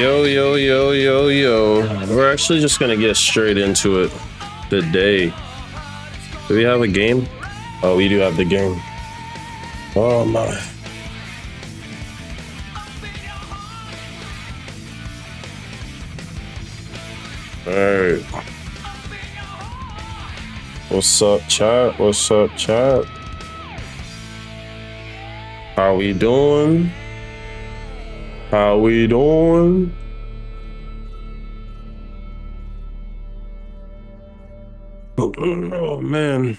Yo, yo, yo, yo, yo. We're actually just gonna get straight into it today. Do we have a game? Oh, we do have the game. Oh my. Alright. What's up, chat? What's up, chat? How we doing? How we doing? Oh man.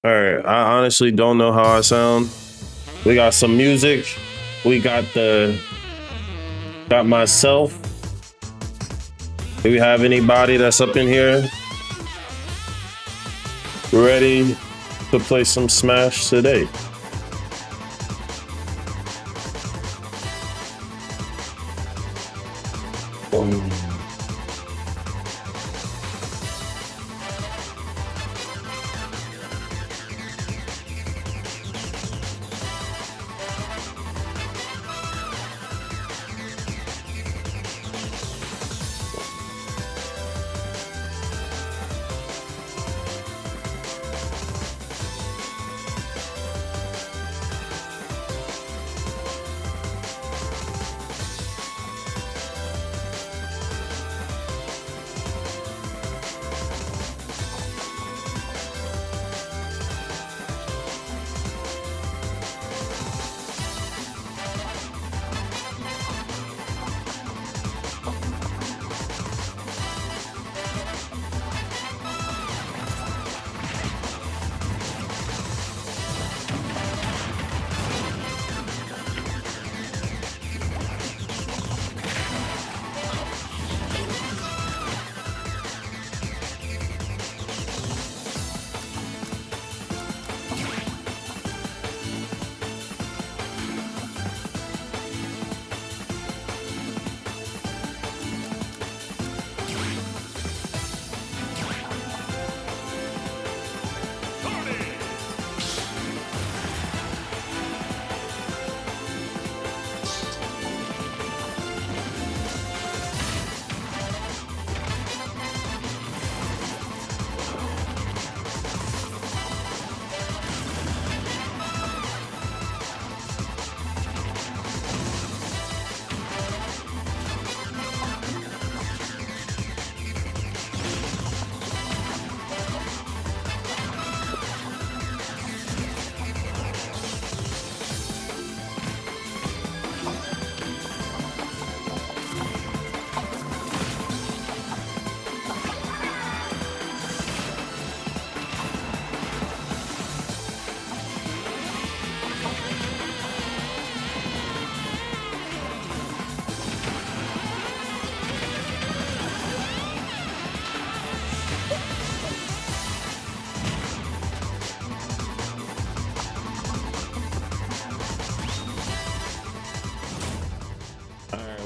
All right, I honestly don't know how I sound. We got some music. We got myself. Do we have anybody that's up in here ready to play some Smash today?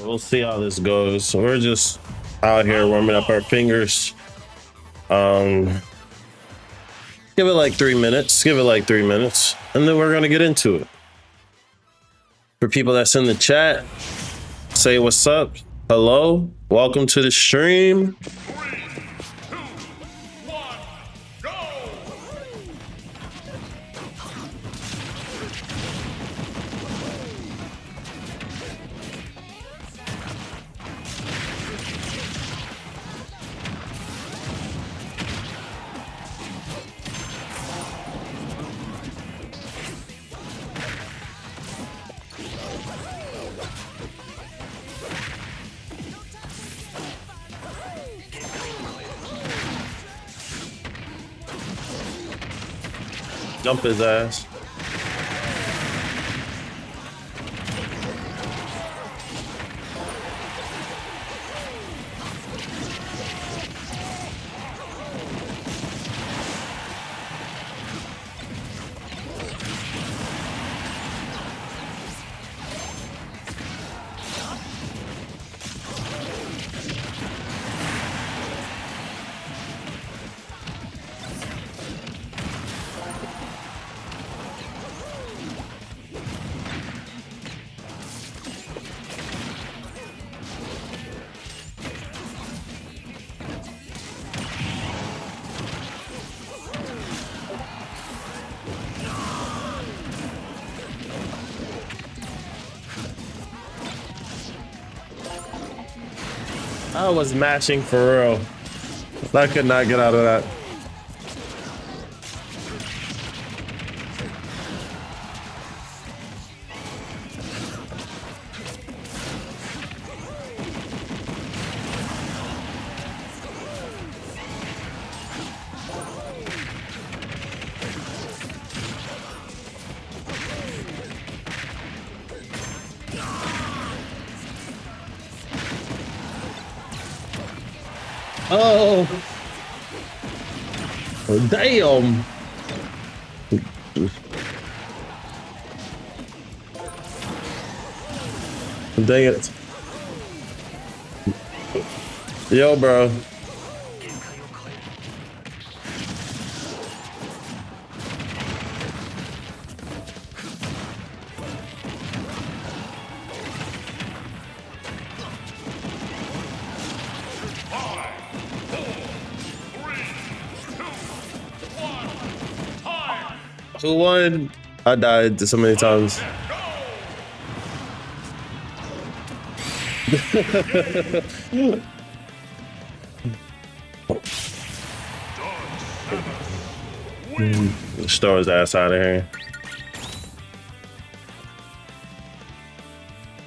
We'll see how this goes. We're just out here warming up our fingers. Give it like 3 minutes. Give it like 3 minutes, and then we're gonna get into it. For people that's in the chat, say what's up. Hello, welcome to the stream. Jump his ass. I was mashing for real. I could not get out of that. Oh, damn. Dang it. Yo, bro. Who won? I died so many times. Just throw his ass out of here.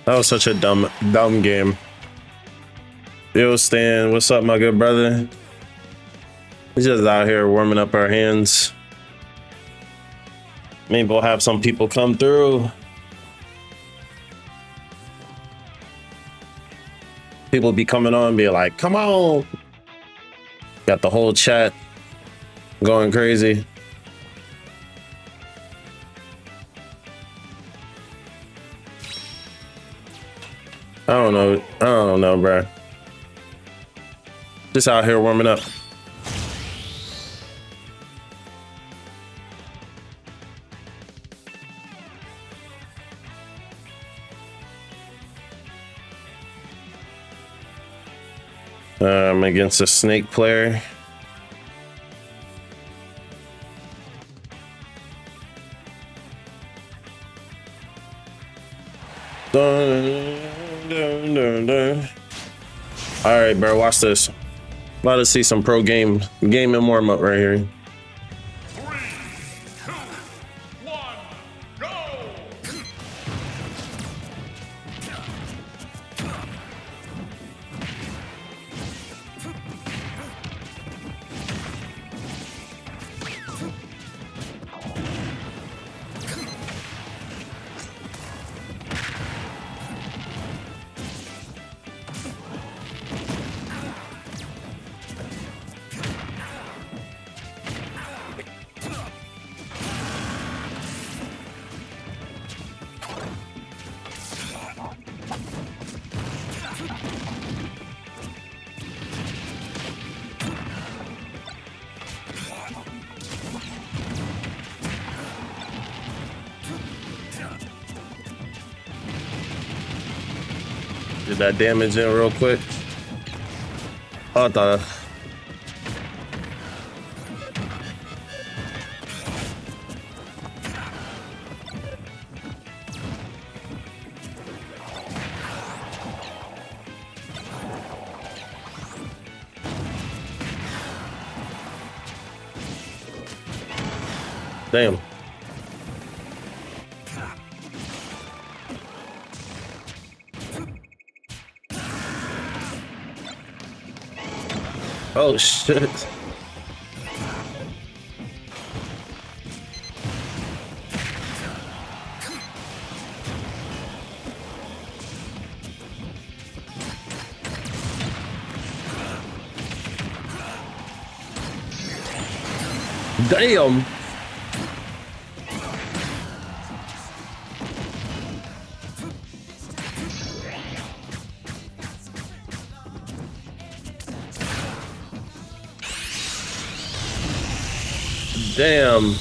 That was such a dumb game. Yo, Stan, what's up, my good brother? He's just out here warming up our hands. Maybe we'll have some people come through. People be coming on, be like, come on. Got the whole chat going crazy. I don't know, bro. Just out here warming up. I'm against a snake player. Dun, dun, dun, dun. All right, bro, watch this. About to see some pro game and warm up right here. 3, 2, 1, go! Did that damage in real quick. Oh, I thought. Damn. Oh shit. Damn. Damn.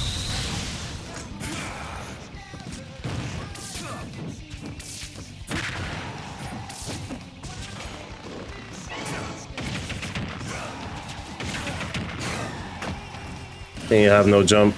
Can't have no jump.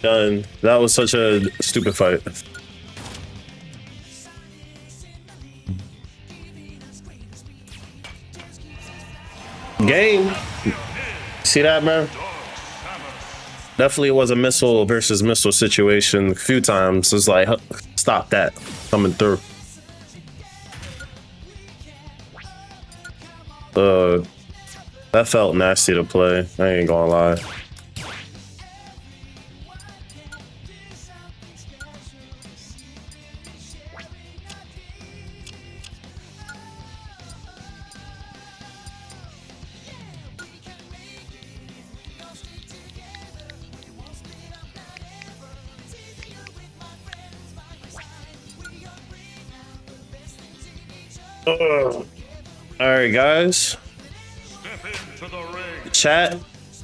Done. That was such a stupid fight. Game. See that, man? Definitely was a missile versus missile situation a few times. It's like, stop that coming through. That felt nasty to play. I ain't gonna lie. All right, guys. Step into the ring. Chat,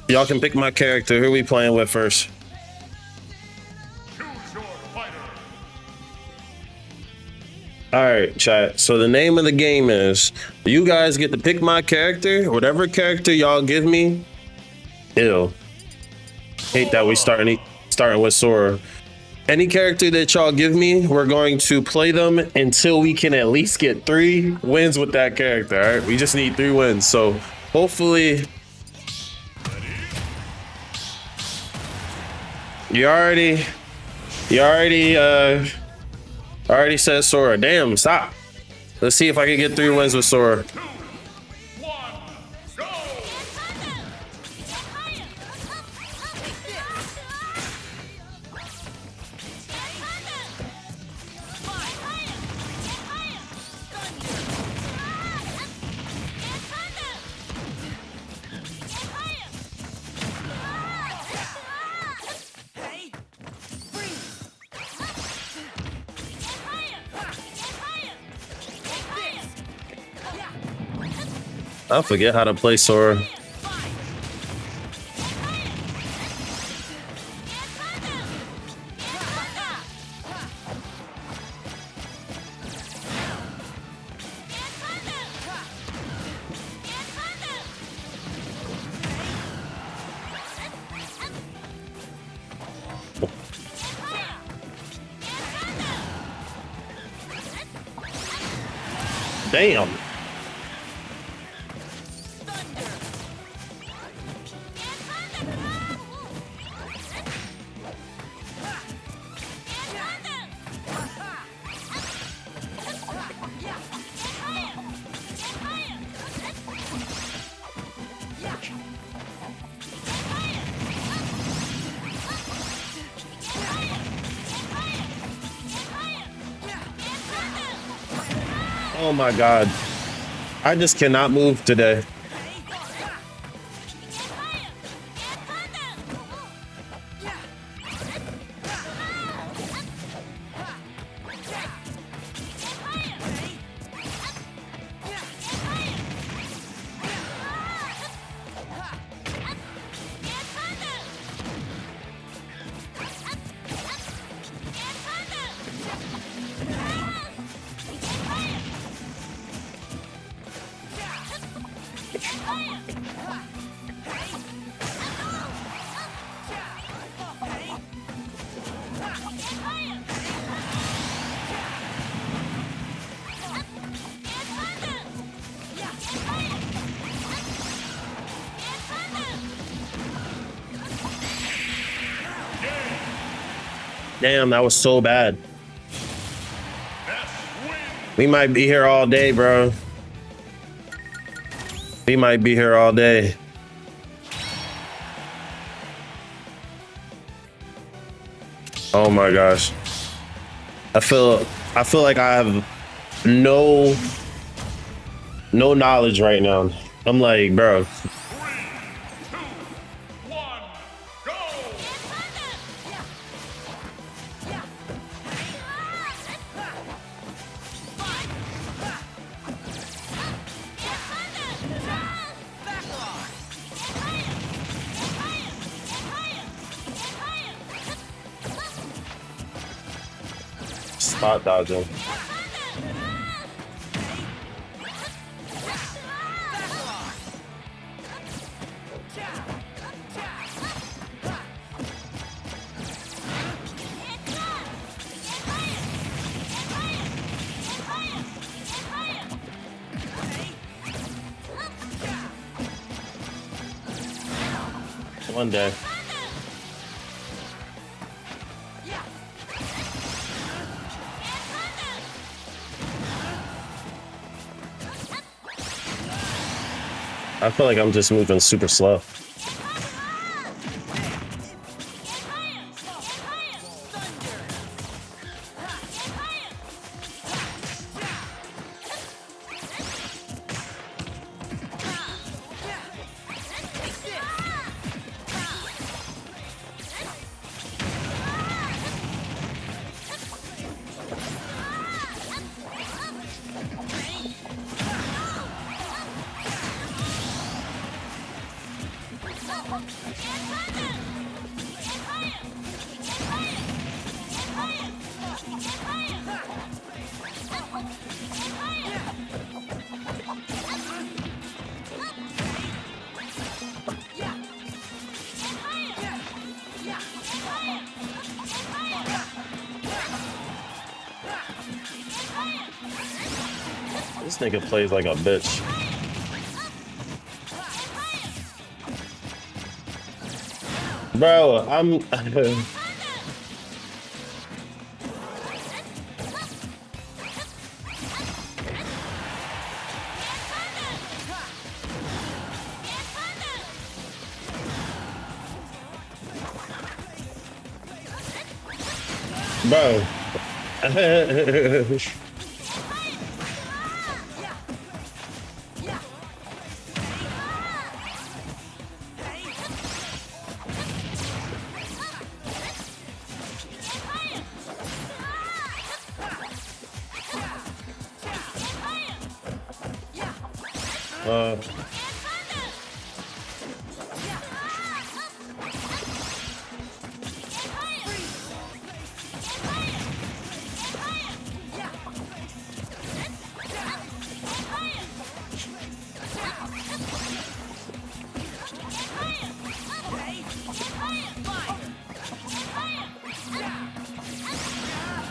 y'all can pick my character. Who we playing with first? Choose your fighter. All right, chat. So the name of the game is you guys get to pick my character. Whatever character y'all give me. Ew. Hate that we starting with Sora. Any character that y'all give me, we're going to play them until we can at least get 3 wins with that character. All right, we just need 3 wins. So hopefully, you already said Sora. Damn, stop. Let's see if I can get 3 wins with Sora. 2, 1, go. I forget how to play Sora. Damn. Oh my God. I just cannot move today. Damn, that was so bad. We might be here all day, bro. We might be here all day. Oh my gosh. I feel like I have no knowledge right now. I'm like, bro. 3, 2, 1, go. Spot dodging. One day. I feel like I'm just moving super slow. This nigga plays like a bitch. Bro, I'm... Bro.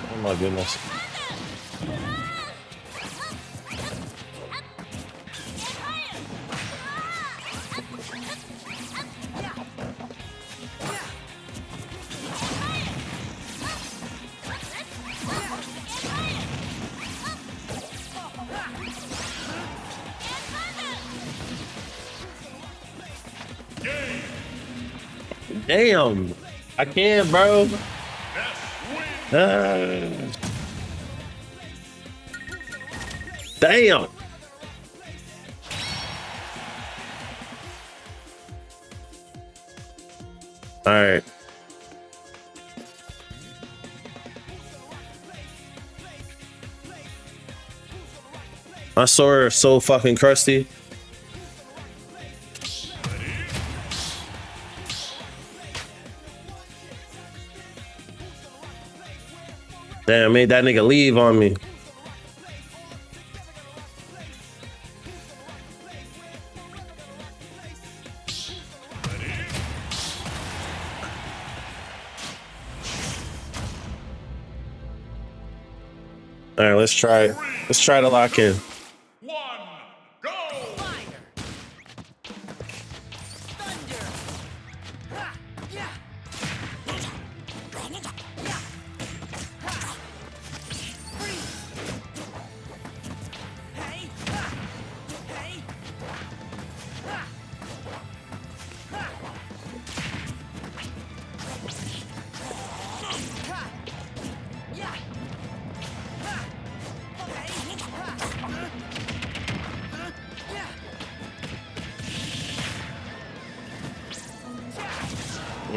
Oh my goodness. Damn, I can't, bro. Damn. All right. My sword is so fucking crusty. Damn, made that nigga leave on me. All right, let's try. Let's try to lock in. One, go!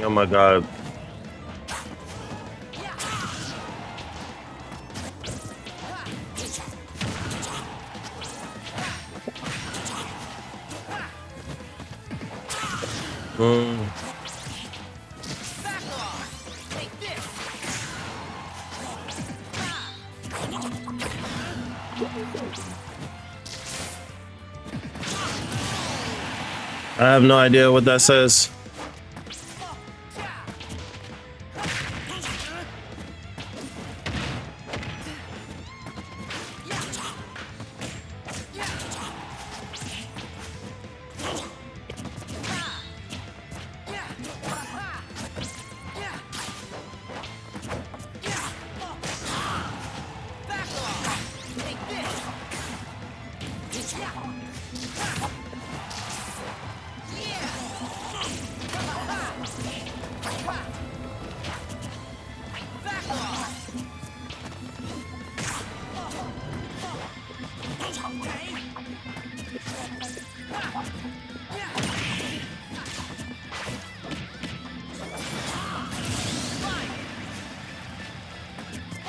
Oh my god. I have no idea what that says.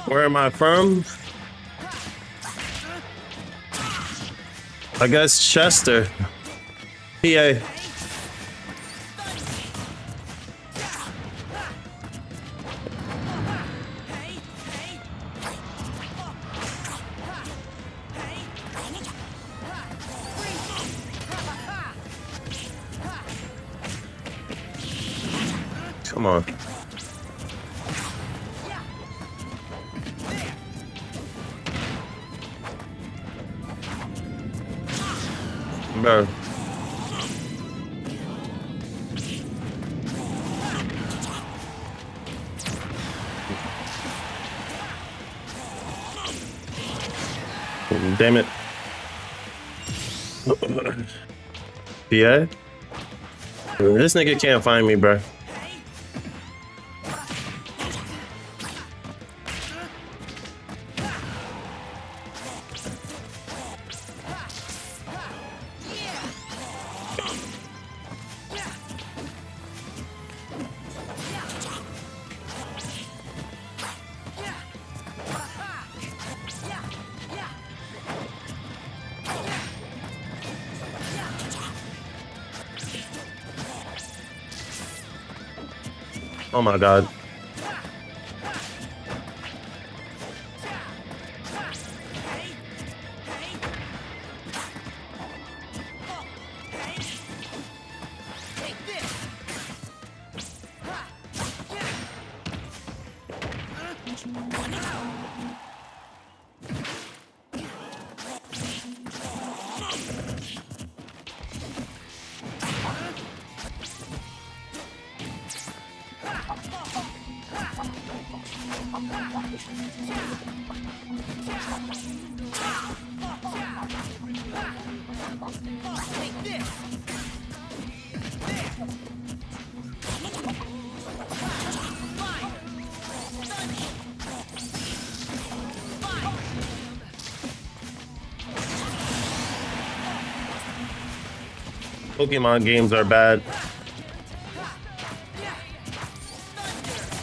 Where am I from? I guess Chester, PA. Come on. Bro. Damn it. PA? This nigga can't find me, bro. Oh my god. Pokemon games are bad.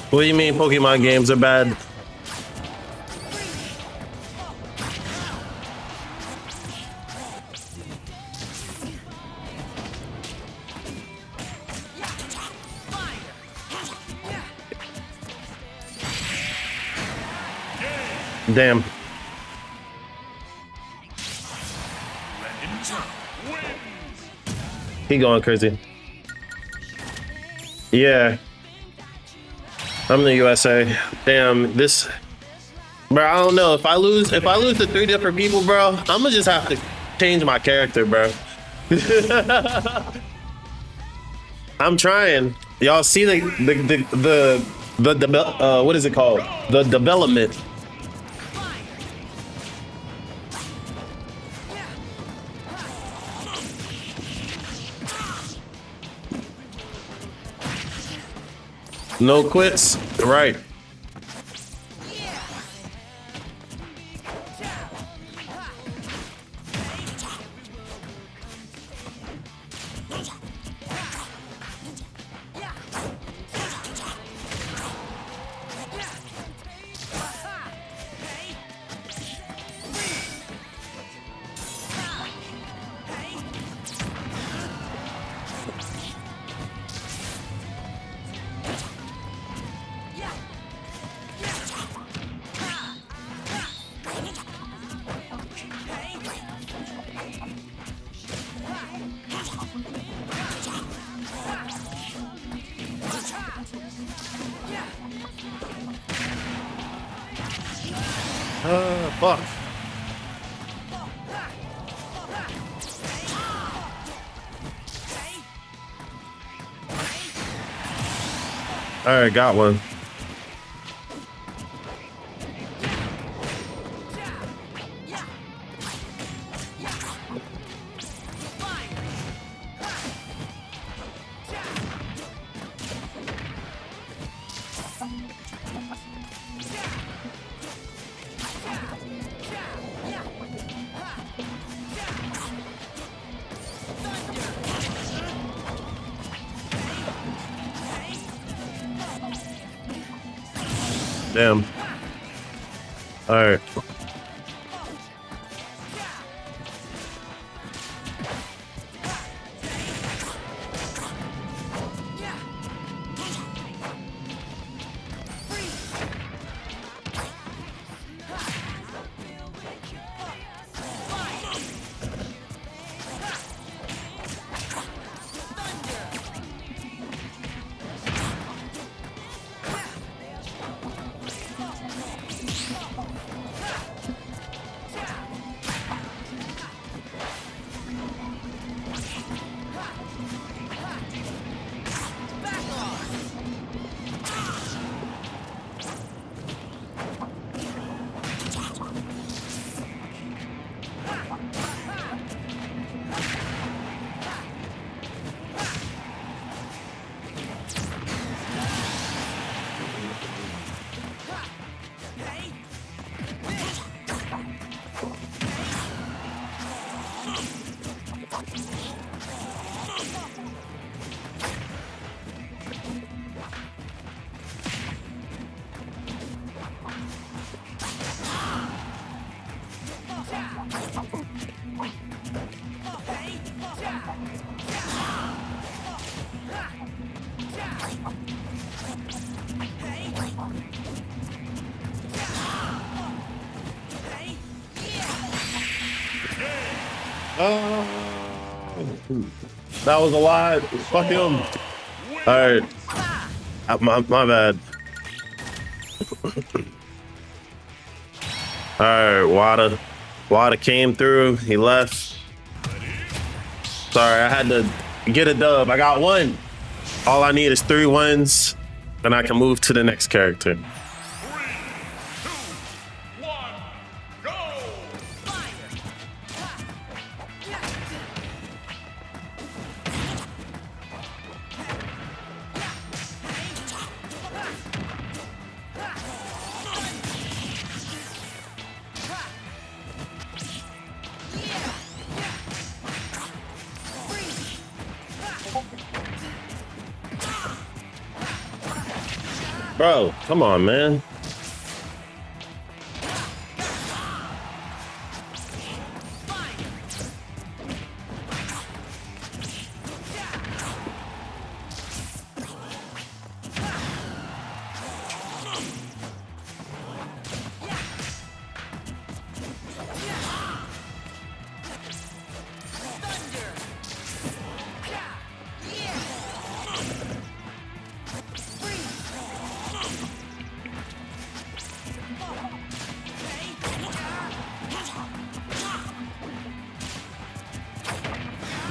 What do you mean Pokemon games are bad? Damn. He going crazy. Yeah. I'm the USA. Damn, this, bro, I don't know. If I lose to 3 different people, bro, I'm gonna just have to change my character, bro. I'm trying. Y'all see the what is it called? The development. No quits, right? Fuck. All right, got one. Damn. All right. That was a lot. Fuck him. All right. My bad. All right, Wada came through. He left. Sorry, I had to get a dub. I got one. All I need is 3 wins, and I can move to the next character. 3, 2, 1, go! Bro, come on, man.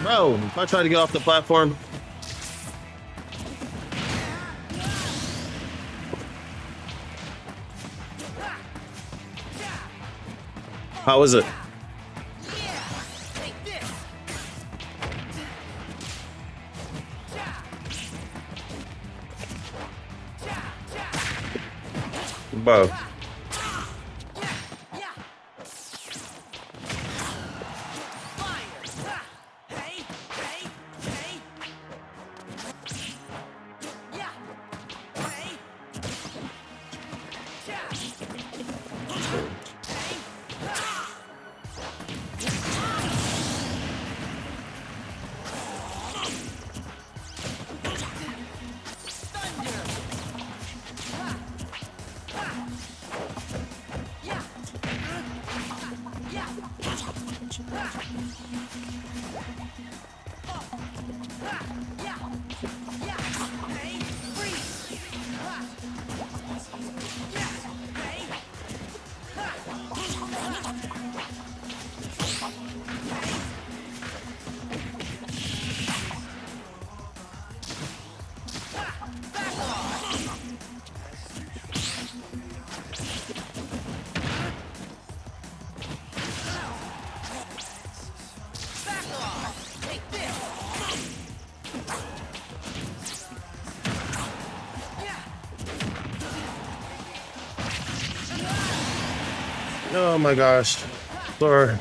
Bro, if I try to get off the platform. How is it? Bro. Oh my gosh. Sorry.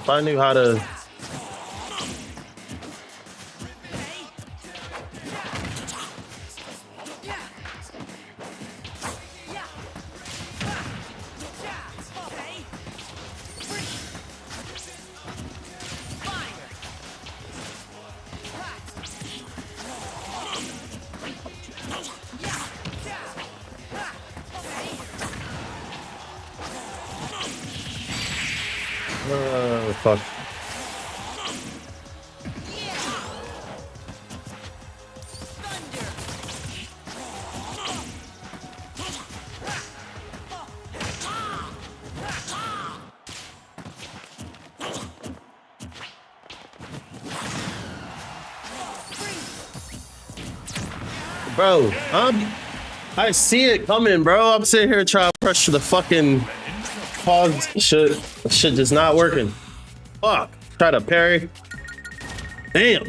If I knew how to. Fuck. Bro, I see it coming, bro. I'm sitting here trying to pressure the fucking pause. Shit just not working. Fuck. Try to parry. Damn.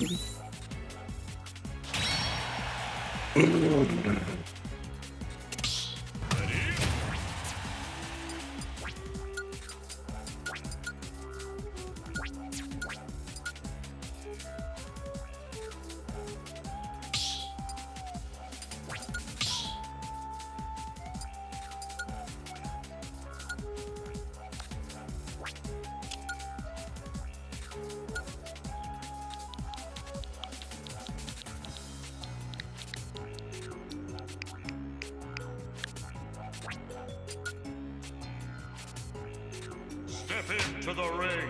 Step into the ring.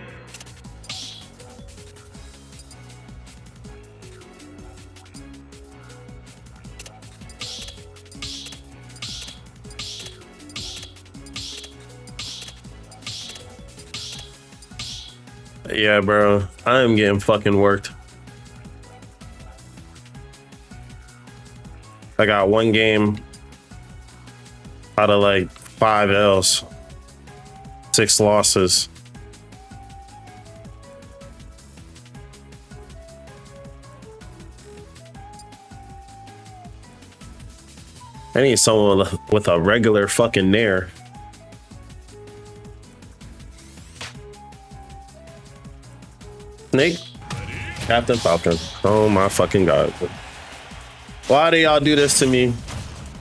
Yeah, bro. I am getting fucking worked. I got one game out of like 5 L's, 6 losses. I need someone with a regular fucking nair. Snake? Captain Falcon. Oh my fucking god. Why do y'all do this to me?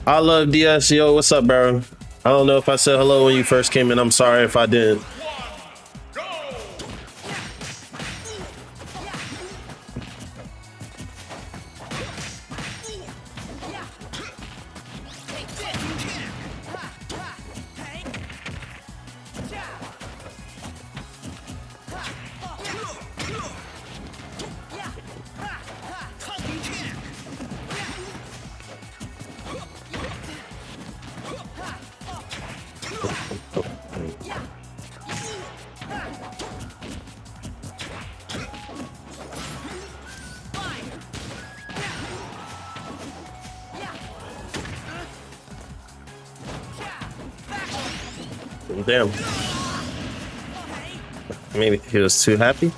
I love DS. Yo, what's up, bro? I don't know if I said hello when you first came in. I'm sorry if I didn't. Damn. Maybe he was too happy.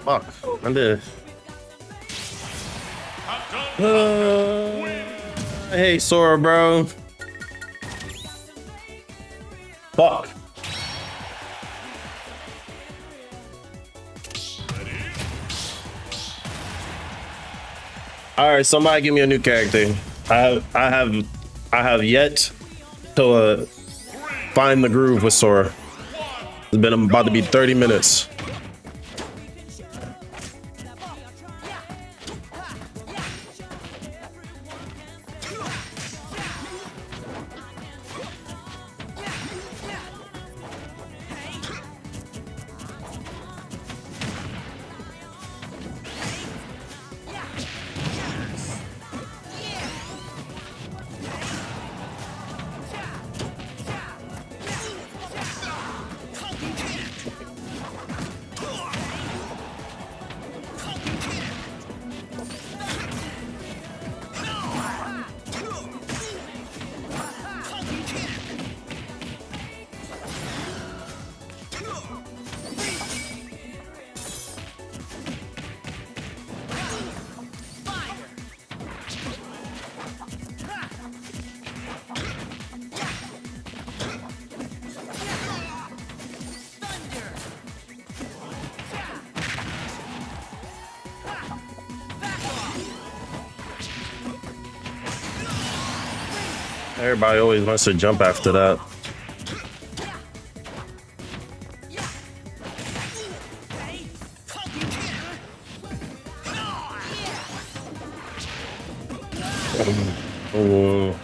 Fuck. I did. Hey, Sora, bro. Fuck. All right, somebody give me a new character. I have yet to find the groove with Sora. It's been about to be 30 minutes. Everybody always wants to jump after that. Oh.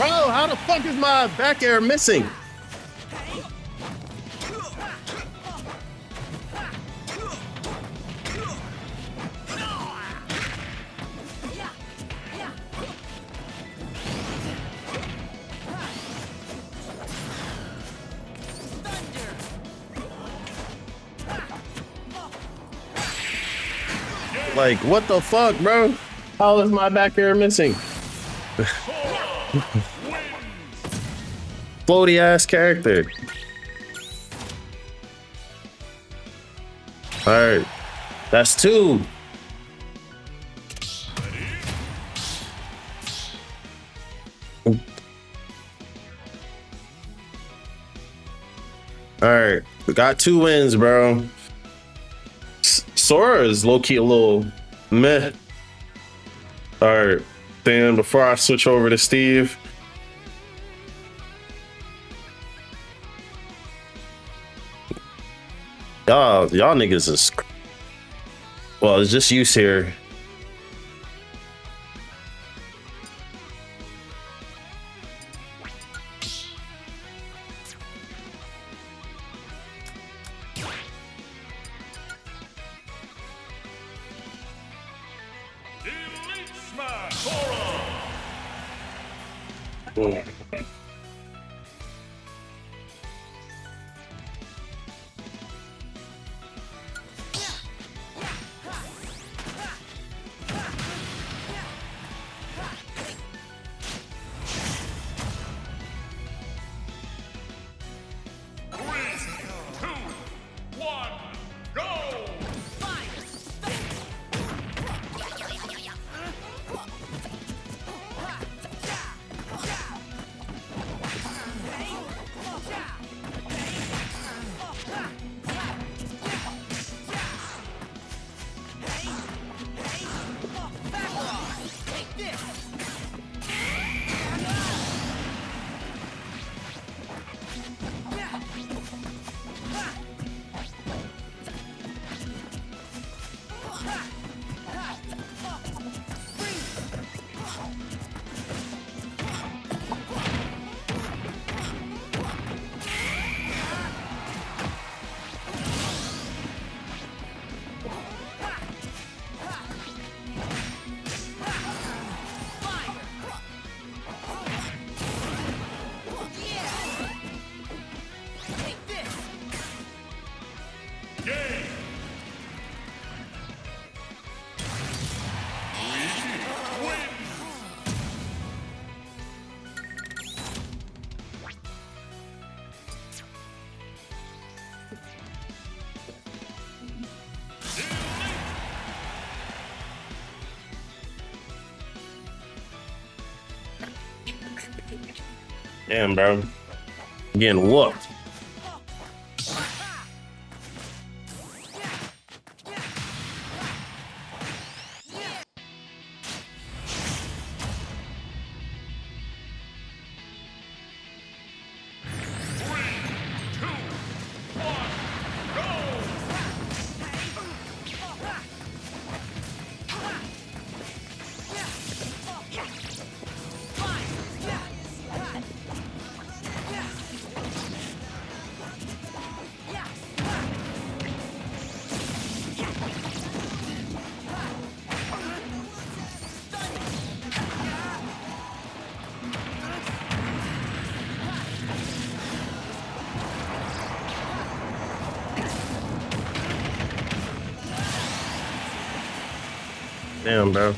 Bro, how the fuck is my back air missing? Like, what the fuck, bro? How is my back air missing? Floaty ass character. All right, that's two. All right, we got 2 wins, bro. Sora is low-key a little meh. All right, then before I switch over to Steve, y'all niggas is, well, it's just use here. smash. Aura. Boom. Damn, bro. Getting whooped. Damn, bro.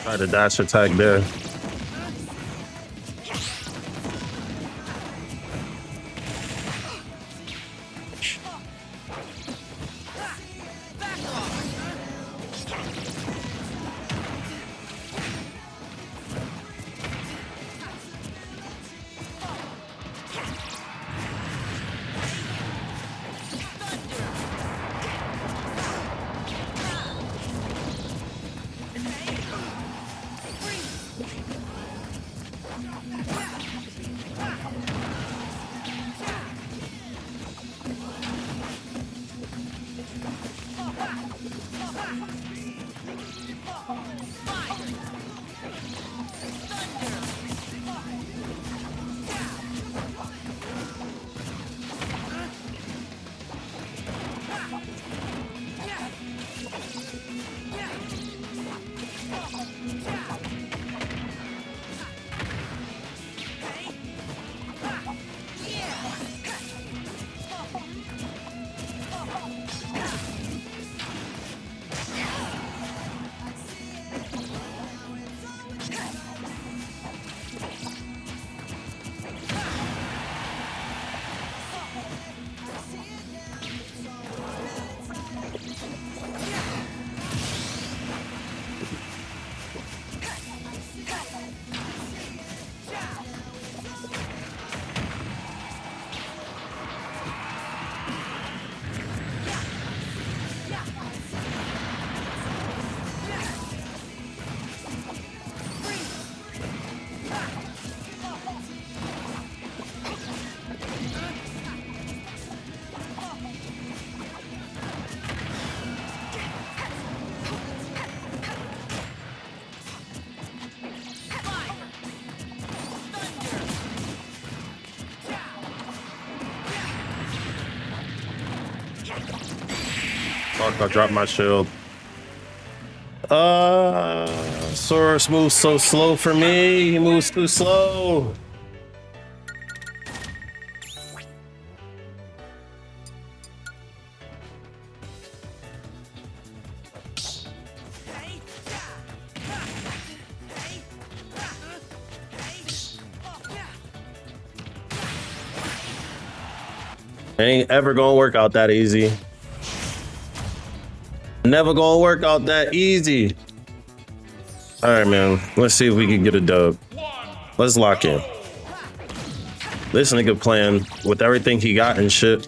Try to dash attack there. Fuck, I dropped my shield. Source moves so slow for me. He moves too slow. Ain't ever gonna work out that easy. Never gonna work out that easy. All right, man. Let's see if we can get a dub. Let's lock in. This nigga playing with everything he got and shit.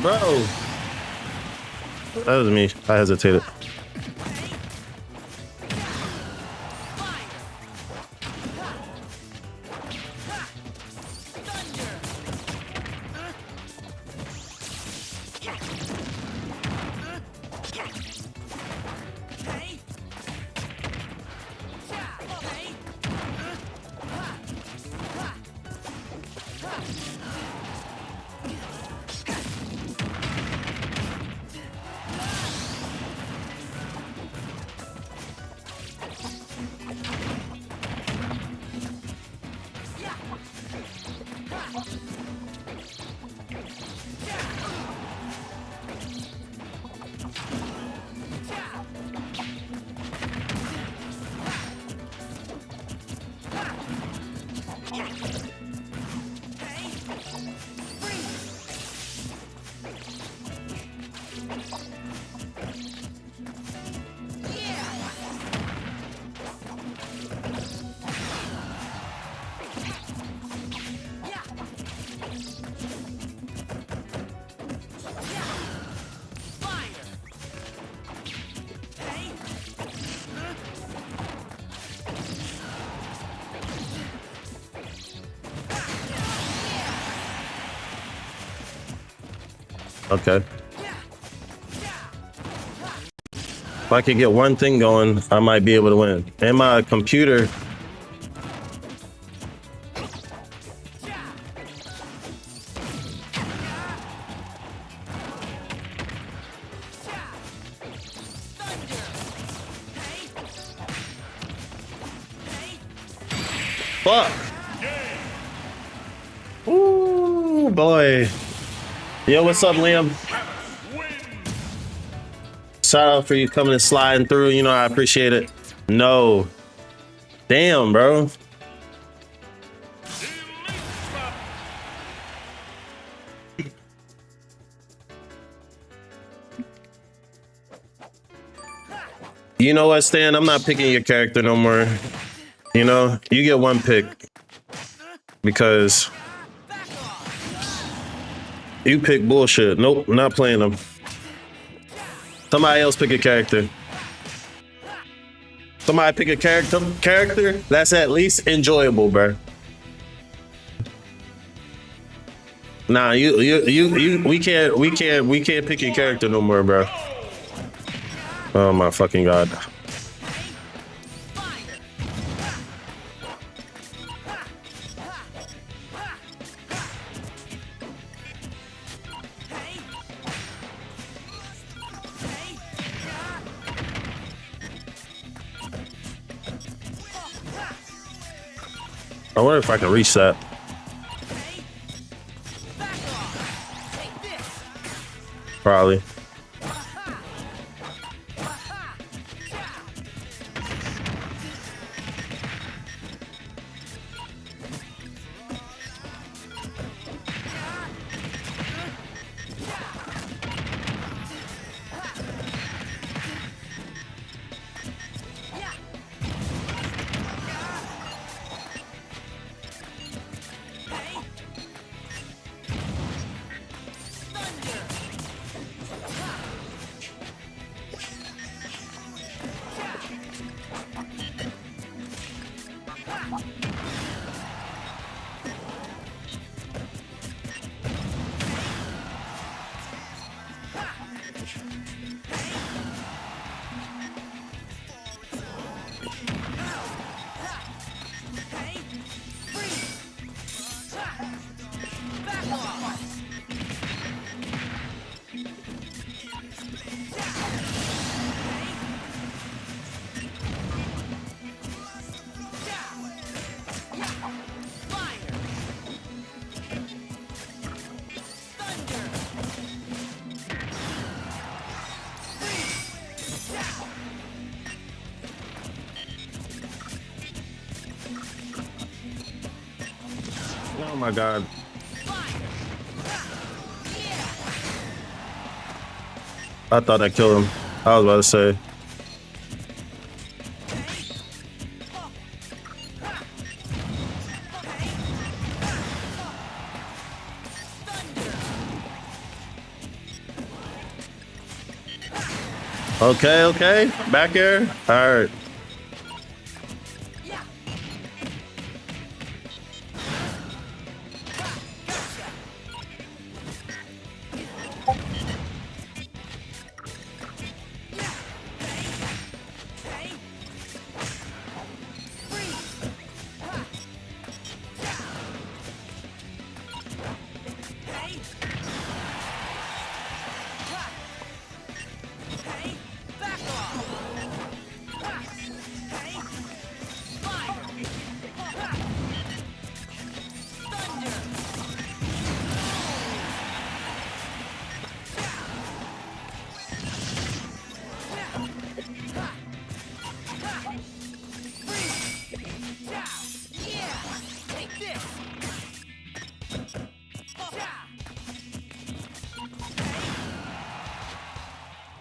Bro. That was me. I hesitated. Okay. If I could get one thing going, I might be able to win. And my computer. Fuck. Ooh, boy. Yo, what's up, Liam? Shout out for you coming and sliding through. You know, I appreciate it. No. Damn, bro. You know what, Stan? I'm not picking your character no more. You know, you get one pick. Because you pick bullshit. Nope, not playing them. Somebody else pick a character. Somebody pick a character that's at least enjoyable, bro. Nah, we can't pick your character no more, bro. Oh my fucking god. I wonder if I can reach that. Probably. Oh my god. I thought I killed him. I was about to say. Okay, okay. Back here. All right.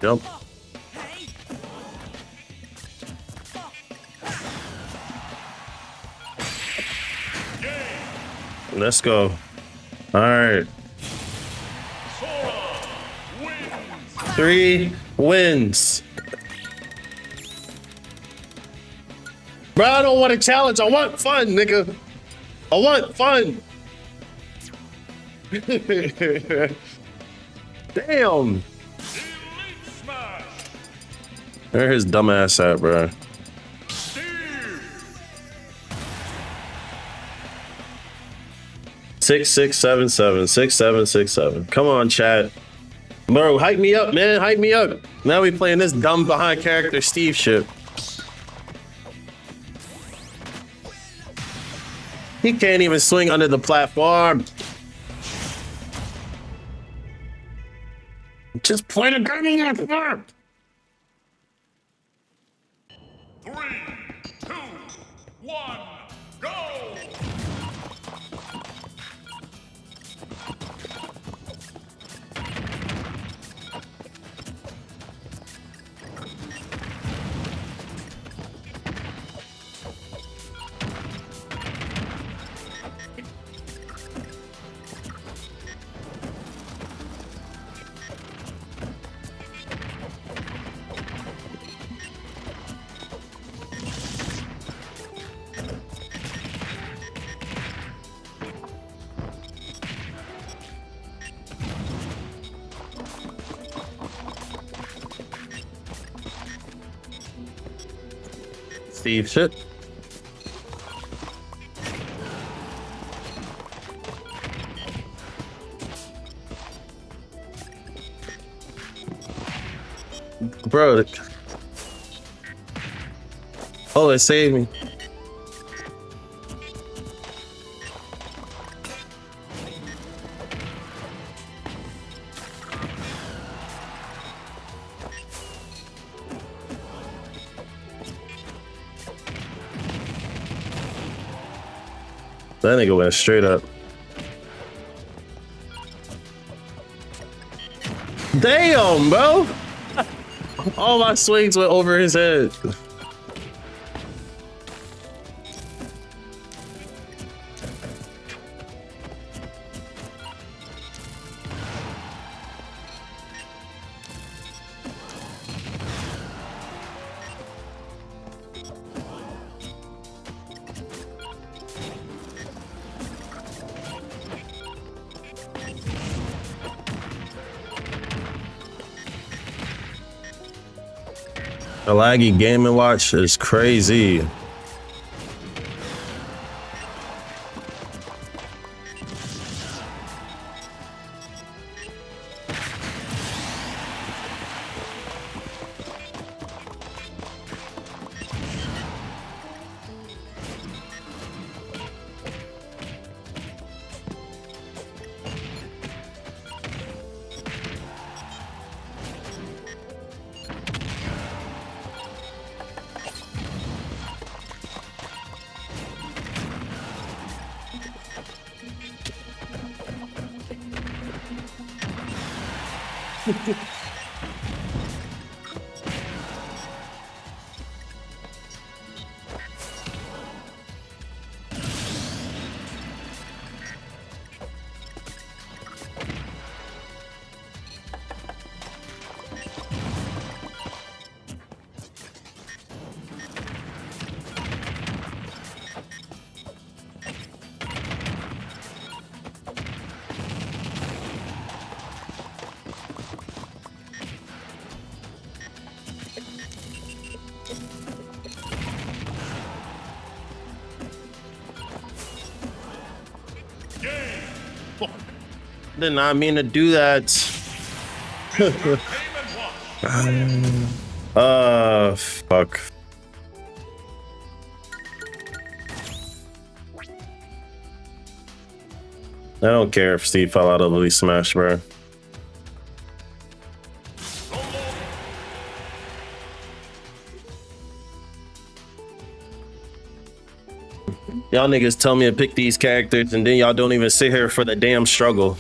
Yep. Let's go. All right. 3 wins. Bro, I don't want a challenge. I want fun, nigga. I want fun. Damn. Elite Smash. Where his dumb ass at, bro? Steve. 6677 6767. Come on, chat. Bro, hype me up, man. Hype me up. Now we playing this dumb behind character Steve shit. He can't even swing under the platform. Just play the gun in that form. 3, 2, 1, go. Steve shit. Bro. Oh, it saved me. That nigga went straight up. Damn, bro. All my swings went over his head. A laggy Game & Watch is crazy. Did not mean to do that. Fuck. I don't care if Steve fell out of Elite Smash, bro. Y'all niggas tell me to pick these characters and then y'all don't even sit here for the damn struggle.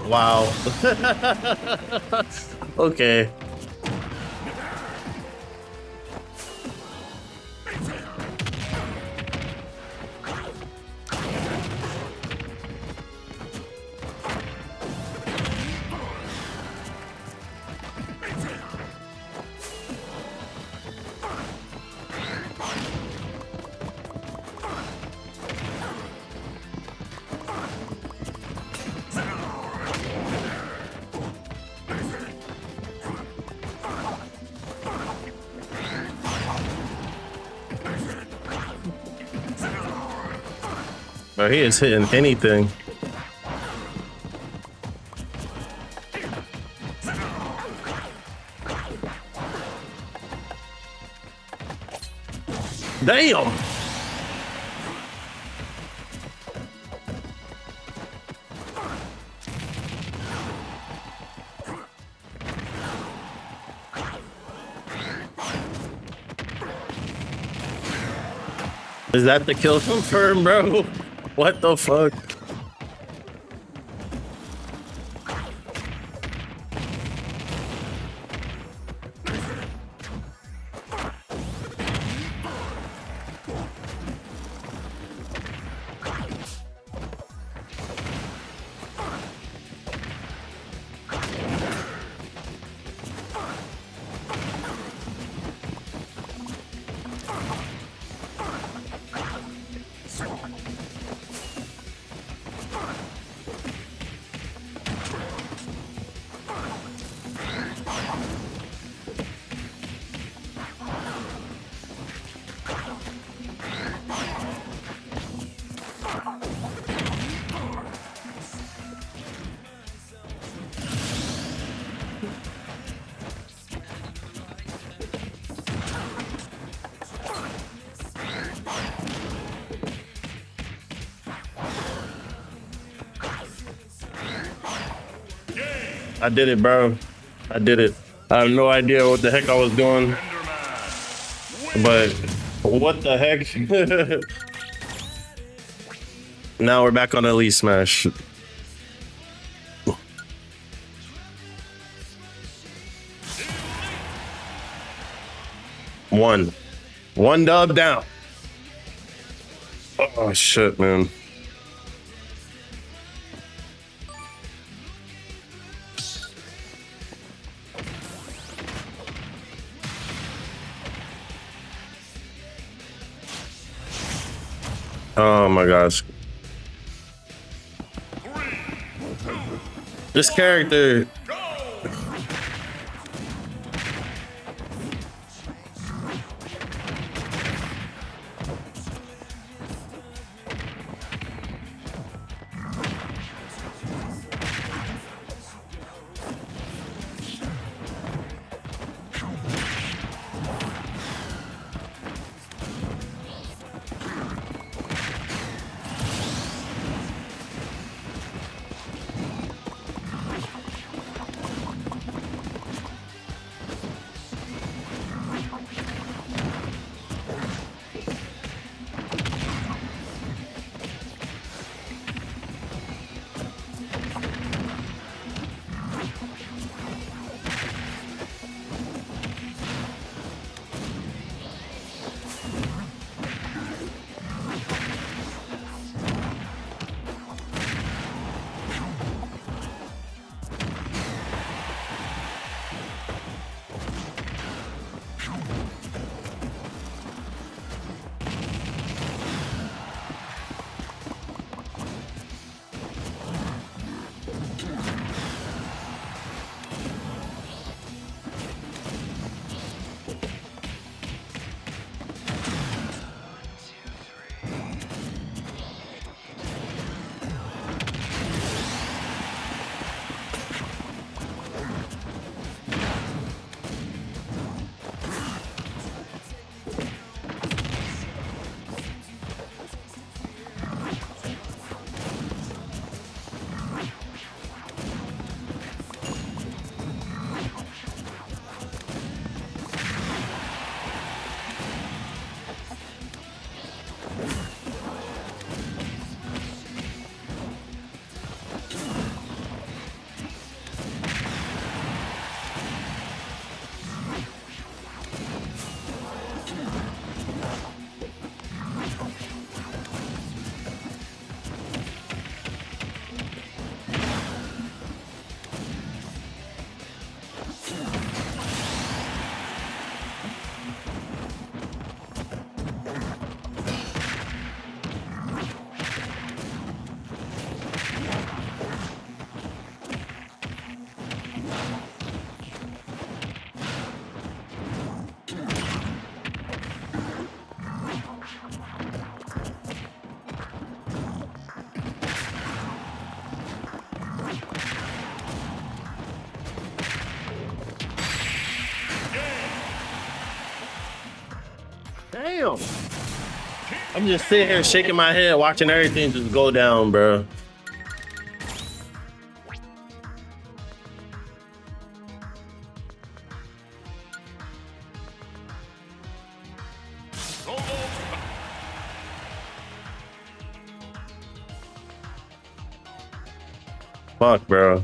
Wow. Okay. Bro, he is hitting anything. Damn. Is that the kill confirm, bro? What the fuck? I did it, bro. I did it. I have no idea what the heck I was doing, but what the heck? Now we're back on Elite Smash. One dub down. Oh shit, man. Oh my gosh. This character. Damn. I'm just sitting here shaking my head, watching everything just go down, bro. Fuck, bro.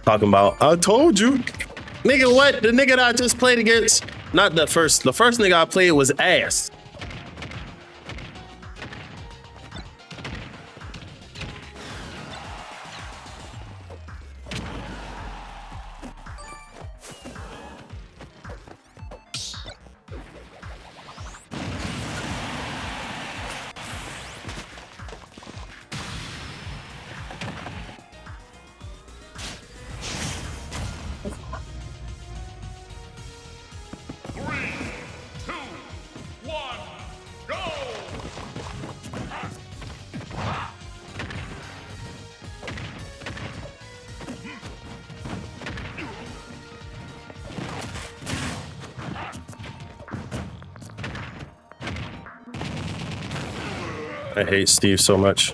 Talking about, I told you. Nigga, what? The nigga that I just played against, not the first nigga I played was ass. I hate Steve so much.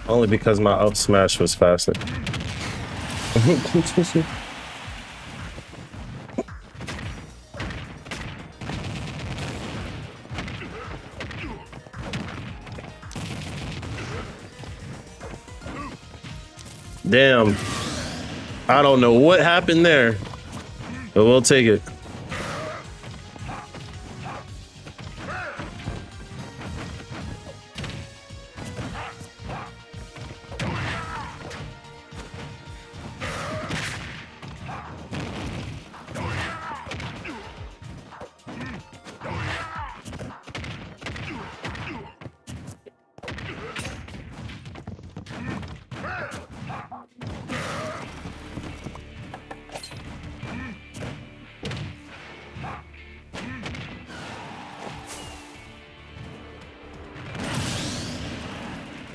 Only because my up smash was faster. Damn. I don't know what happened there, but we'll take it.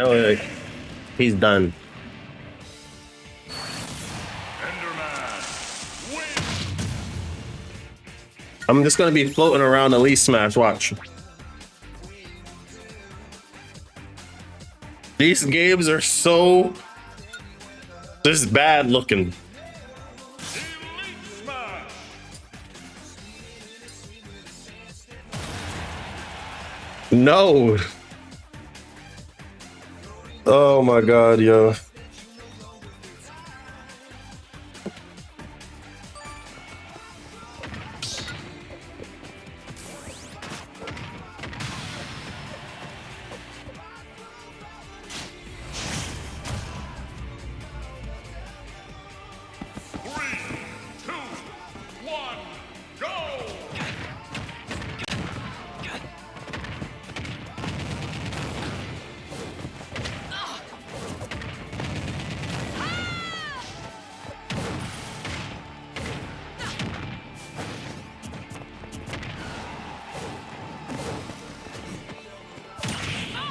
Oh, yeah. He's done. I'm just gonna be floating around Elite Smash. Watch. These games are so just bad looking. No. Oh my god, yo.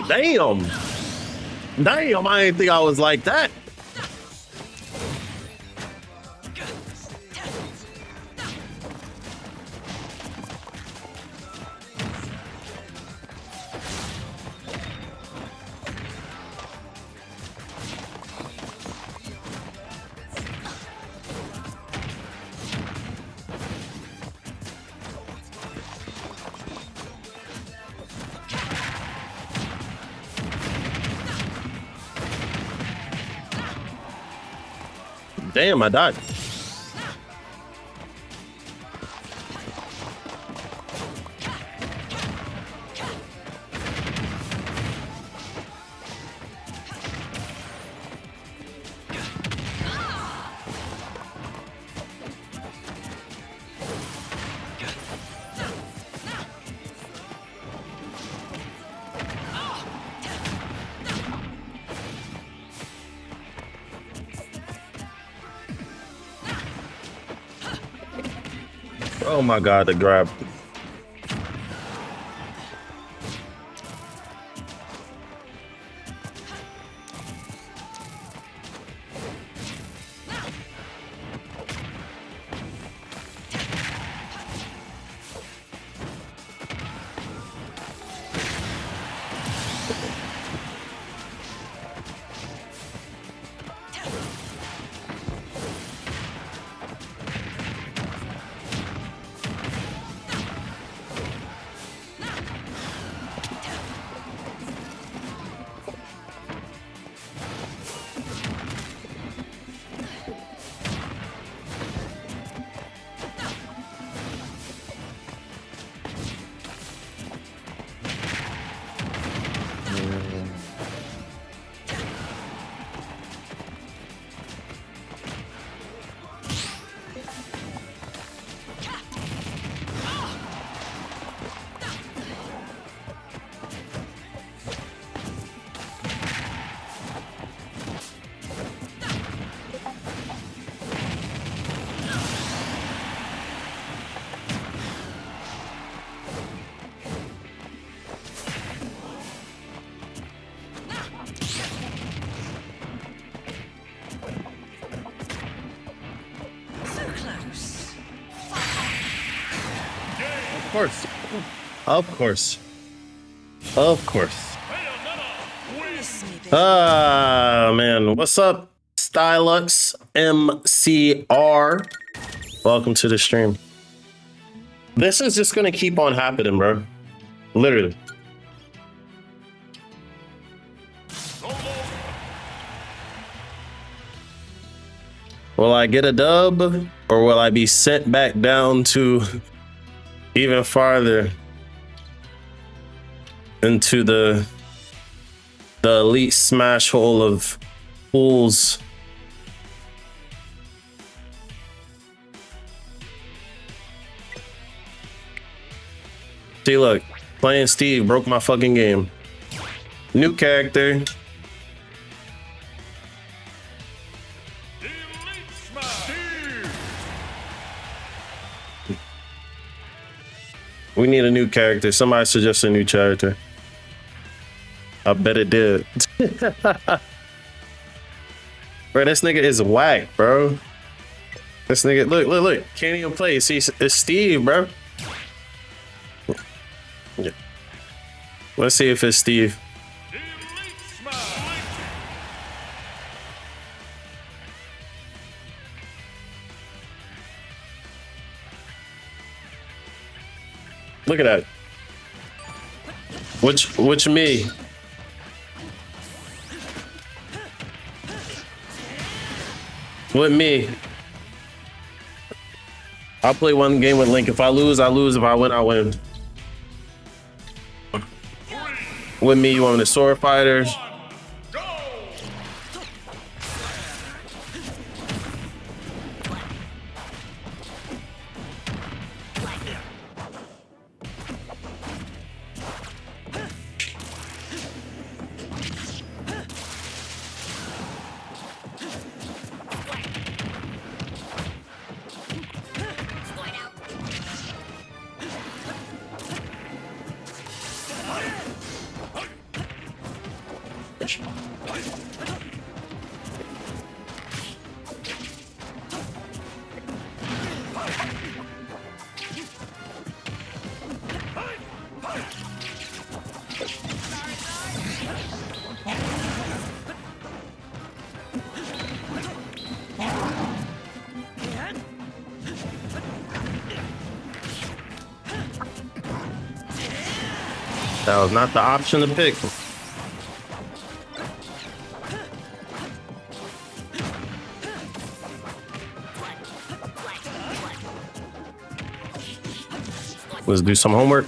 Damn. Damn, I didn't think I was like that. Damn, I died. Oh my god, the grab. Of course. Of course. Of course. Ah, man. What's up, Stylux MCR? Welcome to the stream. This is just going to keep on happening, bro. Literally. Will I get a dub, or will I be sent back down to even farther into the elite smash hole of fools? See, look, playing Steve broke my fucking game. New character. We need a new character. Somebody suggest a new character. I bet it did. Bro, this nigga is whack, bro. This nigga, look. Can't even play. See, it's Steve, bro. Yeah. Let's see if it's Steve. Look at that. Which me? With me. I'll play one game with Link. If I lose, I lose. If I win, I win. With me, you want the sword fighters? That was not the option to pick. Let's do some homework.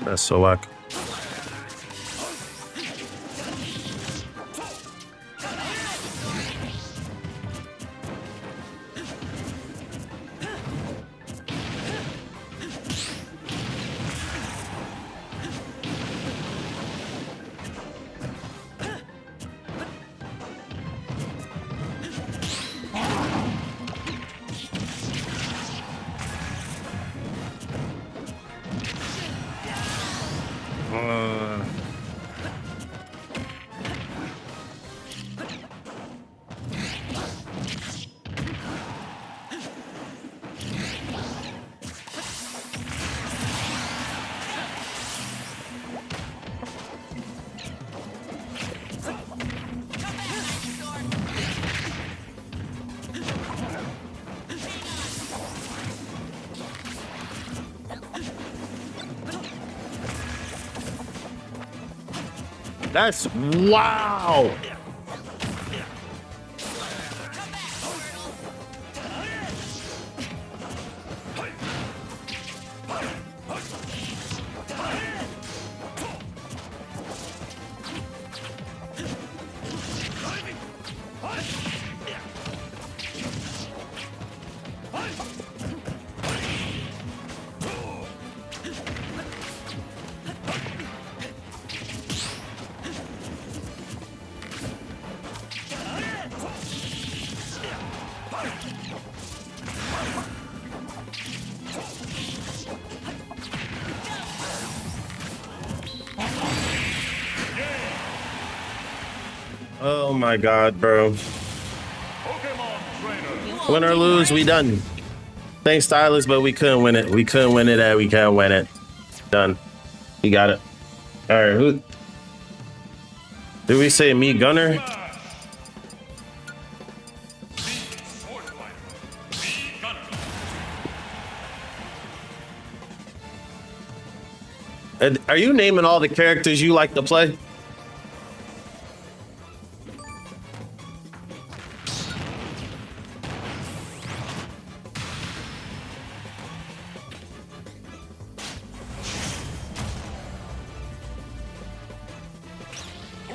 That's so whack. That's wow. Oh my god, bro. Pokemon trainer. Win or lose, we done. Thanks, Stylus, but we couldn't win it. We couldn't win it, and we can't win it. Done. We got it. All right, who did we say? Me, Gunner? Sword fighter. Me Gunner. And are you naming all the characters you like to play?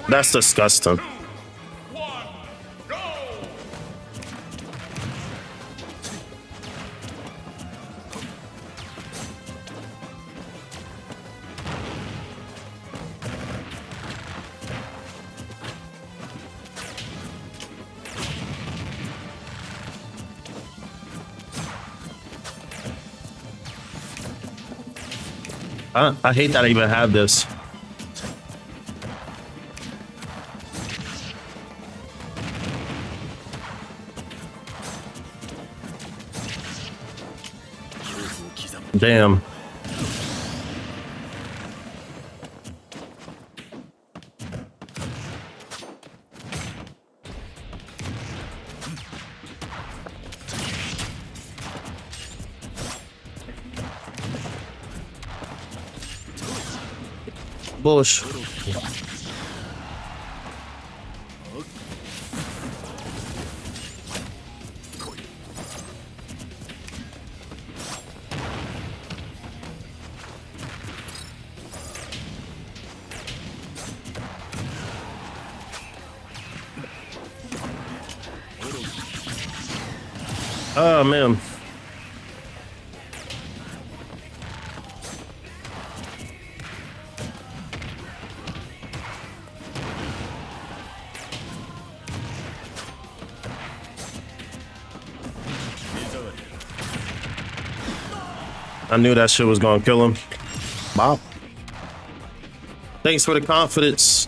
That's disgusting. 2, 1, go! I hate that I even have this. Damn. Bush. Oh man. I knew that shit was gonna kill him. Wow. Thanks for the confidence.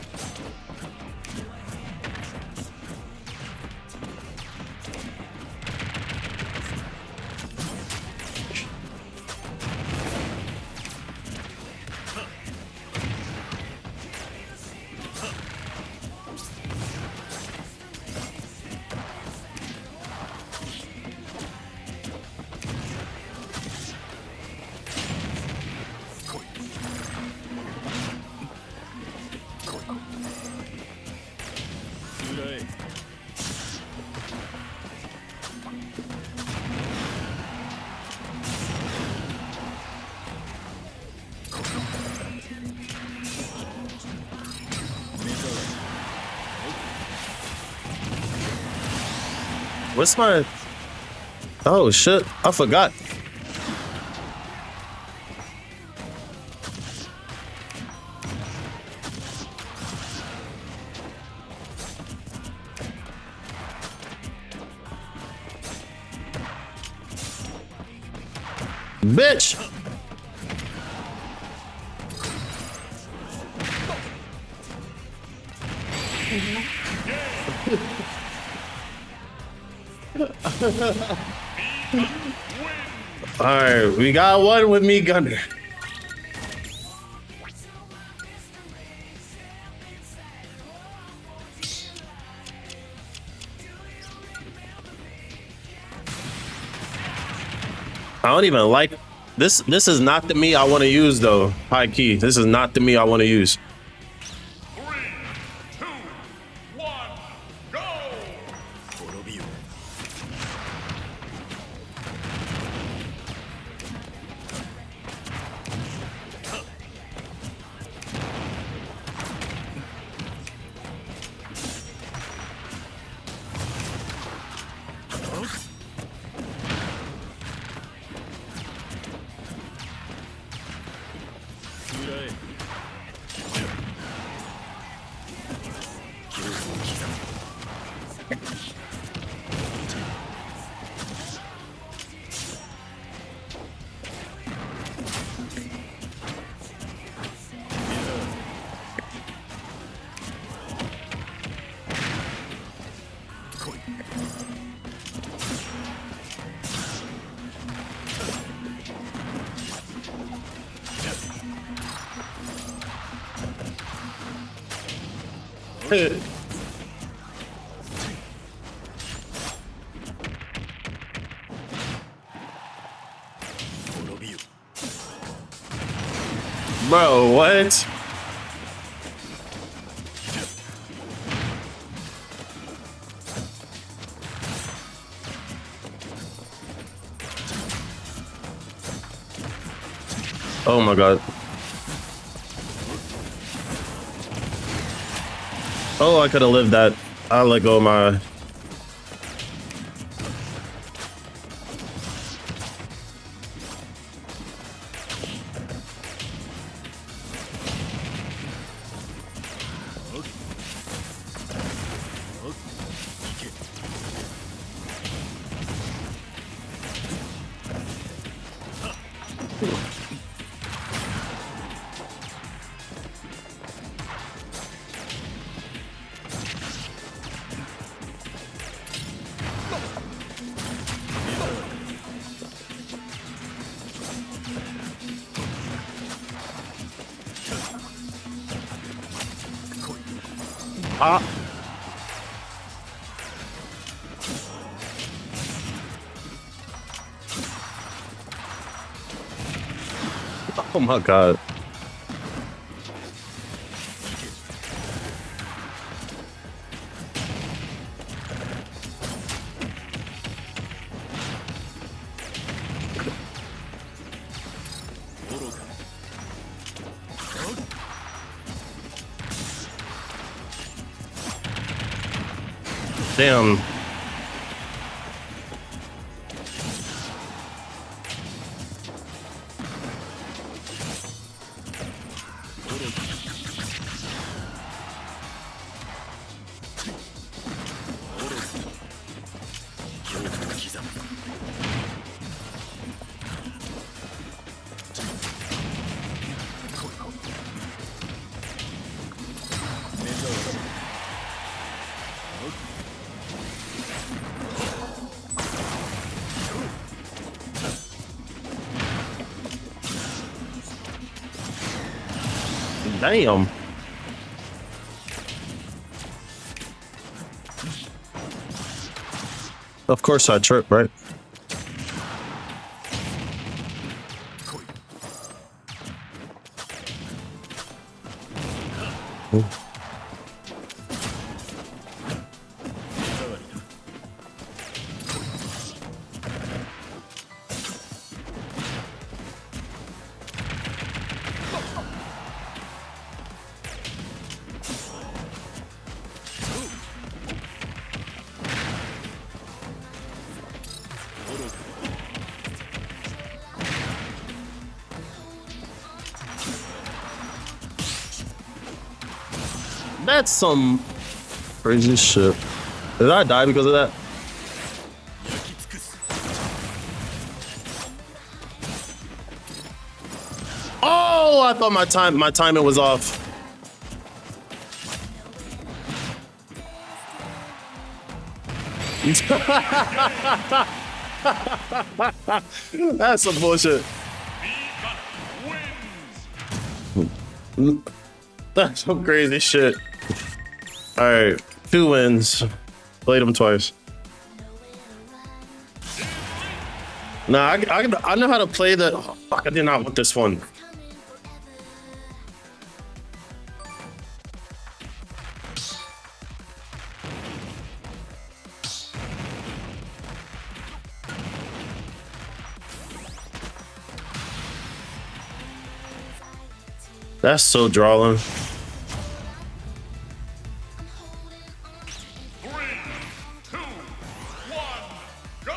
What's my... Oh, shit. I forgot. Bitch! Alright, we got one with me, Gunner. I don't even like this. This is not the me I want to use, though. High key. This is not the me I want to use. 3, 2, 1, go! Bro, what? Oh my god. Oh, I could have lived that. I let go of my... Ah. Oh my god. Damn. Damn. Of course I trip, right? Ooh. That's some crazy shit. Did I die because of that? Oh, I thought my timing was off. That's some bullshit. That's some crazy shit. All right, 2 wins. Played him twice. Nah, I know how to play the. Oh, fuck, I did not want this one. That's so drawing. 3, 2, 1, go!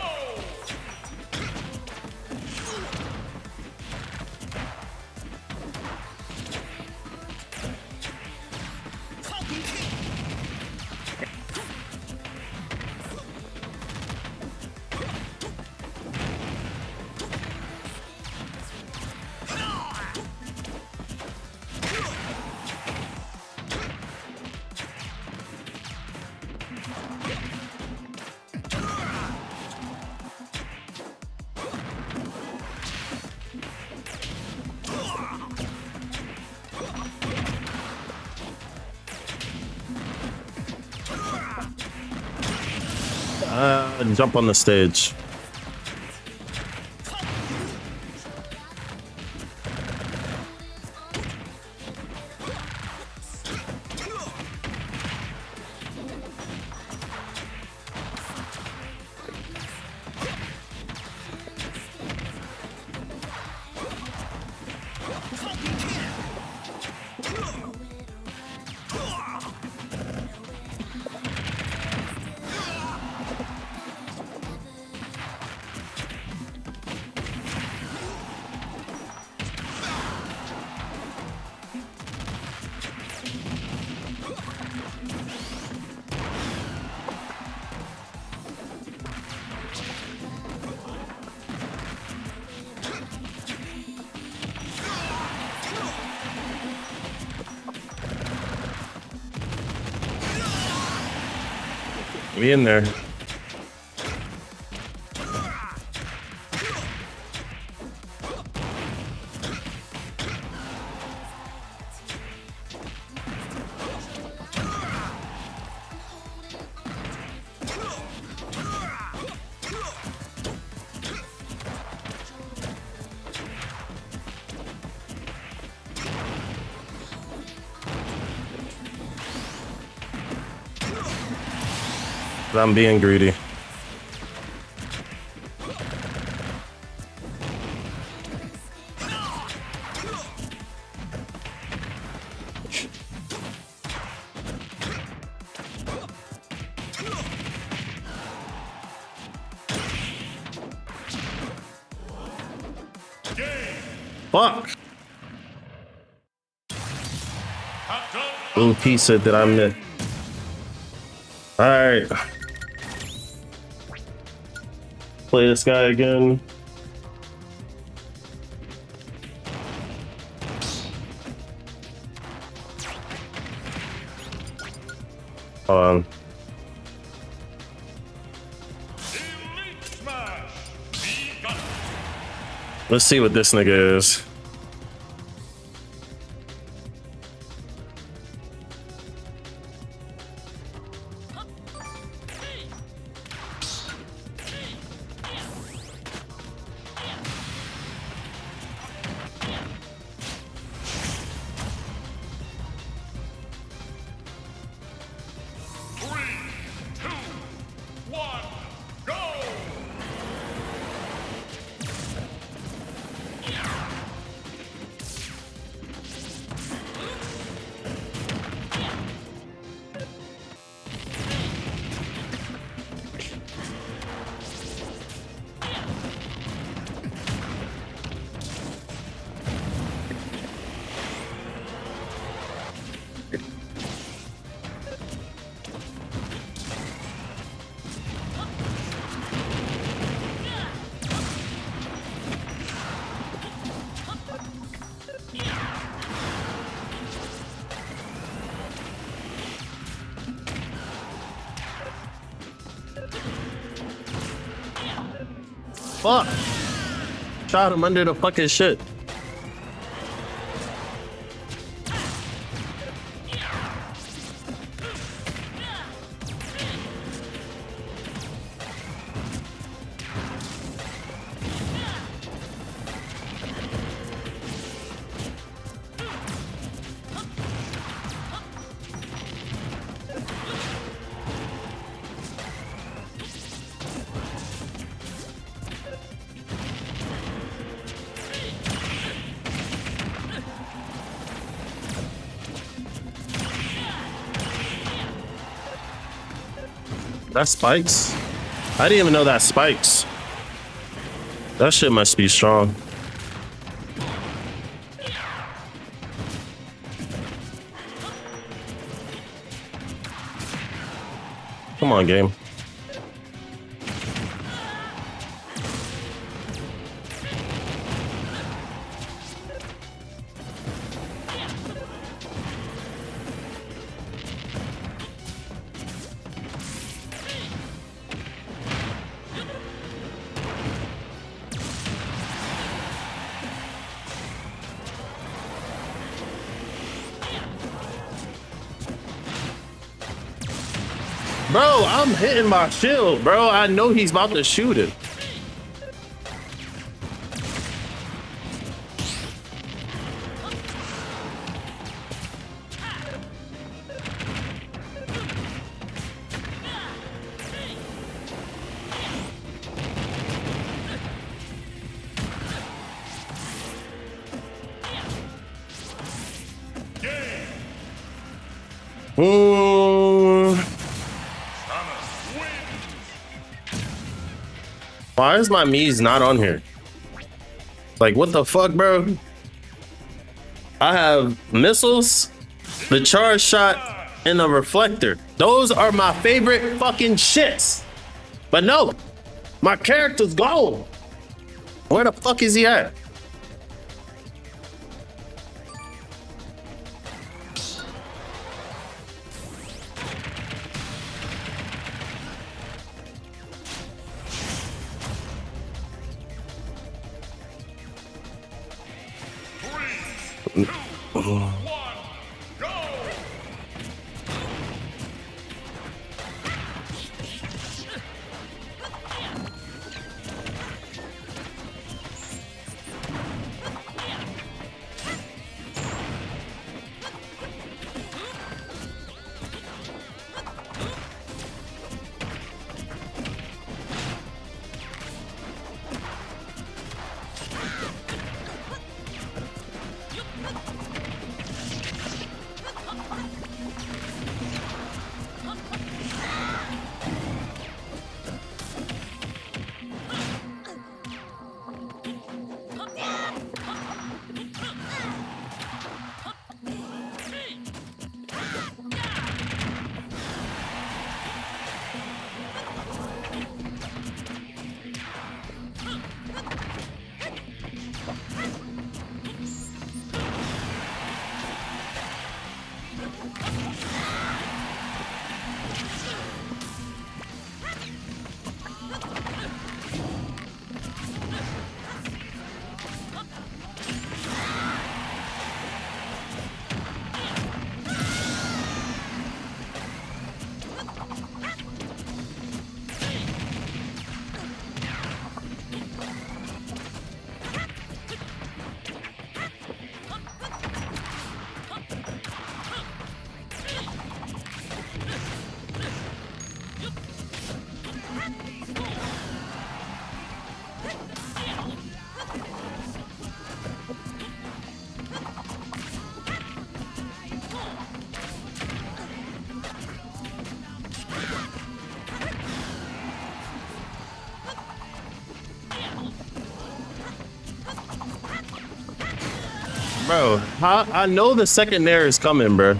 Jump on the stage. We in there. I'm being greedy. Fuck. Little piece said that I'm the. All right. Play this guy again. Hold on. Let's see what this nigga is. Fuck. Shot him under the fucking shit. That spikes? I didn't even know that spikes. That shit must be strong. Come on, game. Bro, I'm hitting my shield, bro. I know he's about to shoot it. Why is my Mii's not on here? Like, what the fuck, bro? I have missiles, the charge shot, and the reflector. Those are my favorite fucking shits. But no, my character's gone. Where the fuck is he at? Bro, I know the second nair is coming, bro.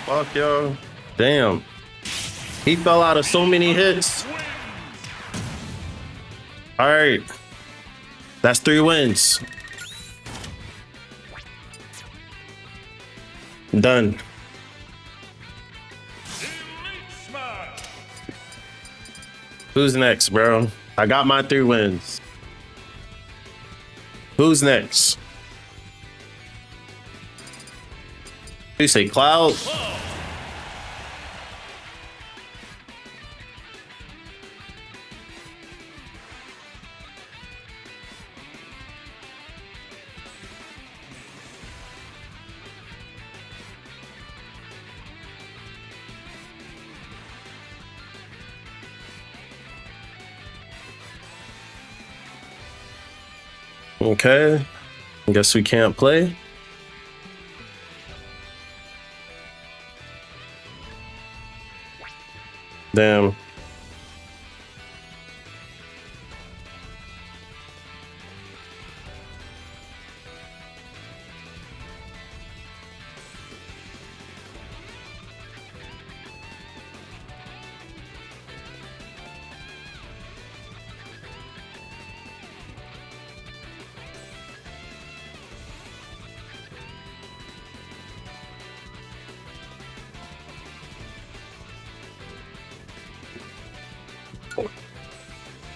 Fuck, yo. Damn. He fell out of so many hits. All right. That's 3 wins. Done. Who's next, bro? I got my 3 wins. Who's next? You say Cloud? Okay. I guess we can't play. Damn.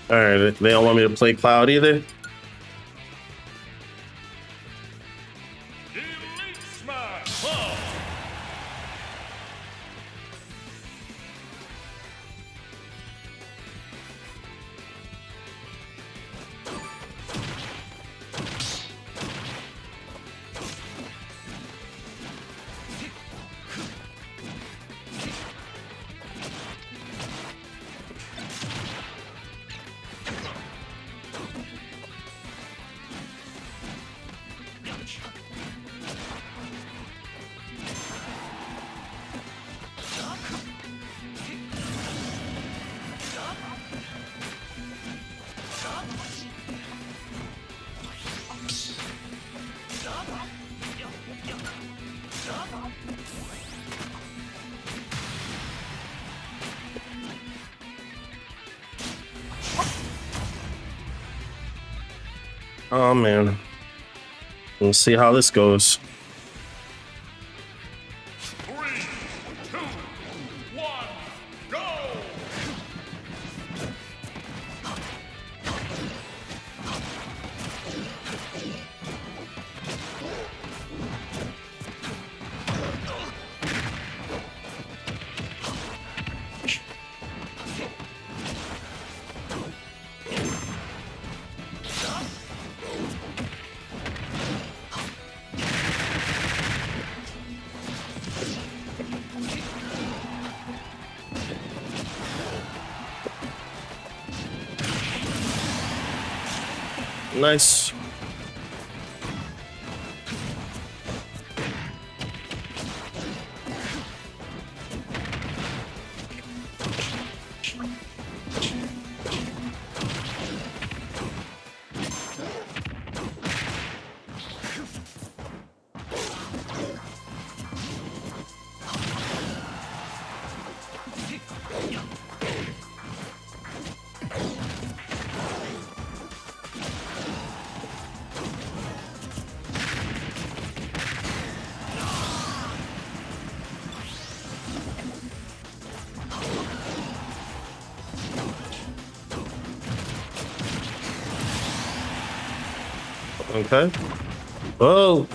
All right, they don't want me to play Cloud either. Oh man, let's see how this goes. 3, 2, 1, go! Nice. Okay. Oh.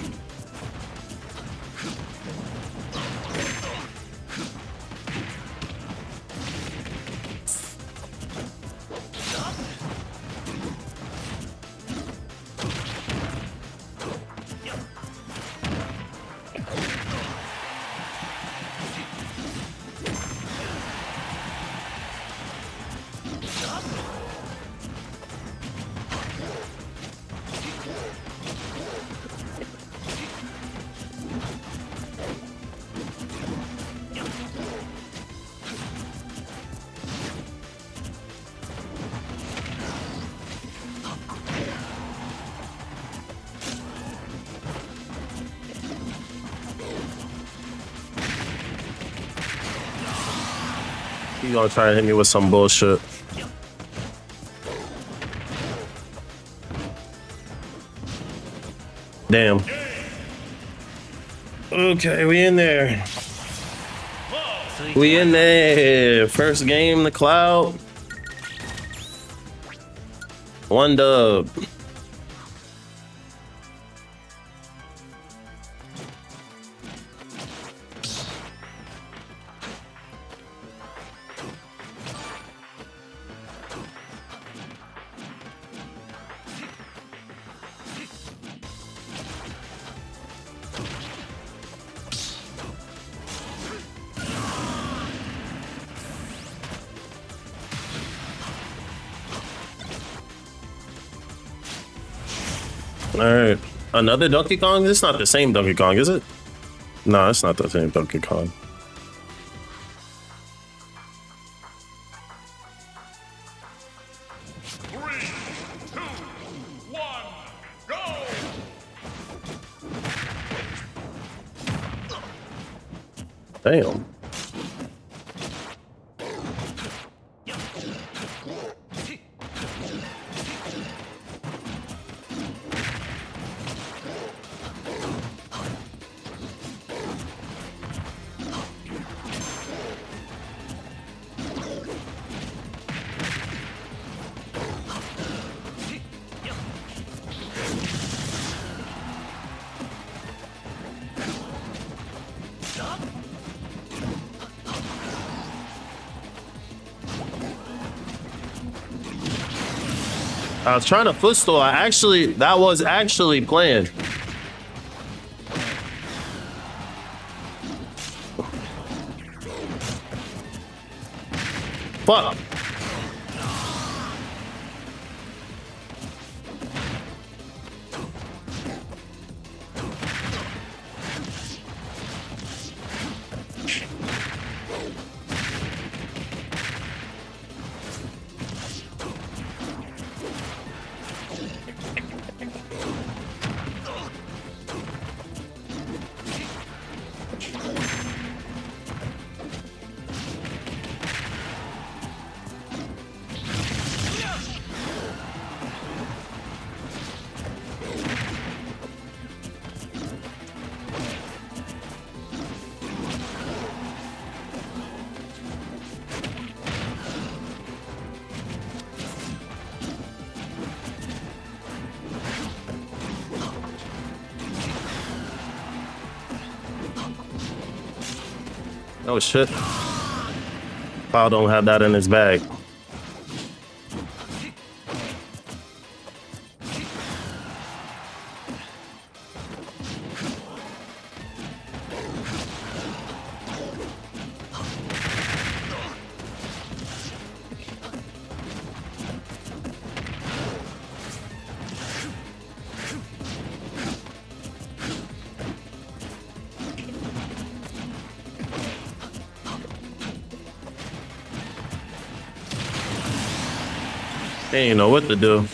You gonna try to hit me with some bullshit. Damn. Okay, we in there. We in there. First game, the cloud. 1 dub. All right, another Donkey Kong. It's not the same Donkey Kong, is it? No, it's not the same Donkey Kong. Three, two, one, go! Damn. I was trying to footstool. That was actually planned. Fuck. Oh shit. Paul don't have that in his bag. They ain't know what to do.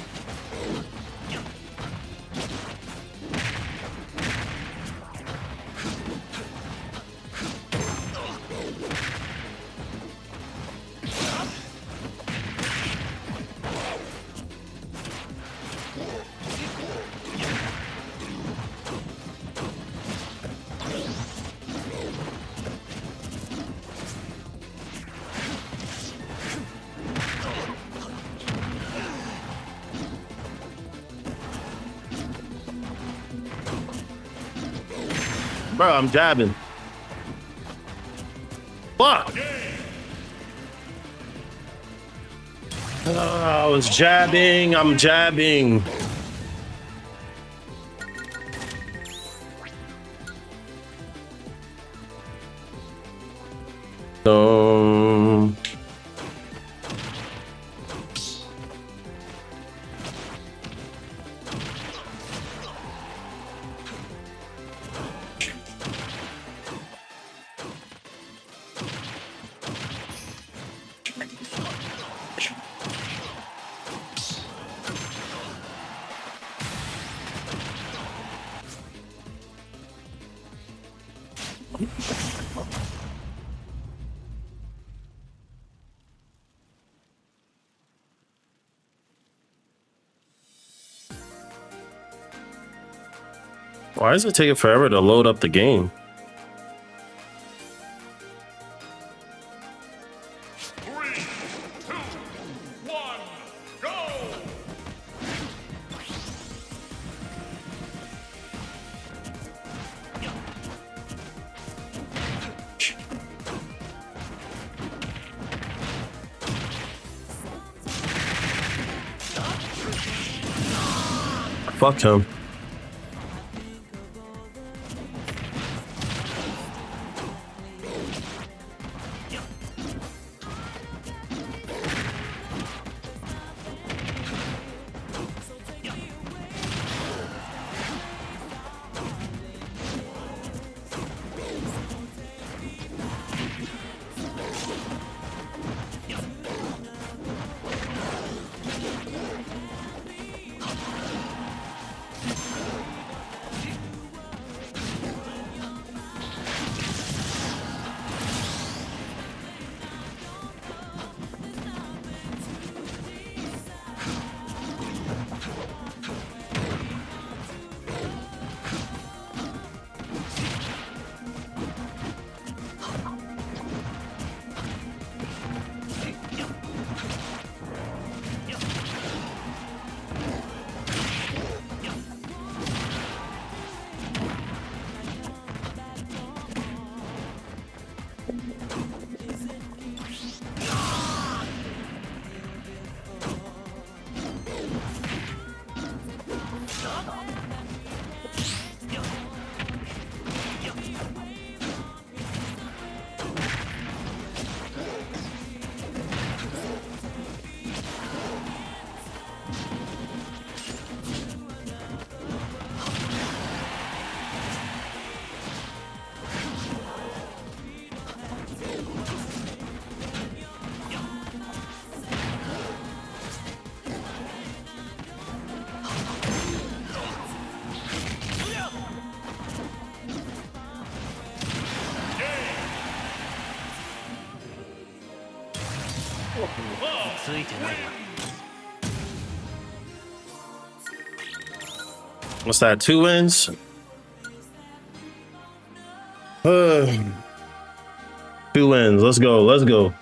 Bro, I'm jabbing. Fuck! I was jabbing. I'm jabbing. Why is it taking forever to load up the game? Three, two, one, go! Fuck him. What's that? 2 wins? 2 wins. Let's go. Let's go.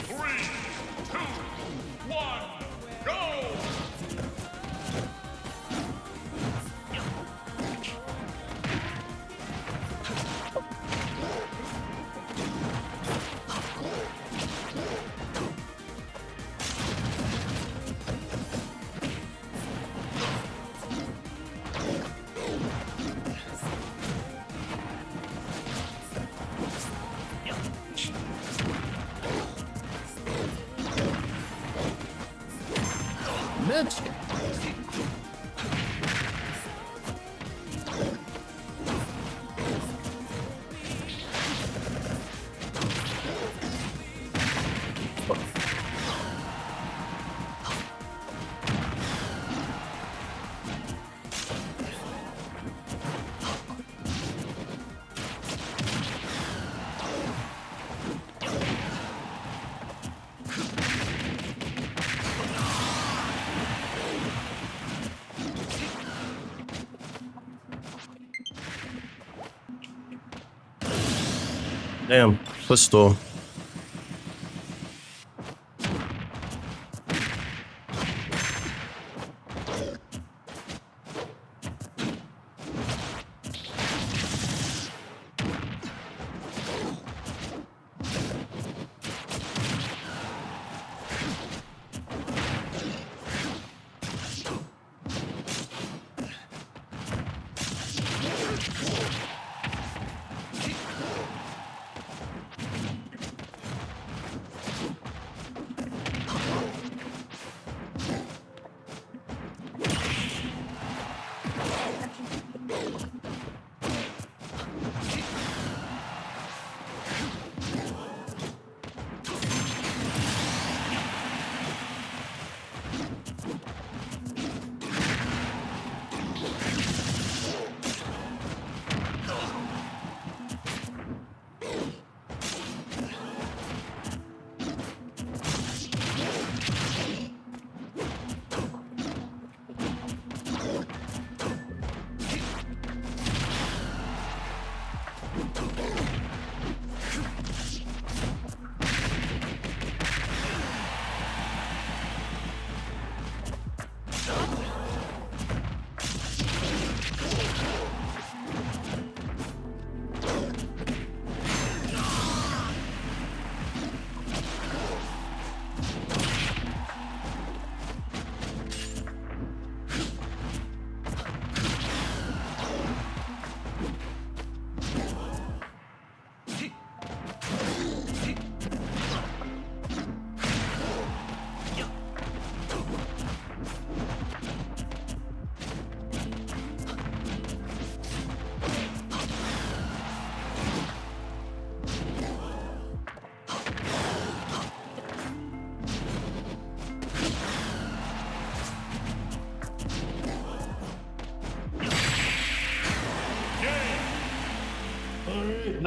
Three, two, one, go! Damn. Pistol.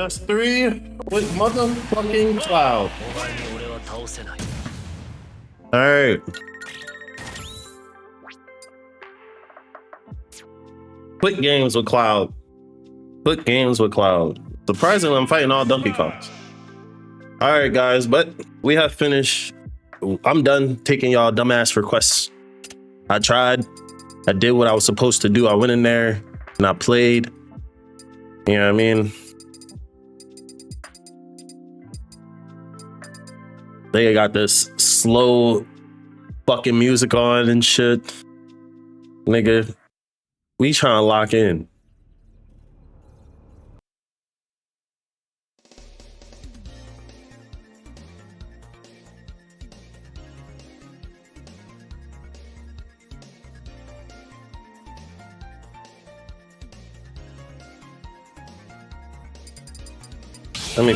That's 3 with motherfucking Cloud. Alright. Quick games with Cloud. Quick games with Cloud. Surprisingly, I'm fighting all Donkey Kongs. Alright, guys, but we have finished. I'm done taking y'all dumbass requests. I tried. I did what I was supposed to do. I went in there and I played. You know what I mean? They got this slow fucking music on and shit. Nigga, we trying to lock in. Let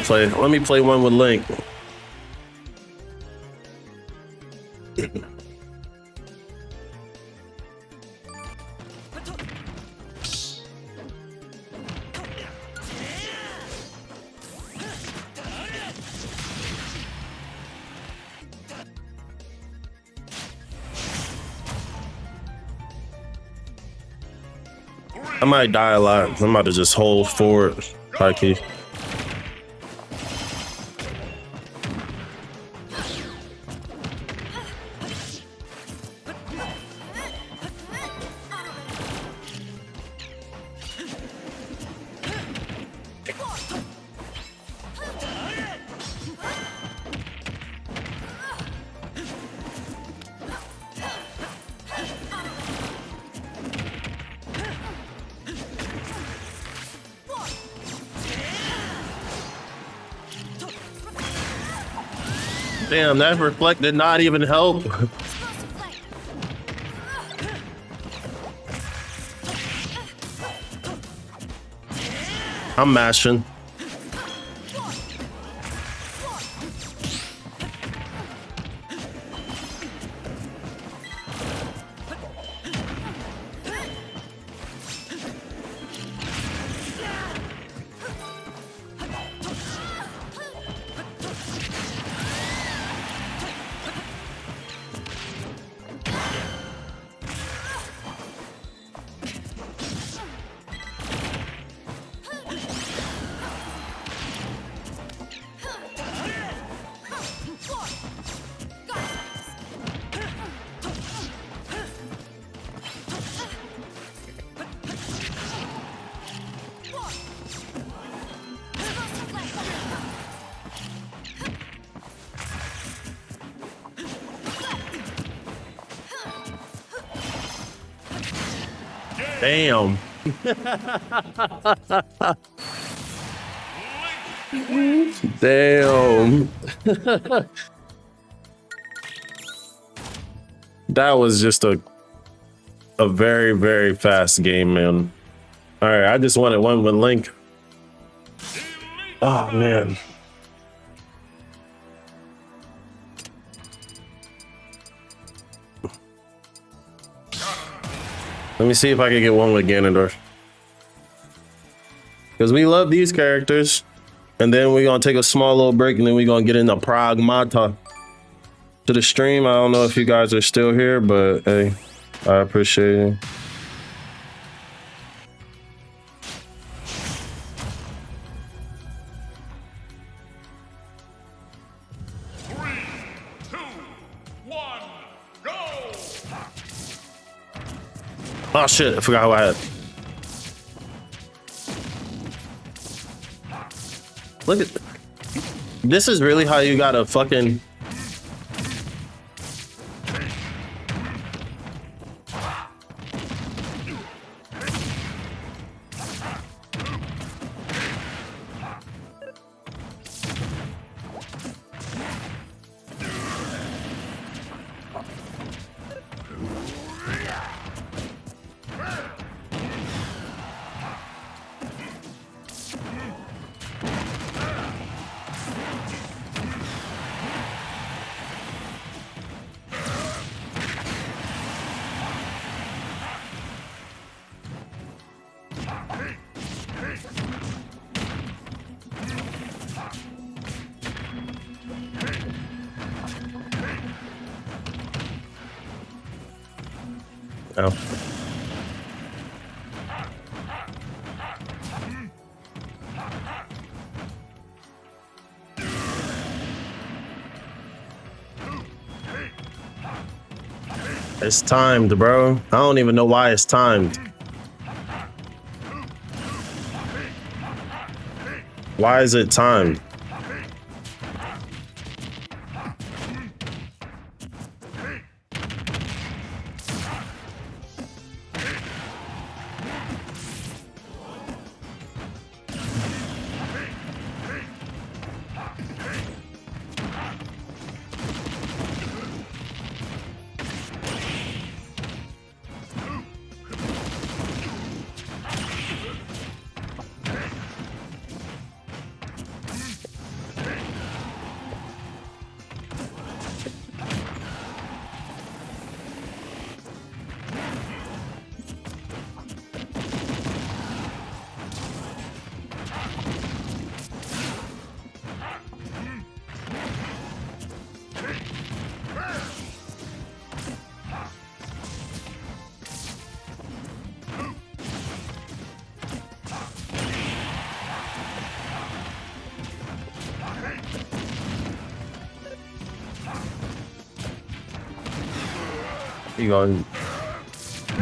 me play one with Link. I might die a lot. I'm about to just hold forward. High key. Damn, that reflect did not even help. I'm mashing. Damn. Damn. That was just a very, very fast game, man. All right, I just wanted one with Link. Oh, man. Let me see if I can get one with Ganondorf. Because we love these characters. And then we're going to take a small little break and then we're going to get into Pragmata. To the stream, I don't know if you guys are still here, but hey, I appreciate it. Oh shit, I forgot how I had. Look at this is really how you gotta fucking Oh. It's timed, bro. I don't even know why it's timed. Why is it timed? You going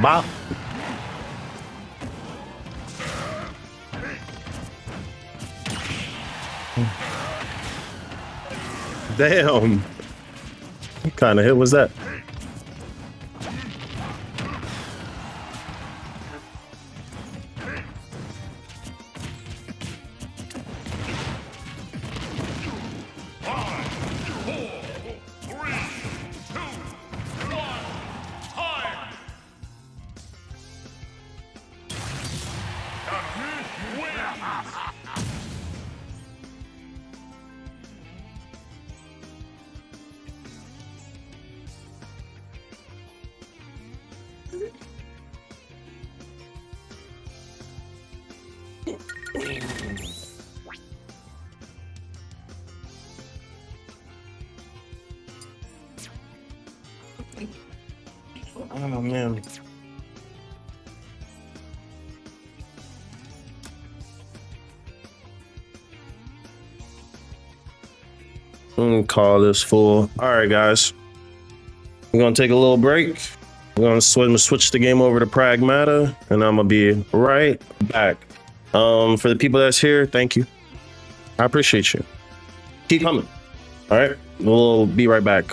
bop? Damn. What kind of hit was that? Oh man. I'm gonna call this full. All right, guys. We're gonna take a little break. We're gonna switch the game over to Pragmata, and I'm gonna be right back. For the people that's here, thank you. I appreciate you. Keep coming. All right, we'll be right back.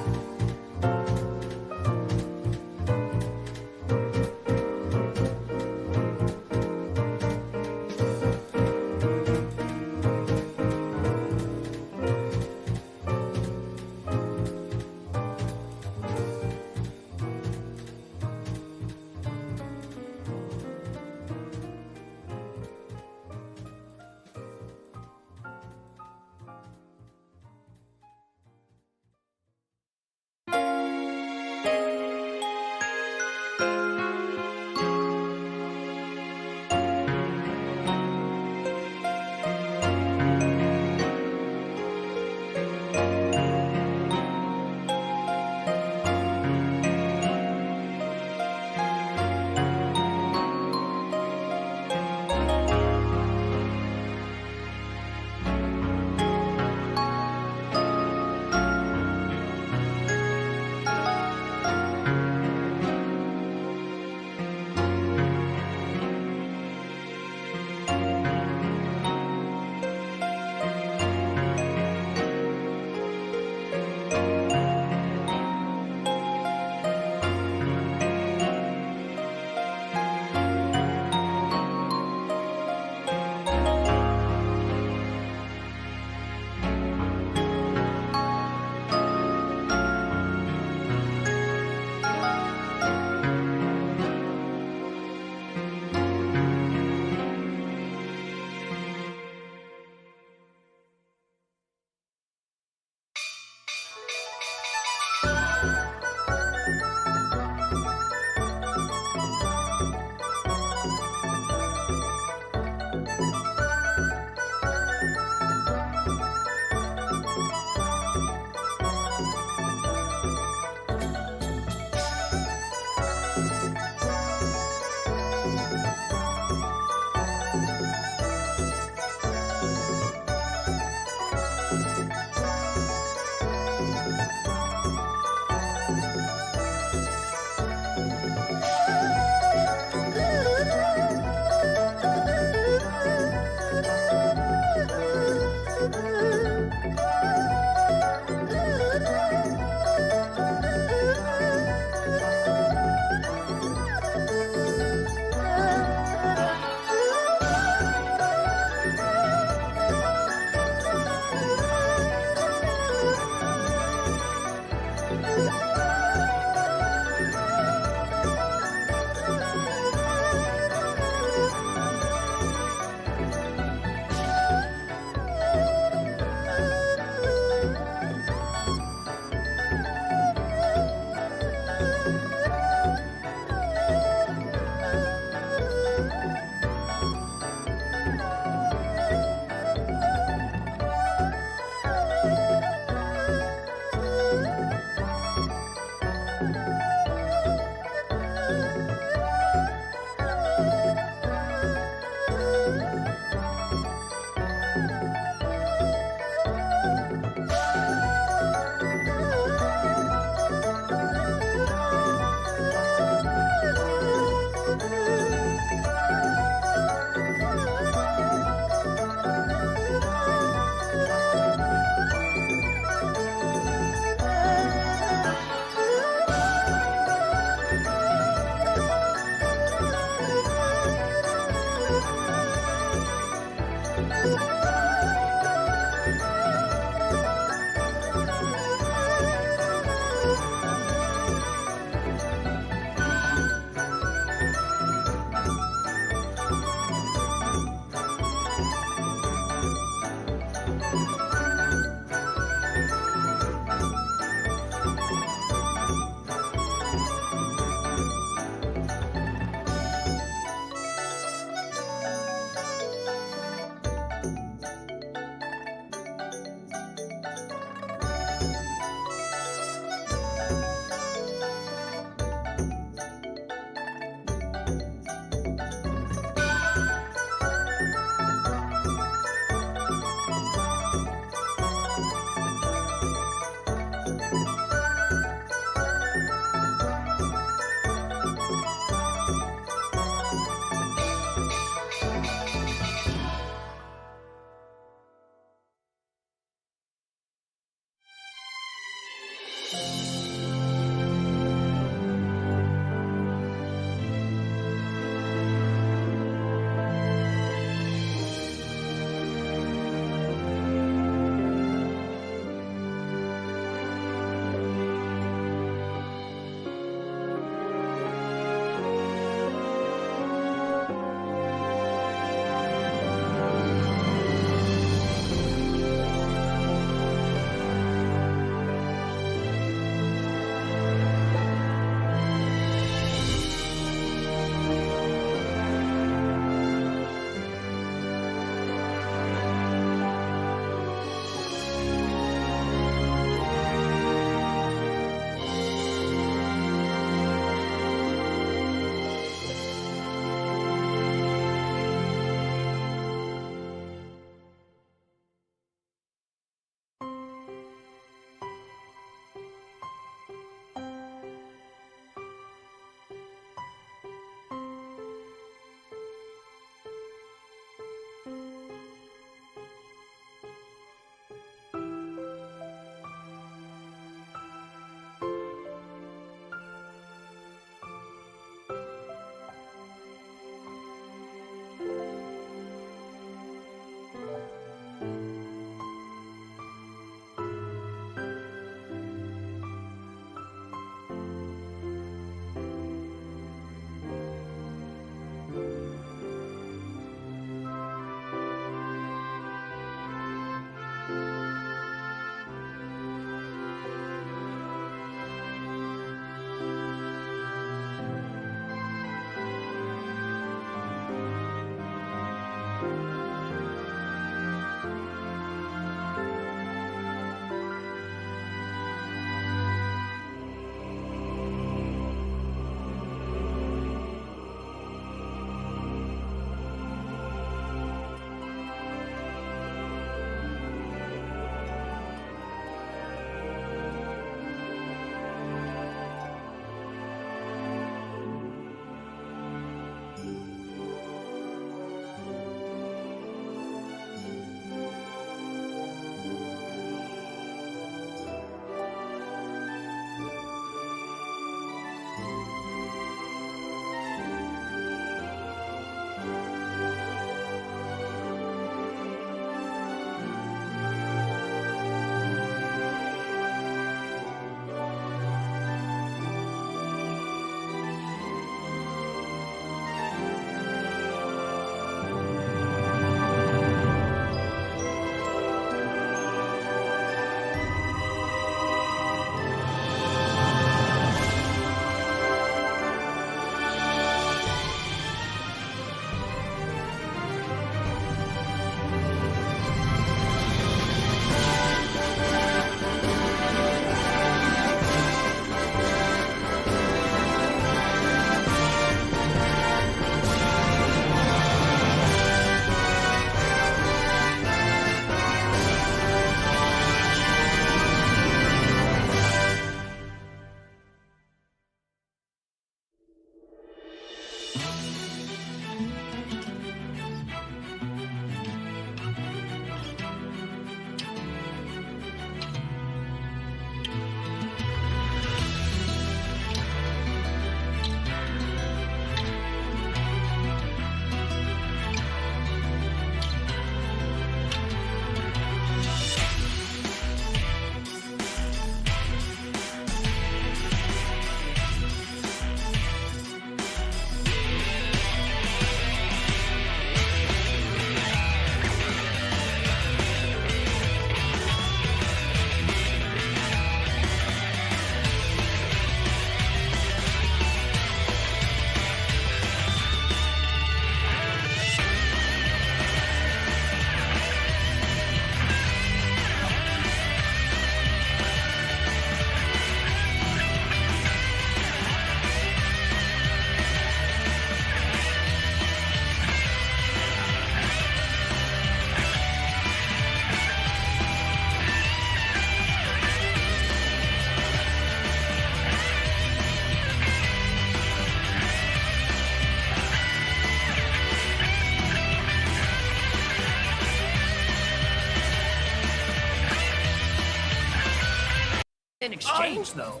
in exchange, though.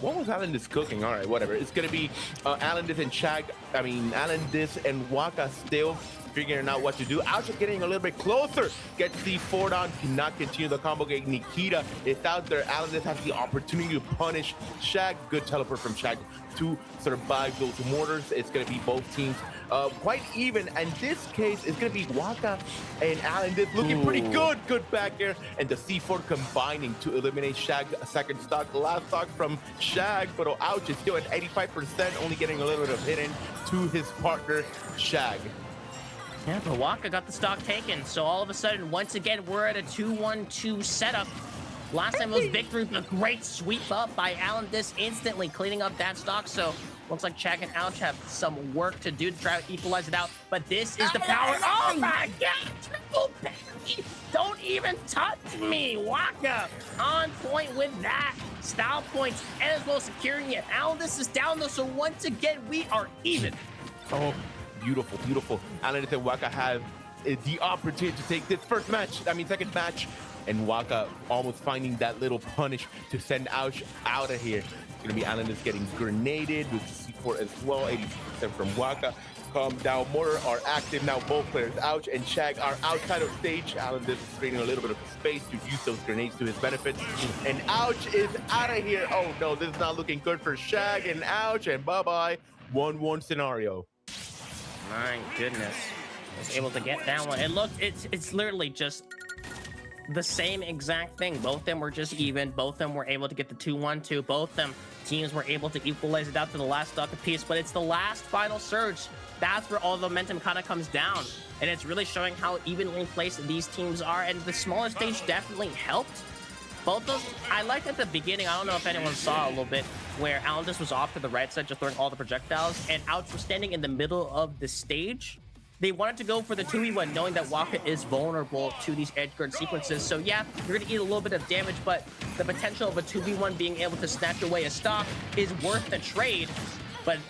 What was Alandis cooking? All right, whatever. It's gonna be Alandis and Alandis and Waka still figuring out what to do. Ouch is getting a little bit closer. Gets C4 down, cannot continue the combo game. Nikita is out there. Alandis has the opportunity to punish Shag. Good teleport from Shag to survive those mortars. It's gonna be both teams quite even. And this case, it's gonna be Waka and Alandis looking pretty good. Good back air, and the C4 combining to eliminate Shag. Second stock, last stock from Shag, but Ouch is still at 85%, only getting a little bit of hit in to his partner, Shag. Yeah, but Waka got the stock taken, so all of a sudden, once again, we're at a 2-1-2 setup. Last time it was victory, but a great sweep up by Alandis, instantly cleaning up that stock, so looks like Shag and Ouch have some work to do to try to equalize it out, but this is the power. Oh my god! Triple parry! Don't even touch me! Waka on point with that. Style points as well securing it. Alandis is down though, so once again, we are even. Oh, beautiful, beautiful. Alandis and Waka have the opportunity to take this second match, and Waka almost finding that little punish to send Ouch out of here. It's gonna be Alandis getting grenaded with C4 as well. 80% from Waka. Calm down. Mortar are active now. Both players, Ouch and Shag, are outside of stage. Alandis is creating a little bit of space to use those grenades to his benefit. And Ouch is out of here. Oh no, this is not looking good for Shag and Ouch. And bye-bye. 1-1 scenario. My goodness. Was able to get that one. And look, it's literally just the same exact thing. Both of them were just even. Both of them were able to get the 2-1-2. Both of them teams were able to equalize it out to the last stock apiece. But it's the last final surge. That's where all the momentum kind of comes down. And it's really showing how evenly placed these teams are. And the smaller stage definitely helped. Both those, I liked at the beginning, I don't know if anyone saw a little bit, where Alandis was off to the right side, just throwing all the projectiles, and Ouch was standing in the middle of the stage. They wanted to go for the 2v1, knowing that Waka is vulnerable to these edge guard sequences. So yeah, you're gonna eat a little bit of damage, but the potential of a 2v1 being able to snatch away a stock is worth the trade.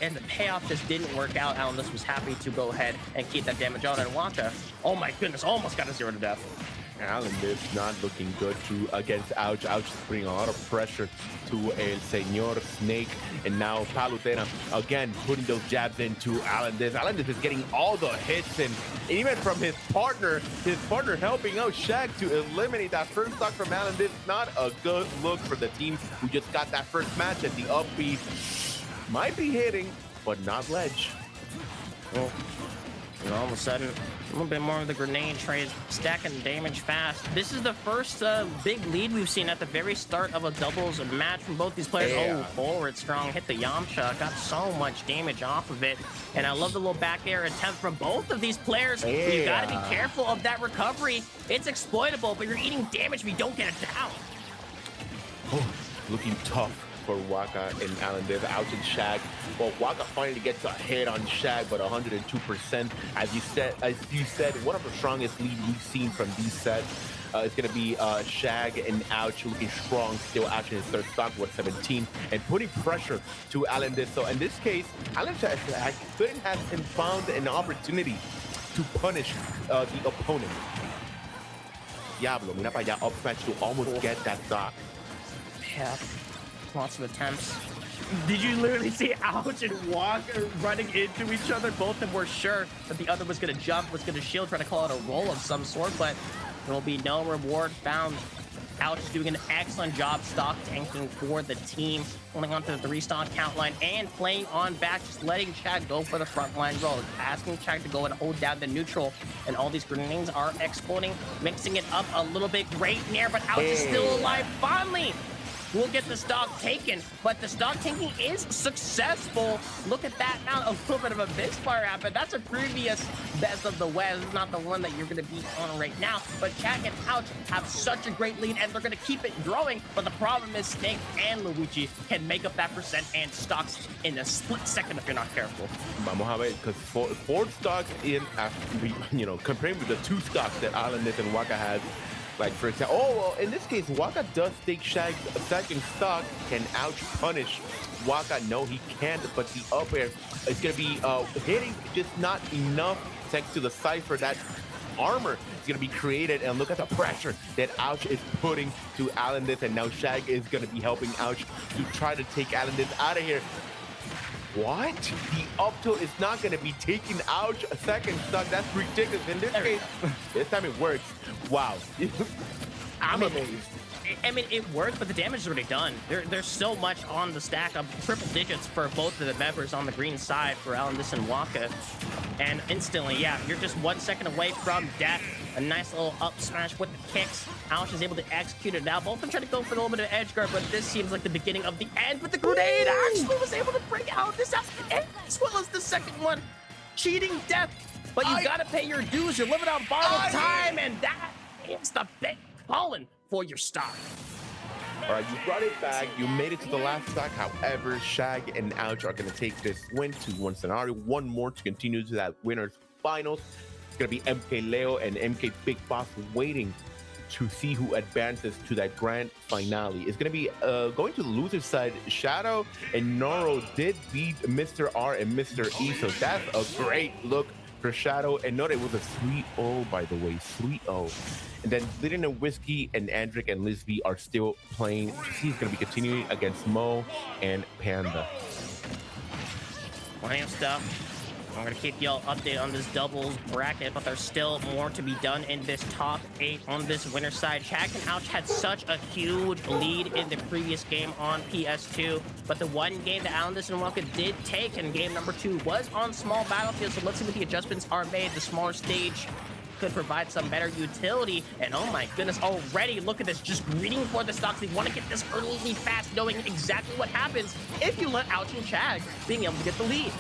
And the payoff just didn't work out. Alandis was happy to go ahead and keep that damage on, and Waka, oh my goodness, almost got a 0 to death. Alandis not looking good against Ouch. Ouch is putting a lot of pressure to El Señor Snake. And now Palutena again putting those jabs into Alandis. Alandis is getting all the hits, and even from his partner helping out Shag to eliminate that first stock from Alandis. Not a good look for the team who just got that first match at the upbeat. Might be hitting, but not ledge. Well, and all of a sudden, a little bit more of the grenade trade, stacking damage fast. This is the first big lead we've seen at the very start of a doubles match from both these players. Yeah. Oh, forward strong, hit the Yamcha, got so much damage off of it. And I love the little back air attempt from both of these players. Yeah. You gotta be careful of that recovery. It's exploitable, but you're eating damage if you don't get it down. Oh, looking tough for Waka and Alandis. Ouch and Shag. Well, Waka finally gets a hit on Shag, but 102%. As you said, one of the strongest leads we've seen from these sets. It's going to be Shag and Ouch looking strong, still Ouch in his third stock with 17, and putting pressure to Alandis. So in this case, Alandis couldn't have found an opportunity to punish the opponent. Diablo, mira para allá, up smash to almost get that stock. Yeah. Lots of attempts. Did you literally see Ouch and Waka running into each other? Both of them were sure that the other was going to jump, was going to shield, trying to call it a roll of some sort, but there will be no reward found. Ouch doing an excellent job stock tanking for the team, holding on to the 3-stock count line and playing on back, just letting Chad go for the front line roll, asking Chad to go and hold down the neutral, and all these grenades are exploding, mixing it up a little bit. Great nair, but Ouch is still alive. Finally, we'll get the stock taken, but the stock taking is successful. Look at that now, a little bit of a misfire happened. That's a previous best of the West, not the one that you're gonna be on right now. But Chad and Ouch have such a great lead, and they're gonna keep it growing. But the problem is Snake and Luigi can make up that percent and stocks in a split second if you're not careful. Vamos a ver, because four stocks in, comparing with the 2 stocks that Alandis and Waka had. Like, for example, well, in this case, Waka does take Shag's second stock. Can Ouch punish Waka? No, he can't, but the up air is going to be hitting just not enough thanks to the Cypher that armor is going to be created. And look at the pressure that Ouch is putting to Alendis. And now Shag is going to be helping Ouch to try to take Alendis out of here. What? The up tilt is not going to be taking Ouch a second stock. That's ridiculous. In this case, this time it works. Wow. I'm amazed. I mean, it worked, but the damage is already done. There's so much on the stack of triple digits for both of the members on the green side for Alendis and Waka. And instantly, yeah, you're just 1 second away from death. A nice little up smash with the kicks. Ouch is able to execute it now. Both of them trying to go for a little bit of edge guard, but this seems like the beginning of the end. But the grenade actually was able to bring Alendis out, as well as the second one. Cheating death, but you gotta pay your dues. You're living on borrowed time, and that is the big calling for your stock. All right, you brought it back. You made it to the last stock. However, Shag and Ouch are going to take this win 2-1 scenario. One more to continue to that winner's finals. It's going to be MK Leo and MK Big Boss waiting to see who advances to that grand finale. It's going to be going to the loser side. Shadow and Noro did beat Mr. R and Mr. E, so that's a great look for Shadow. And note it was a 3-0, by the way, 3-0. And then Lydian and Whiskey and Andric and Lisby are still playing. He's going to be continuing against Mo and Panda. Plenty of stuff. I'm going to keep y'all updated on this doubles bracket, but there's still more to be done in this top 8 on this winner side. Shag and Ouch had such a huge lead in the previous game on PS2, but the one game that Alendis and Waka did take, and game number 2 was on small battlefield, so let's see what the adjustments are made. The smaller stage could provide some better utility, and oh my goodness, already look at this, just greeting for the stocks. They want to get this early fast, knowing exactly what happens if you let Ouch and Shag being able to get the lead.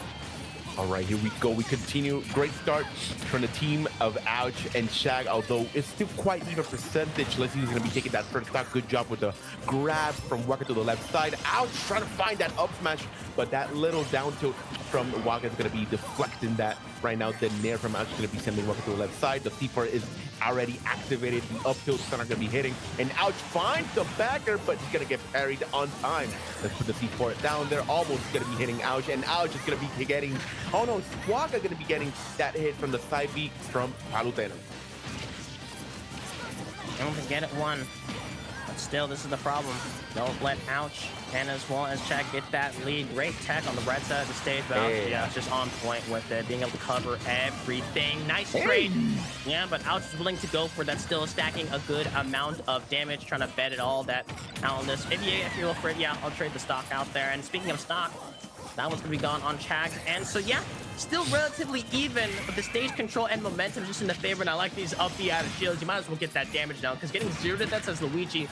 All right, here we go. We continue. Great start from the team of Ouch and Shag, although it's still quite even percentage. Let's see who's going to be taking that first stock. Good job with the grab from Waka to the left side. Ouch trying to find that up smash, but that little down tilt from Waka is going to be deflecting that right now. The nair from Ouch is going to be sending Waka to the left side. The C4 is already activated. The up tilt is not going to be hitting. And Ouch finds the backer, but he's going to get parried on time. Let's put the C4 down there. Almost going to be hitting Ouch, and Ouch is going to be getting... Oh no, Waka going to be getting that hit from the side B from Palutena. Don't get it one. But still, this is the problem. Don't let Ouch and as well as Shag get that lead. Great tech on the right side of the stage, but Ouch, yeah, just on point with it, being able to cover everything. Nice trade. Yeah, but Ouch is willing to go for that, still stacking a good amount of damage, trying to bet it all that Alendis. If you're afraid, yeah, I'll trade the stock out there. And speaking of stock, that one's gonna be gone on Shag. And so yeah, still relatively even, but the stage control and momentum just in the favor. And I like these up the out of shields. You might as well get that damage down, because getting 0 to deaths as Luigi,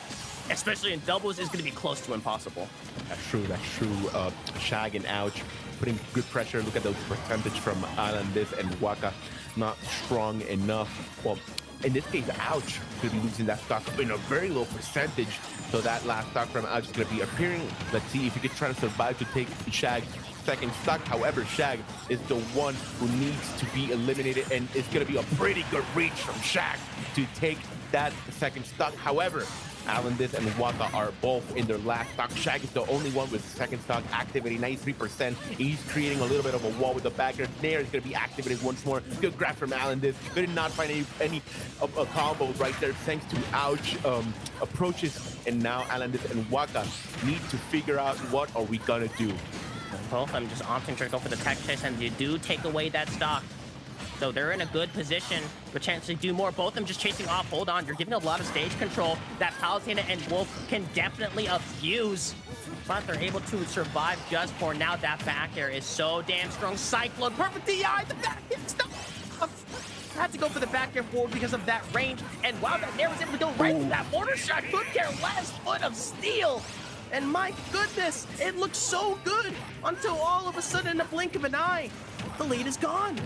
especially in doubles, is gonna be close to impossible. That's true, that's true. Shag and Ouch putting good pressure. Look at those percentage from Alendis and Waka, not strong enough. Well, in this case, Ouch could be losing that stock in a very low percentage. So that last stock from Ouch is going to be appearing. Let's see if he can try to survive to take Shag's second stock. However, Shag is the one who needs to be eliminated, and it's going to be a pretty good reach from Shag to take that second stock. However, Alendis and Waka are both in their last stock. Shag is the only one with second stock activating 93%. He's creating a little bit of a wall with the backer. Nair is going to be activated once more. Good grab from Alendis. Did not find any combo right there thanks to Ouch approaches. And now Alendis and Waka need to figure out what are we going to do. Both of them just opting to go for the tech chase, and you do take away that stock. So they're in a good position to potentially do more. Both of them just chasing off. Hold on, you're giving a lot of stage control that Palutena and Wolf can definitely abuse. But they're able to survive just for now. That back air is so damn strong. Cyclone, perfect DI, the back air stop. Had to go for the back air forward because of that range. And wow, that Nair was able to go right to that mortar shot. Could care less. Foot of steel. And my goodness, it looks so good until all of a sudden, in the blink of an eye, the lead is gone.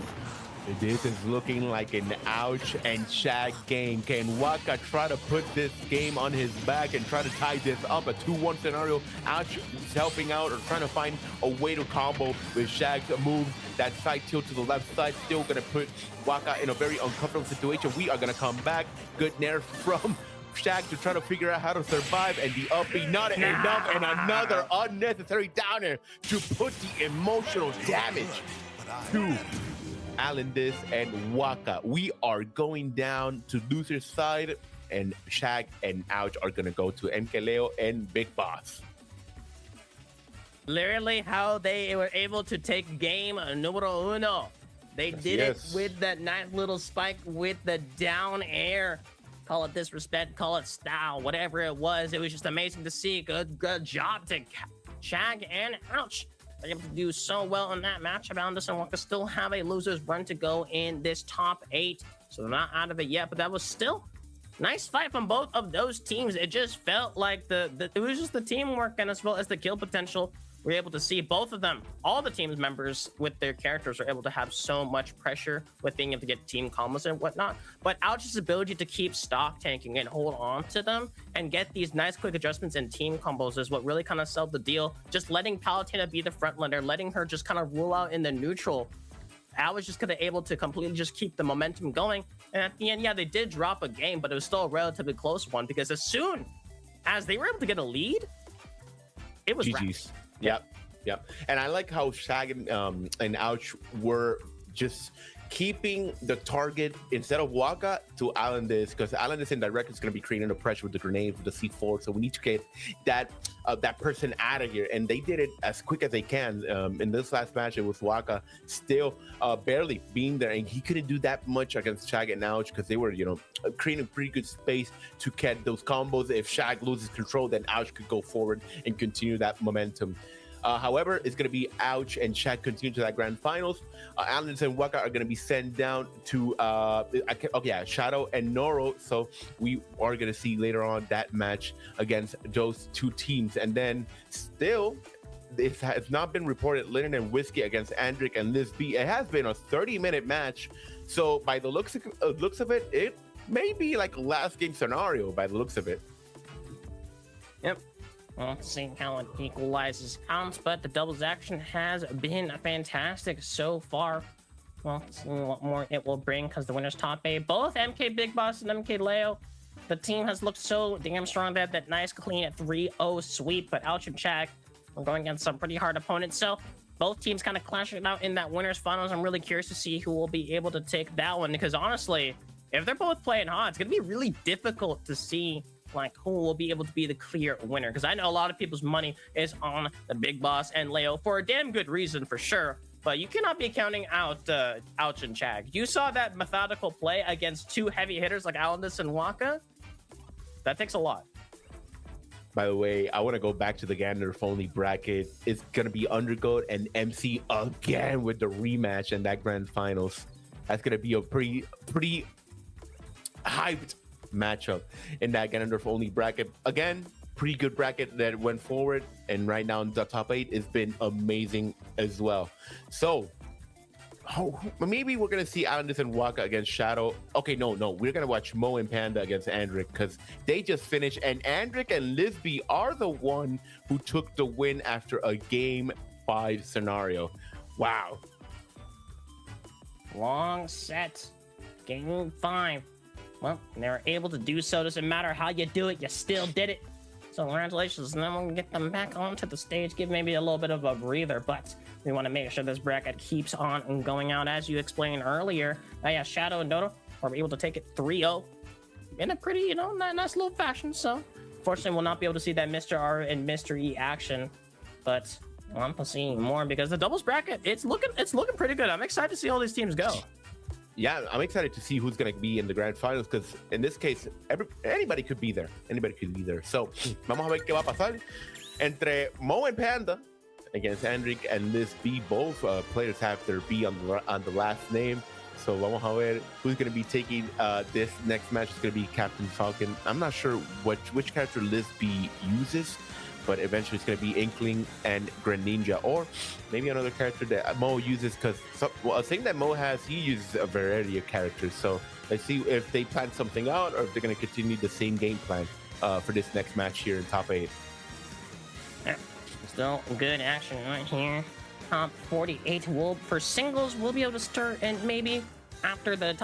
This is looking like an Ouch and Shag game. Can Waka try to put this game on his back and try to tie this up? A 2-1 scenario. Ouch is helping out or trying to find a way to combo with Shag's move. That side tilt to the left side still going to put Waka in a very uncomfortable situation. We are going to come back. Good nair from Shag to try to figure out how to survive, and the up B not enough, and another unnecessary downer to put the emotional damage to Alendis and Waka. We are going down to loser's side, and Shag and Ouch are gonna go to MK and Big Boss. Literally how they were able to take game numero uno. They did it with that nice little spike with the down air. Call it disrespect, call it style, whatever it was. It was just amazing to see. Good job to Shag and Ouch. They're able to do so well in that matchup. Alendis and Waka still have a loser's run to go in this top 8. So they're not out of it yet, but that was still nice fight from both of those teams. It just felt like it was just the teamwork, and as well as the kill potential. We're able to see both of them, all the team's members with their characters are able to have so much pressure with being able to get team combos and whatnot. But Ouch's ability to keep stock tanking and hold on to them and get these nice quick adjustments in team combos is what really kind of sold the deal. Just letting Palutena be the front runner, letting her just kind of rule out in the neutral. I was just kind of able to completely just keep the momentum going. And at the end, yeah, they did drop a game, but it was still a relatively close one because as soon as they were able to get a lead, it was GG's. Yep. And I like how Shag and Ouch were just keeping the target instead of Waka to Alendis, because Alendis indirectly is going to be creating the pressure with the grenade, with the C4. So we need to get that person out of here. And they did it as quick as they can. In this last match, it was Waka still barely being there, and he couldn't do that much against Shag and Ouch because they were, creating pretty good space to get those combos. If Shag loses control, then Ouch could go forward and continue that momentum. However, it's going to be Ouch and Shag continue to that grand finals. Alendis and Waka are going to be sent down to Shadow and Noro. So we are going to see later on that match against those two teams. And then still, it has not been reported Linen and Whiskey against Andric and Liz B. It has been a 30-minute match. So by the looks of it, it may be like a last game scenario by the looks of it. Yep. Well, seeing how it equalizes out, but the doubles action has been fantastic so far. Well, seeing what more it will bring because the winner's top 8. Both MK Big Boss and MK Leo. The team has looked so damn strong. They had that nice clean 3-0 sweep, but Ouch and Shag are going against some pretty hard opponents. So both teams kind of clashing it out in that winner's finals. I'm really curious to see who will be able to take that one because honestly, if they're both playing hot, it's going to be really difficult to see like who will be able to be the clear winner, because I know a lot of people's money is on the Big Boss and Leo for a damn good reason for sure, but you cannot be counting out Ouch and Shag. You saw that methodical play against two heavy hitters like Alendis and Waka. That takes a lot. By the way, I want to go back to the Gandalf only bracket. It's going to be Undergoat and MC again with the rematch and that grand finals. That's going to be a pretty hyped matchup in that Ganondorf only bracket. Again, pretty good bracket that went forward, and right now in the top 8 has been amazing as well. So maybe we're gonna see Alendis and Waka against Shadow. Okay, no, we're gonna watch Mo and Panda against Andric because they just finished, and Andric and Lisby are the one who took the win after a game 5 scenario. Wow. Long set, game 5. Well, they were able to do so. Doesn't matter how you do it, you still did it. So congratulations. And then we'll get them back onto the stage, give maybe a little bit of a breather, but we want to make sure this bracket keeps on going out as you explained earlier. Yeah, Shadow and Dodo were able to take it 3-0 in a pretty, nice little fashion. So unfortunately, we'll not be able to see that Mr. R and Mr. E action, but I'm seeing more because the doubles bracket, it's looking pretty good. I'm excited to see all these teams go. Yeah, I'm excited to see who's going to be in the grand finals because in this case, anybody could be there. So, vamos a ver qué va a pasar entre Mo and Panda against Andric and Liz B. Both players have their B on the last name. So, vamos a ver who's going to be taking this next match. It's going to be Captain Falcon. I'm not sure which character Liz B uses, but eventually it's going to be Inkling and Greninja, or maybe another character that Mo uses, because a thing that Mo has, he uses a variety of characters. So let's see if they plan something out or if they're going to continue the same game plan for this next match here in top 8. Still good action right here. Top 48 for singles will be able to start, and maybe after this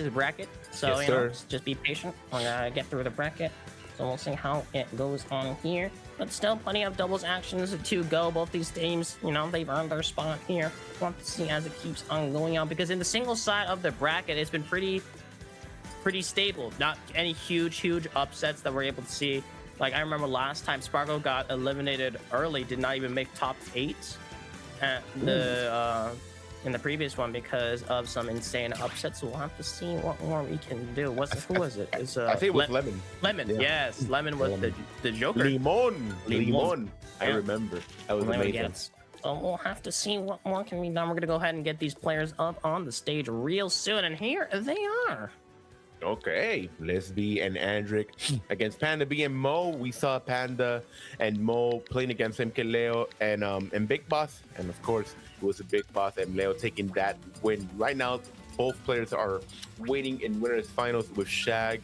bracket. So yes, just be patient. We're gonna get through the bracket. So we'll see how it goes on here. But still plenty of doubles actions to go. Both these teams, you know, they've earned their spot here. We'll have to see as it keeps on going on, because in the single side of the bracket, it's been pretty stable. Not any huge upsets that we're able to see. Like, I remember last time Sparkle got eliminated early, did not even make top 8 at the in the previous one because of some insane upsets. So we'll have to see what more we can do. Who was it? It's, I think it was Lemon. Lemon, Yeah. yes. Lemon was the Joker. Limon. I Yeah. remember. That was Lemon amazing. gets. So we'll have to see what more can be done. We're going to go ahead and get these players up on the stage real soon. And here they are. Okay, Lesby and Andric against Panda B and Mo. We saw Panda and Mo playing against Leo and Big Boss, and of course it was a Big Boss and Leo taking that win. Right now, both players are waiting in winners finals with Shag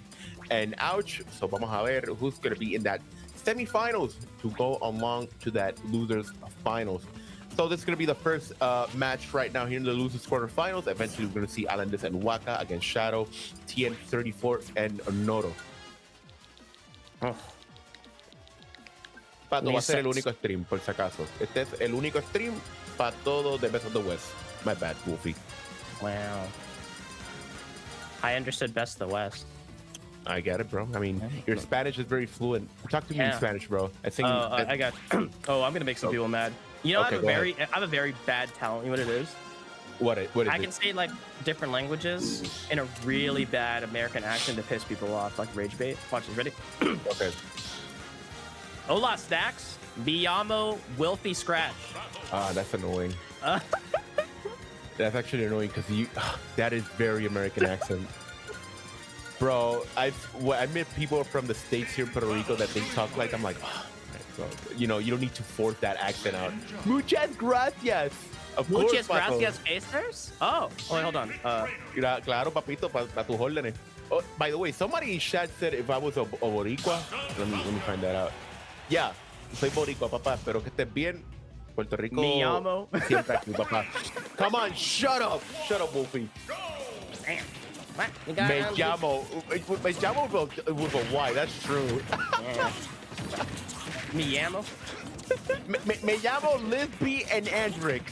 and Ouch. So vamos a ver who's gonna be in that semifinals to go along to that losers finals. So this is going to be the first match right now here in the losers quarterfinals. Eventually, we're going to see Alandis and Waka against Shadow, TN34, and Noro. Oh. Pato va a ser el Makes único stream, por si acaso. Este es el único stream para todo de Best of the West. My bad, Wolfie. Wow. I understood Best of the West. I get it, bro. I mean, your Spanish is very fluent. Talk to me in Yeah. Spanish, bro. I think. I got. Oh, I'm gonna make some people mad. You know, Okay, I have a very bad talent. You know what it is? What is I it? can say like different languages in a really bad American accent to piss people off, like rage bait. Watch this, ready? Okay. Hola, Stacks. Biamo Wilfy Scratch. That's annoying. That's actually annoying because that is very American accent. Bro, I met people from the States here in Puerto Rico that they talk like, I'm like, oh, so, you know, you don't need to force that accent out. Muchas gracias. Of Muchas course, Pato. gracias, Acers. Oh, wait, hold on. Claro, papito, pa tus órdenes. Oh, by the way, somebody in chat said if I was a boricua. Let me find that out. Yeah, soy boricua, papá, pero que estés bien. Puerto Rico. Me llamo. Siempre aquí, papá. Come on, shut up, Wolfie. Damn. What? We got Me llamo with a Y. That's true. Yeah. Me llamo. me llamo Lisby and Andric.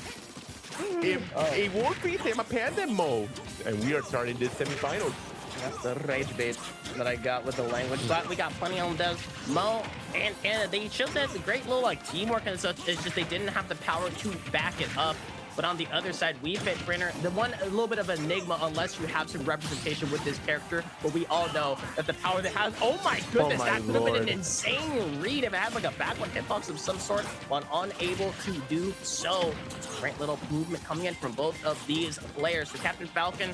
Y Wolfie se llama Panda and Mo. And we are starting this semifinals. That's the rage bait that I got with the language. But we got plenty on those. Mo and Anna, they showed that it's a great little like teamwork and such. It's just they didn't have the power to back it up. But on the other side, we fit Brenner. The one a little bit of enigma unless you have some representation with this character. But we all know that the power that has. Oh my goodness, my that could have been an Lord. insane read if it had like a backward hitbox of some sort, but unable to do so. Great little movement coming in from both of these players. So Captain Falcon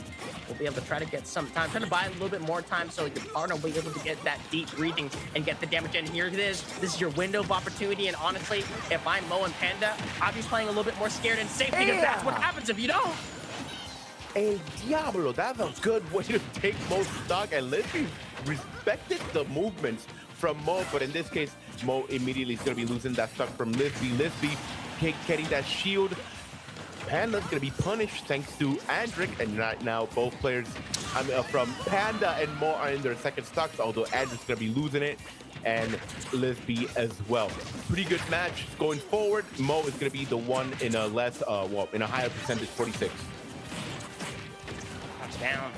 will be able to try to get some time, trying to buy a little bit more time so your partner will be able to get that deep breathing and get the damage in. Here it is. This is your window of opportunity. And honestly, if I'm Mo and Panda, I'd be playing a little bit more scared and safe because that's what happens if you don't. Hey, Diablo, that's a good way to take Mo's stock. And Lisby respected the movements from Mo, but in this case, Mo immediately is going to be losing that stock from Lisby. Lisby getting that shield. Panda's going to be punished thanks to Andric, and right now both players from Panda and Mo are in their second stocks, although Andric's going to be losing it, and Lisby as well. Pretty good match going forward. Mo is going to be the one in a less, in a higher percentage, 46. Touchdown.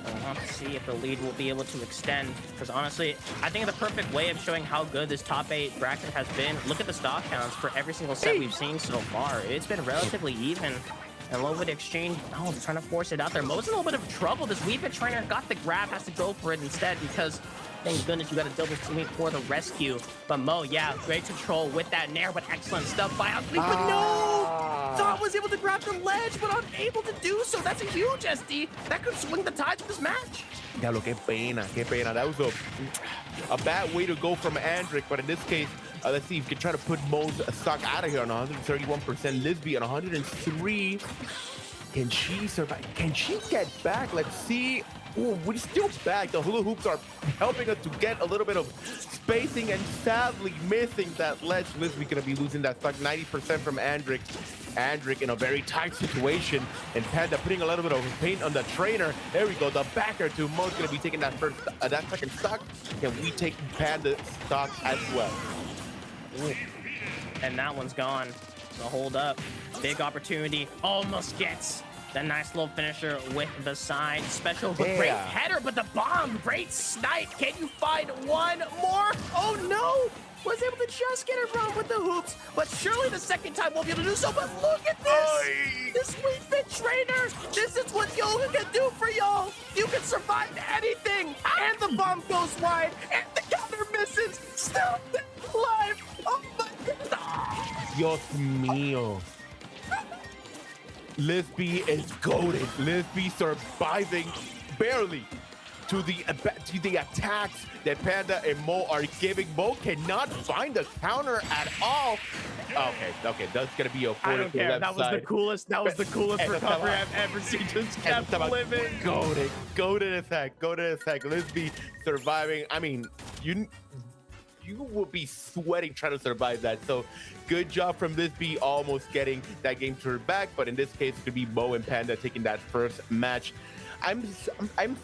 We'll have to see if the lead will be able to extend. Because honestly, I think the perfect way of showing how good this top 8 bracket has been, look at the stock counts for every single set we've seen so far. It's been relatively even. And low with exchange, oh, they're trying to force it out there. Mo's in a little bit of trouble. This Wii Fit trainer got the grab, has to go for it instead because thank goodness you got a double teammate for the rescue. But Mo, yeah, great control with that nair, but excellent stuff by Ugly. But no! Thought was able to grab the ledge, but unable to do so. That's a huge SD. That could swing the tides of this match. Diablo, qué pena, qué pena. That was a bad way to go from Andric, but in this case, let's see if we can try to put Mo's stock out of here on 131%. Lisby on 103. Can she survive? Can she get back? Let's see. Ooh, we're still back. The hula hoops are helping us to get a little bit of spacing and sadly missing that ledge. Lisby gonna be losing that stock. 90% from Andric, Andric in a very tight situation, and Panda putting a little bit of paint on the trainer. There we go, the backer to Mo's gonna be taking that that second stock. Can we take Panda stock as well? Ooh. And that one's gone. So hold up. Big opportunity. Almost gets the nice little finisher with the side. Special with great header, but the bomb. Great snipe. Can you find one more? Oh no! Was able to just get it wrong with the hoops, but surely the second time we'll be able to do so. But look at this! This Wii Fit trainer! This is what yoga can do for y'all! You can survive anything! And the bomb goes wide, and the counter misses! Still alive! Oh my god! Dios mío. Lisby is goaded. Lisby surviving barely to the attacks that Panda and Mo are giving. Mo cannot find the counter at all. Okay, that's gonna be a 4 I don't care. That was the coolest. That was the coolest recovery I've ever seen. Just kept living. Goaded attack. Lisby surviving. I mean, you will be sweating trying to survive that. So good job from Lisby almost getting that game turned back. But in this case, it could be Mo and Panda taking that first match. I'm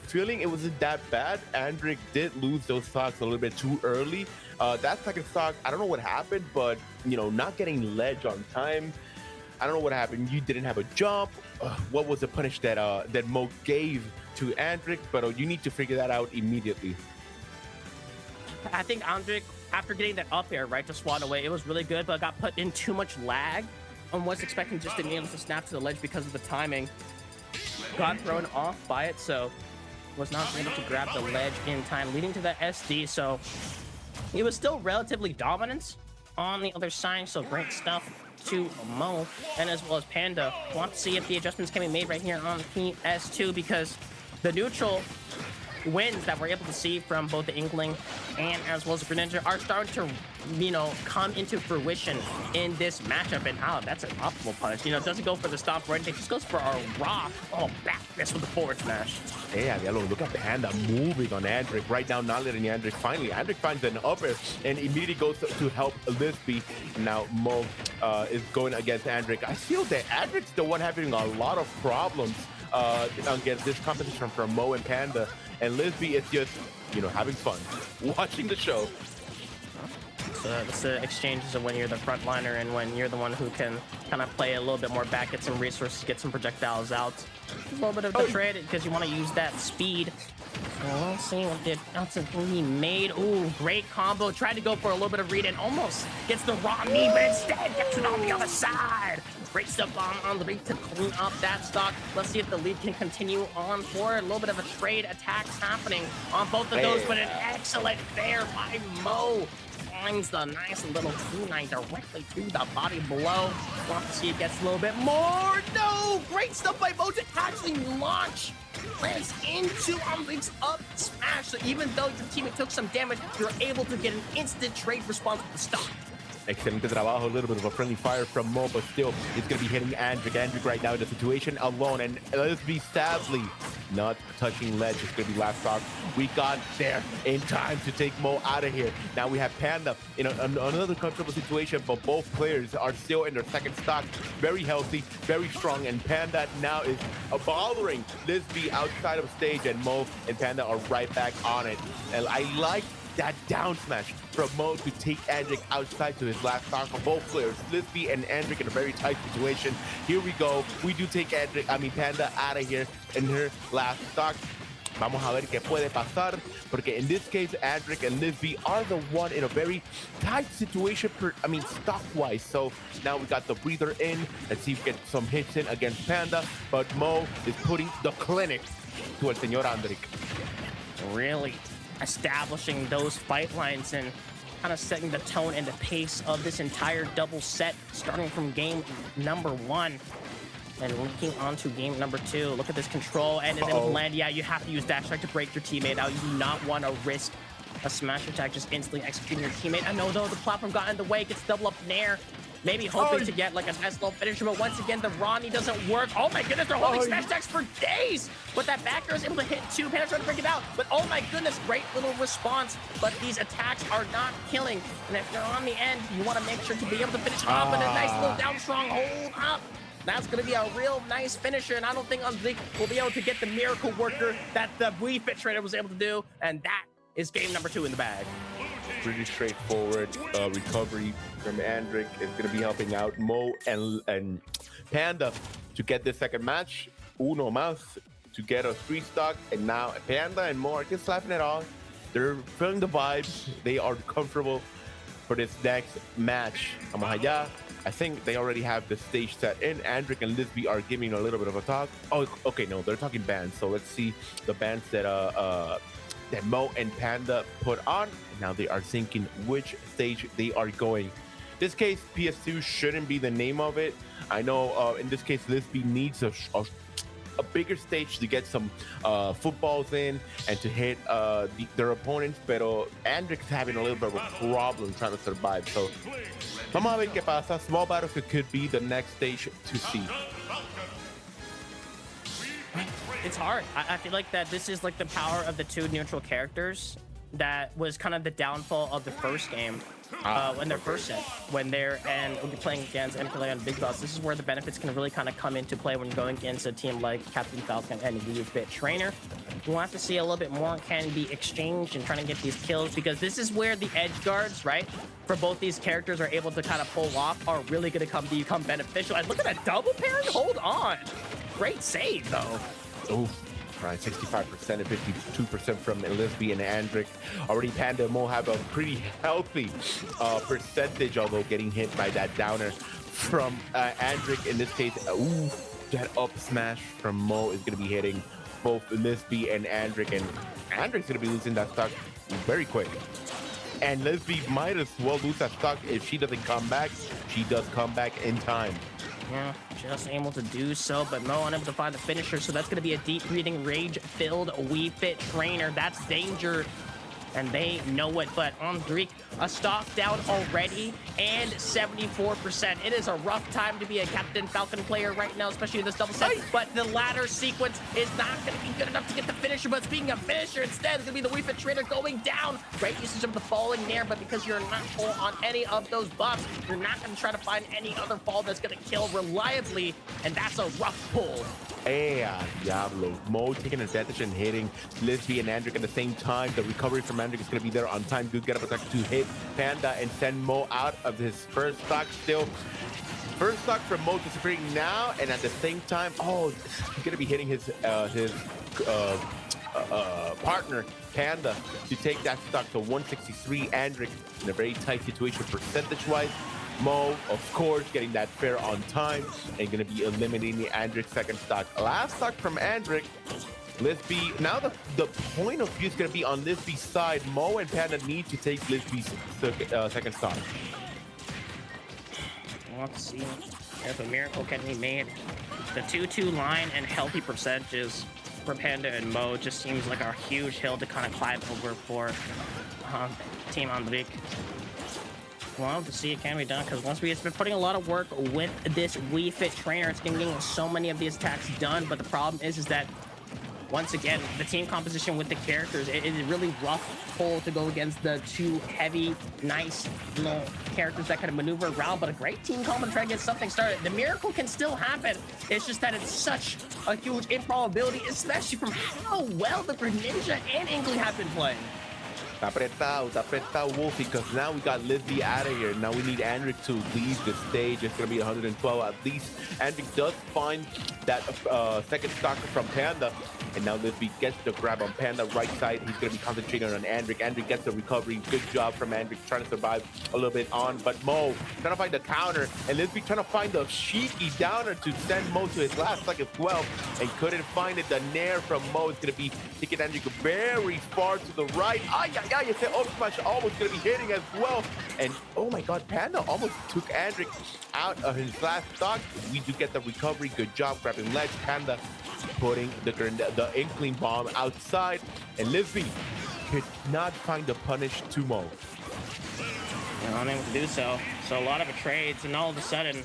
feeling it wasn't that bad. Andric did lose those stocks a little bit too early. That second stock, I don't know what happened, but not getting ledge on time. I don't know what happened. You didn't have a jump. What was the punish that Mo gave to Andric? But you need to figure that out immediately. I think Andric, after getting that up air right to swat away, it was really good, but got put in too much lag and was expecting just to be able to snap to the ledge because of the timing. Got thrown off by it, so was not able to grab the ledge in time, leading to that SD. So it was still relatively dominant on the other side, so great stuff to Mo, and as well as Panda. Want to see if the adjustments can be made right here on PS2, because the neutral wins that we're able to see from both the Inkling and as well as Greninja are starting to, come into fruition in this matchup. And that's an optimal punish. Doesn't go for the stomp or anything, just goes for a rock. Oh, back this with the forward smash. Yeah, look at Panda moving on Andric right now, not letting Andric finally. Andric finds an upper and immediately goes to help Lisby. Now Mo is going against Andric. I feel that Andric's the one having a lot of problems against this competition from Mo and Panda. And Lisby is just, having fun, watching the show. So it's the exchanges of when you're the frontliner and when you're the one who can kind of play a little bit more back, get some resources, get some projectiles out. A little bit of the trade because you want to use that speed. So we'll see what the ultimately he made. Ooh, great combo. Tried to go for a little bit of read and almost gets the raw knee, but instead gets it on the other side. Great stuff on the lead to clean up that stock. Let's see if the lead can continue on forward. A little bit of a trade attacks happening on both of those, but an excellent fair by Mo. Finds the nice little kunai directly to the body blow. Want to see if it gets a little bit more. No! Great stuff by Mo to actually launch. Lands into Ombric's up smash. So even though your teammate took some damage, you're able to get an instant trade response with the stock. Excelente trabajo, a little bit of a friendly fire from Mo, but still, it's going to be hitting Andric. Andric right now in the situation alone, and Lisby sadly not touching ledge. It's going to be last stock. We got there in time to take Mo out of here. Now we have Panda in another comfortable situation, but both players are still in their second stock. Very healthy, very strong, and Panda now is bothering Lisby outside of stage, and Mo and Panda are right back on it. And I like that down smash from Mo to take Andric outside to his last stock for both players. Lisby and Andric in a very tight situation. Here we go. We do take Panda out of here in her last stock. Vamos a ver qué puede pasar, porque in this case, Andric and Lisby are the one in a very tight situation, stock-wise. So now we got the breather in. Let's see if we get some hits in against Panda, but Mo is putting the clinic to el señor Andric. Really establishing those fight lines and kind of setting the tone and the pace of this entire double set, starting from game number 1 and linking onto game number 2. Look at this control, and then land. Yeah, you have to use dash attack to break your teammate out. You do not want to risk a smash attack just instantly executing your teammate. I know though, the platform got in the way, gets double up in air. maybe hoping to get like a nice little finisher, but once again, the Ronnie doesn't work. Oh my goodness, they're holding smash attacks for days, but that back air is able to hit 2. Panda's trying to break it out, but oh my goodness, great little response, but these attacks are not killing, and if you're on the end, you want to make sure to be able to finish off in a nice little down strong hold up. That's going to be a real nice finisher, and I don't think Unleak will be able to get the miracle worker that the Wii Fit Trainer was able to do, and that is game number 2 in the bag. Pretty straightforward recovery from Andric is going to be helping out Mo and Panda to get the second match. Uno más to get a 3 stock, and now Panda and Mo are just slapping it off. They're feeling the vibes. They are comfortable for this next match. Vamos allá. I think they already have the stage set in. Andric and Lisby are giving a little bit of a talk. Oh, okay, no, they're talking bands. So let's see the bands that that Mo and Panda put on. Now they are thinking which stage they are going. In this case, PS2 shouldn't be the name of it. I know in this case, Lisby needs a bigger stage to get some footballs in and to hit their opponents, pero Andric's having a little bit of a problem trying to survive. So vamos a ver qué pasa. Small Battlefield could be the next stage to see. It's hard. I feel like that this is like the power of the 2 neutral characters that was kind of the downfall of the first game. When they're first set, when they're playing against MPLA on Big Boss, this is where the benefits can really kind of come into play when you're going against a team like Captain Falcon and Wii Fit Trainer. We'll have to see a little bit more can be exchanged and trying to get these kills, because this is where the edge guards, right, for both these characters are able to kind of pull off, are really going to become beneficial. And look at that double parry. Hold on. Great save, though. Oh, right, 65% and 52% from Lisby and Andric. Already Panda and Mo have a pretty healthy percentage, although getting hit by that downer from Andric. In this case, ooh, that up smash from Mo is going to be hitting both Lisby and Andric, and Andric's going to be losing that stock very quick. And Lisby might as well lose that stock if she doesn't come back. She does come back in time. Yeah, just able to do so, but Mo unable to find the finisher, so that's going to be a deep breathing, rage-filled Wii Fit Trainer. That's danger, and they know it, but Andric, a stock down already, and 74%. It is a rough time to be a Captain Falcon player right now, especially in this double set, but the ladder sequence is not going to be good enough to get the finisher, but speaking of finisher, instead, it's going to be the Wii Fit Trainer going down. Great usage of the falling there, but because you're not full on any of those buffs, you're not going to try to find any other fall that's going to kill reliably, and that's a rough pull. Diablo. Mo taking advantage and hitting Lisby and Andric at the same time. The recovery from Andric is going to be there on time. Good get up attack to hit Panda and send Mo out of his first stock. Still, first stock from Mo disappearing now, and at the same time, oh, he's going to be hitting his partner Panda to take that stock to 163. Andric in a very tight situation percentage-wise. Mo, of course, getting that fair on time and going to be eliminating Andric's second stock. Last stock from Andric. Lisby, now the point of view is going to be on Lisby's side. Mo and Panda need to take Lisby's second stock. Let's see if a miracle can be made. The 2-2 line and healthy percentages for Panda and Mo just seems like a huge hill to kind of climb over for Team Andric. Well, to see it can be done, because once it's been putting a lot of work with this Wii Fit Trainer, it's been getting so many of these attacks done, but the problem is that once again, the team composition with the characters, it is really rough pull to go against the 2 heavy, nice little characters that kind of maneuver around, but a great team combo to try to get something started. The miracle can still happen. It's just that it's such a huge improbability, especially from how well the Greninja and Inkling have been playing. Apretado, Wolfie, because now we got Lisby out of here. Now we need Andric to leave the stage. It's going to be 112 at least. Andric does find that second stock from Panda, and now Lisby gets the grab on Panda right side. He's going to be concentrating on Andric. Andric gets the recovery. Good job from Andric trying to survive a little bit on, but Mo trying to find the counter, and Lisby trying to find the cheeky downer to send Mo to his last stock as well, and couldn't find it. The nair from Mo is going to be taking Andric very far to the right. Yeah, you said up smash almost gonna be hitting as well. And oh my god, Panda almost took Andric out of his last stock. We do get the recovery. Good job grabbing legs. Panda putting the Inkling bomb outside. And Lisby could not find the punish to Mo. Unable to do so. So a lot of trades, and all of a sudden,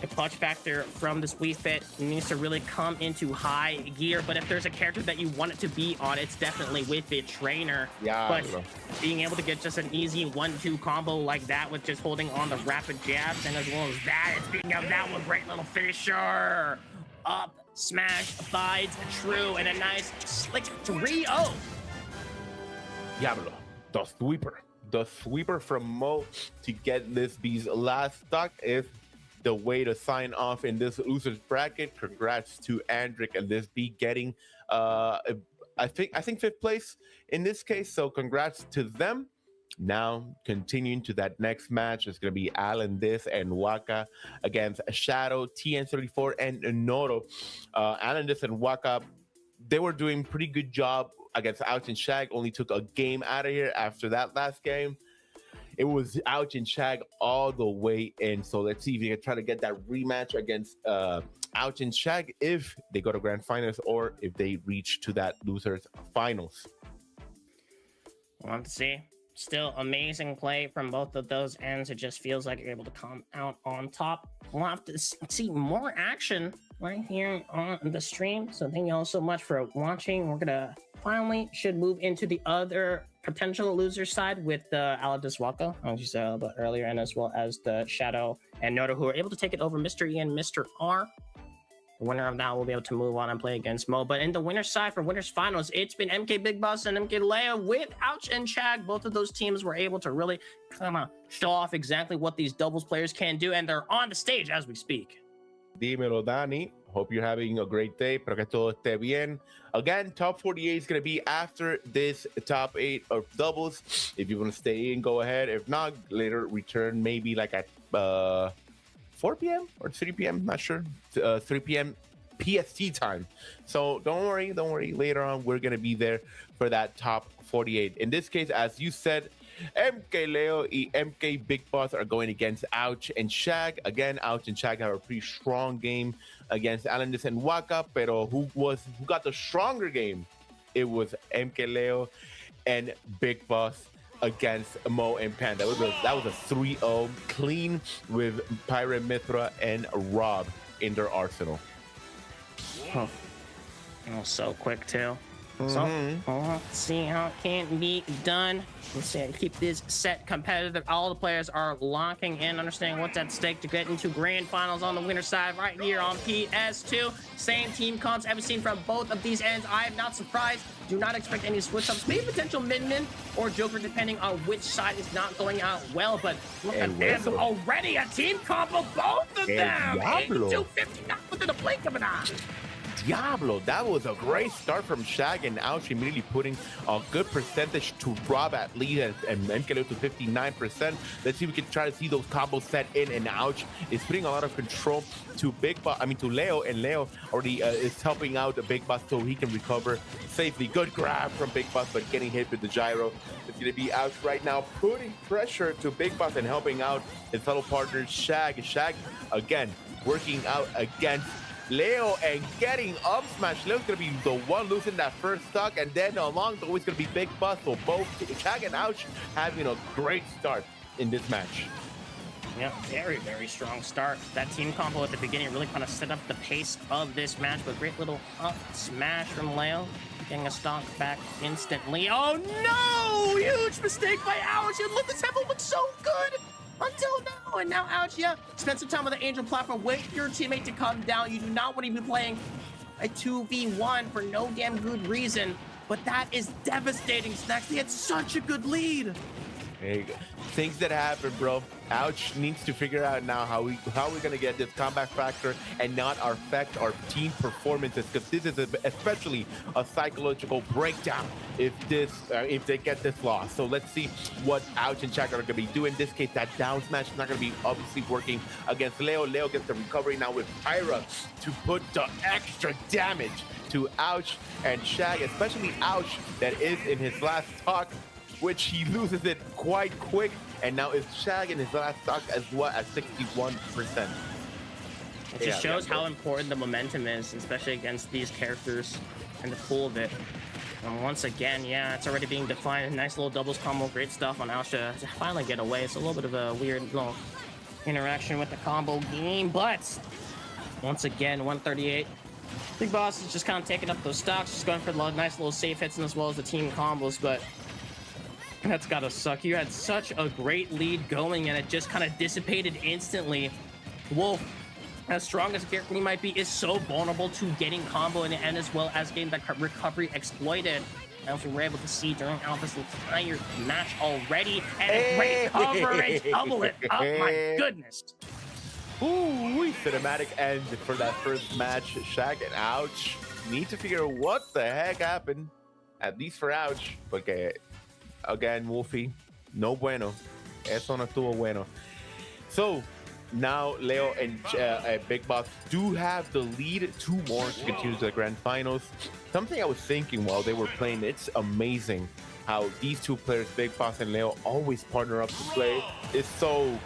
the clutch factor from this Wii Fit needs to really come into high gear. But if there's a character that you want it to be on, it's definitely Wii Fit Trainer. Yeah, But bro. being able to get just an easy 1-2 combo like that with just holding on the rapid jabs, and as well as that, it's being out that one great little finisher. Up, smash, abides, true, and a nice slick 3-0. Diablo, the sweeper. The sweeper from Mo to get this beast last stock is the way to sign off in this losers bracket. Congrats to Andric and this be getting I think fifth place in this case. So congrats to them. Now continuing to that next match, it's gonna be Alan This and Waka against Shadow, TN34, and Noro. Alan This and Waka, they were doing pretty good job against Ouch and Shag. Only took a game out of here after that last game. It was Ouch and Shag all the way in. So let's see if you can try to get that rematch against Ouch and Shag if they go to grand finals or if they reach to that losers finals. We'll have to see. Still amazing play from both of those ends. It just feels like you're able to come out on top. We'll have to see more action right here on the stream. So thank you all so much for watching. We're gonna finally should move into the other potential loser side with the Aladis Waka, as you said a little bit earlier, and as well as the Shadow and Noda, who are able to take it over Mr. E and Mr. R. The winner of that will be able to move on and play against Mo. But in the winner's side for winners finals, it's been MK Big Boss and MK Leia with Ouch and Chag. Both of those teams were able to really kind of show off exactly what these doubles players can do, and they're on the stage as we speak. Dímelo, Dani. Hope you're having a great day. Espero que todo esté bien. Again, top 48 is going to be after this top 8 of doubles. If you want to stay in, go ahead. If not, later return maybe like at 4 p.m. or 3 p.m. Not sure. 3 p.m. PST time. So don't worry. Later on, we're going to be there for that top 48. In this case, as you said, MK Leo y MK Big Boss are going against Ouch and Shag. Again, Ouch and Shag have a pretty strong game against Alandis and Waka, pero who got the stronger game? It was MK Leo and Big Boss against Mo and Pan. That was a 3-0 clean with Pirate Mithra and Rob in their arsenal. Oh, so quick too. So let's see how it can be done. Let's see, keep this set competitive. All the players are locking in, understanding what's at stake to get into grand finals on the winner side right here on PS2. Same team comps I've seen from both of these ends. I am not surprised. Do not expect any switch ups. Maybe potential Min or Joker, depending on which side is not going out well. But look at this already, a team combo, both of them. 82-59 within the blink of an eye. Diablo, that was a great start from Shag and Ouch, immediately putting a good percentage to Rob at lead and MKLeo to 59%. Let's see if we can try to see those combos set in, and Ouch is putting a lot of control to to Leo, and Leo already is helping out the Big Boss so he can recover safely. Good grab from Big Boss, but getting hit with the gyro. It's going to be Ouch right now, putting pressure to Big Boss and helping out his fellow partner Shag. Shag, again, working out against Leo and getting up smash. Leo's gonna be the one losing that first stock, and then along the way it's gonna be Big Boss. So both Shag and Ouch having a great start in this match. Yeah, very, very strong start. That team combo at the beginning really kind of set up the pace of this match, but great little up smash from Leo, getting a stock back instantly. Oh no! Huge mistake by Ouch. And look, this tempo looks so good until now, and now Ouch, yeah, spend some time with the Angel platform, wait for your teammate to come down. You do not want to be playing a 2v1 for no damn good reason, but that is devastating, Snacks. They had such a good lead. There you go. Things that happen, bro. Ouch needs to figure out now how we're gonna get this comeback factor and not affect our team performances, because this is especially a psychological breakdown if they get this loss. So let's see what Ouch and Chaka are gonna be doing. In this case, that down smash is not gonna be obviously working against Leo. Leo gets the recovery now with Pyra to put the extra damage to Ouch and Shag, especially Ouch that is in his last talk, which he loses it quite quick, and now it's Shag in his last stock as well at 61%. It just shows how important the momentum is, especially against these characters and the pool of it. And once again, yeah, it's already being defined. Nice little doubles combo, great stuff on Ouch to finally get away. It's a little bit of a weird little interaction with the combo game, but once again, 138. Big Boss is just kind of taking up those stocks, just going for the nice little safe hits and as well as the team combos, but that's gotta suck. You had such a great lead going and it just kind of dissipated instantly. Wolf, as strong as a character he might be, is so vulnerable to getting combo and as well as getting that recovery exploited. As we were able to see during Alpha's entire match already, and a great coverage, double it up, my goodness. Ooh, cinematic end for that first match. Shag and Ouch need to figure out what the heck happened, at least for Ouch. Porque, again, Wolfie, no bueno. Eso no estuvo bueno. So, now Leo and Big Boss do have the lead 2 more to continue to the grand finals. Something I was thinking while they were playing, it's amazing how these 2 players, Big Boss and Leo, always partner up to play. It's so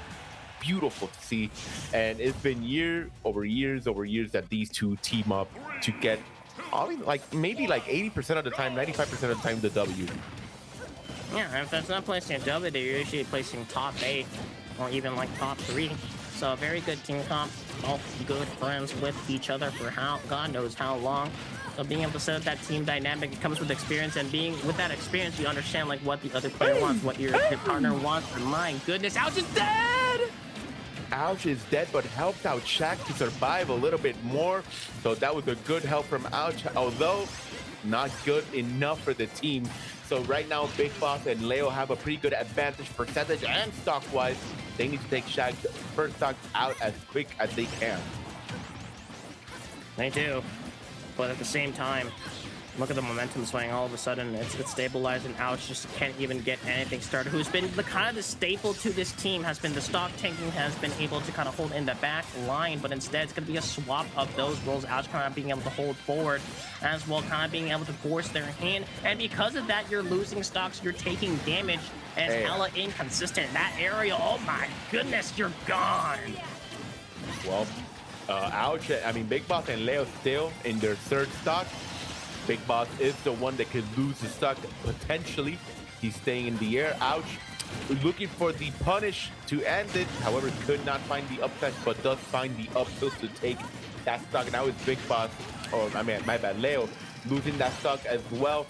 beautiful to see, and it's been years over years that these 2 team up to get maybe 80% of the time, 95% of the time, the W. Yeah, if that's not placing a W, they're usually placing top 8 or even like top 3. So a very good team comp, both good friends with each other for God knows how long. So being able to set up that team dynamic, it comes with experience, and being with that experience, you understand like what the other player wants, what your partner wants. And my goodness, Ouch is dead! Ouch is dead, but helped out Shaq to survive a little bit more. So that was a good help from Ouch, although not good enough for the team. So right now, Big Boss and Leo have a pretty good advantage percentage and stock-wise. They need to take Shaq's first stock out as quick as they can. They do. But at the same time, look at the momentum swing. All of a sudden, it's stabilizing. Ouch just can't even get anything started. Who's been the kind of the staple to this team has been the stock tanking, has been able to kind of hold in the back line, but instead it's going to be a swap of those roles. Ouch kind of being able to hold forward as well, kind of being able to force their hand. And because of that, you're losing stocks, you're taking damage, and it's hella inconsistent. That area, oh my goodness, you're gone. Well, Ouch, Big Boss and Leo still in their 3rd stock. Big Boss is the one that could lose the stock potentially. He's staying in the air. Ouch, looking for the punish to end it. However, could not find the upset, but does find the up tilt to take that stock. Now it's Big Boss, my bad, Leo, losing that stock as well.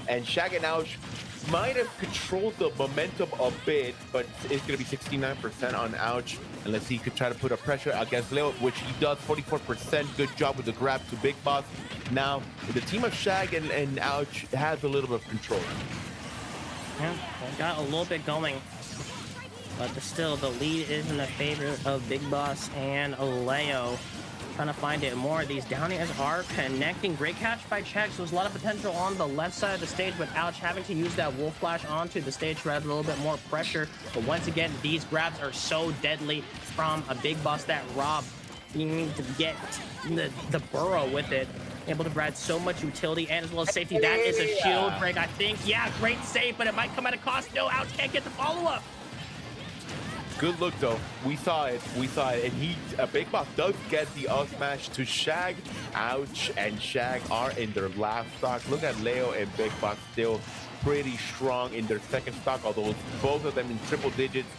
And Shag and Ouch might have controlled the momentum a bit, but it's going to be 69% on Ouch. And let's see, he could try to put a pressure against Leo, which he does, 44%. Good job with the grab to Big Boss. Now, the team of Shag and Ouch has a little bit of control. Yeah, they got a little bit going. But still, the lead is in the favor of Big Boss and Leo. Trying to find it more. These down airs are connecting. Great catch by Chegg. So there's a lot of potential on the left side of the stage, but Ouch having to use that Wolf Flash onto the stage to add a little bit more pressure. But once again, these grabs are so deadly from a Big Boss that Rob being to get the burrow with it. Able to provide so much utility and as well as safety. That is a shield break, I think. Yeah, great save, but it might come at a cost. No, Ouch can't get the follow-up. Good look though. We saw it. And Big Boss does get the up smash to Shag. Ouch and Shag are in their last stock. Look at Leo and Big Boss still pretty strong in their 2nd stock, although both of them in triple digits.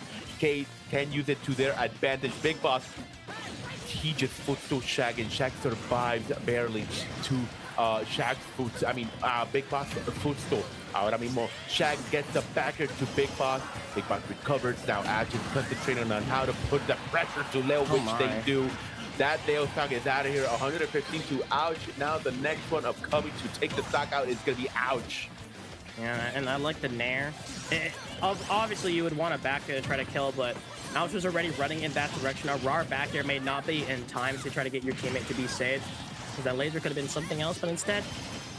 Kate can use it to their advantage. Big Boss, he just footstool Shag, and Shag survives barely to Shag's Big Boss footstool. Ahora mismo, Shag gets the backer to Big Boss. Big Boss recovers. Now Ash is concentrating on how to put the pressure to Leo, which they do. That Leo stock is out of here. 115 to Ouch. Now the next one upcoming to take the stock out is going to be Ouch. Yeah, and I like the Nair. Obviously, you would want to back to try to kill, but Ouch was already running in that direction. A raw back air may not be in time to try to get your teammate to be saved, because that laser could have been something else, but instead,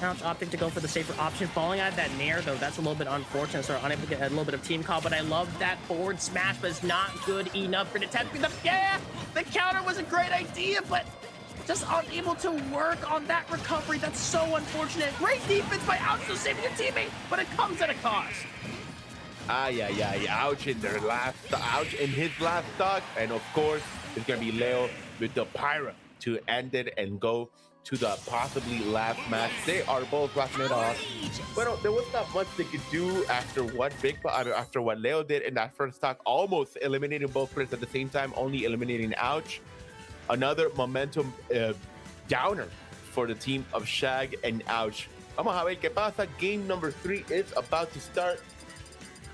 Ouch opting to go for the safer option. Falling out of that Nair, though, that's a little bit unfortunate, so unable to get a little bit of team call, but I love that forward smash, but it's not good enough for the 10. Yeah, the counter was a great idea, but just unable to work on that recovery. That's so unfortunate. Great defense by Ouch to saving your teammate, but it comes at a cost. Ouch in his last stock. And of course, it's gonna be Leo with the Pyra to end it and go to the possibly last match. They are both rocking it off. But there was not much they could do after what after what Leo did in that first stock, almost eliminating both players at the same time, only eliminating Ouch. Another momentum downer for the team of Shag and Ouch. Vamos a ver qué pasa. Game number 3 is about to start.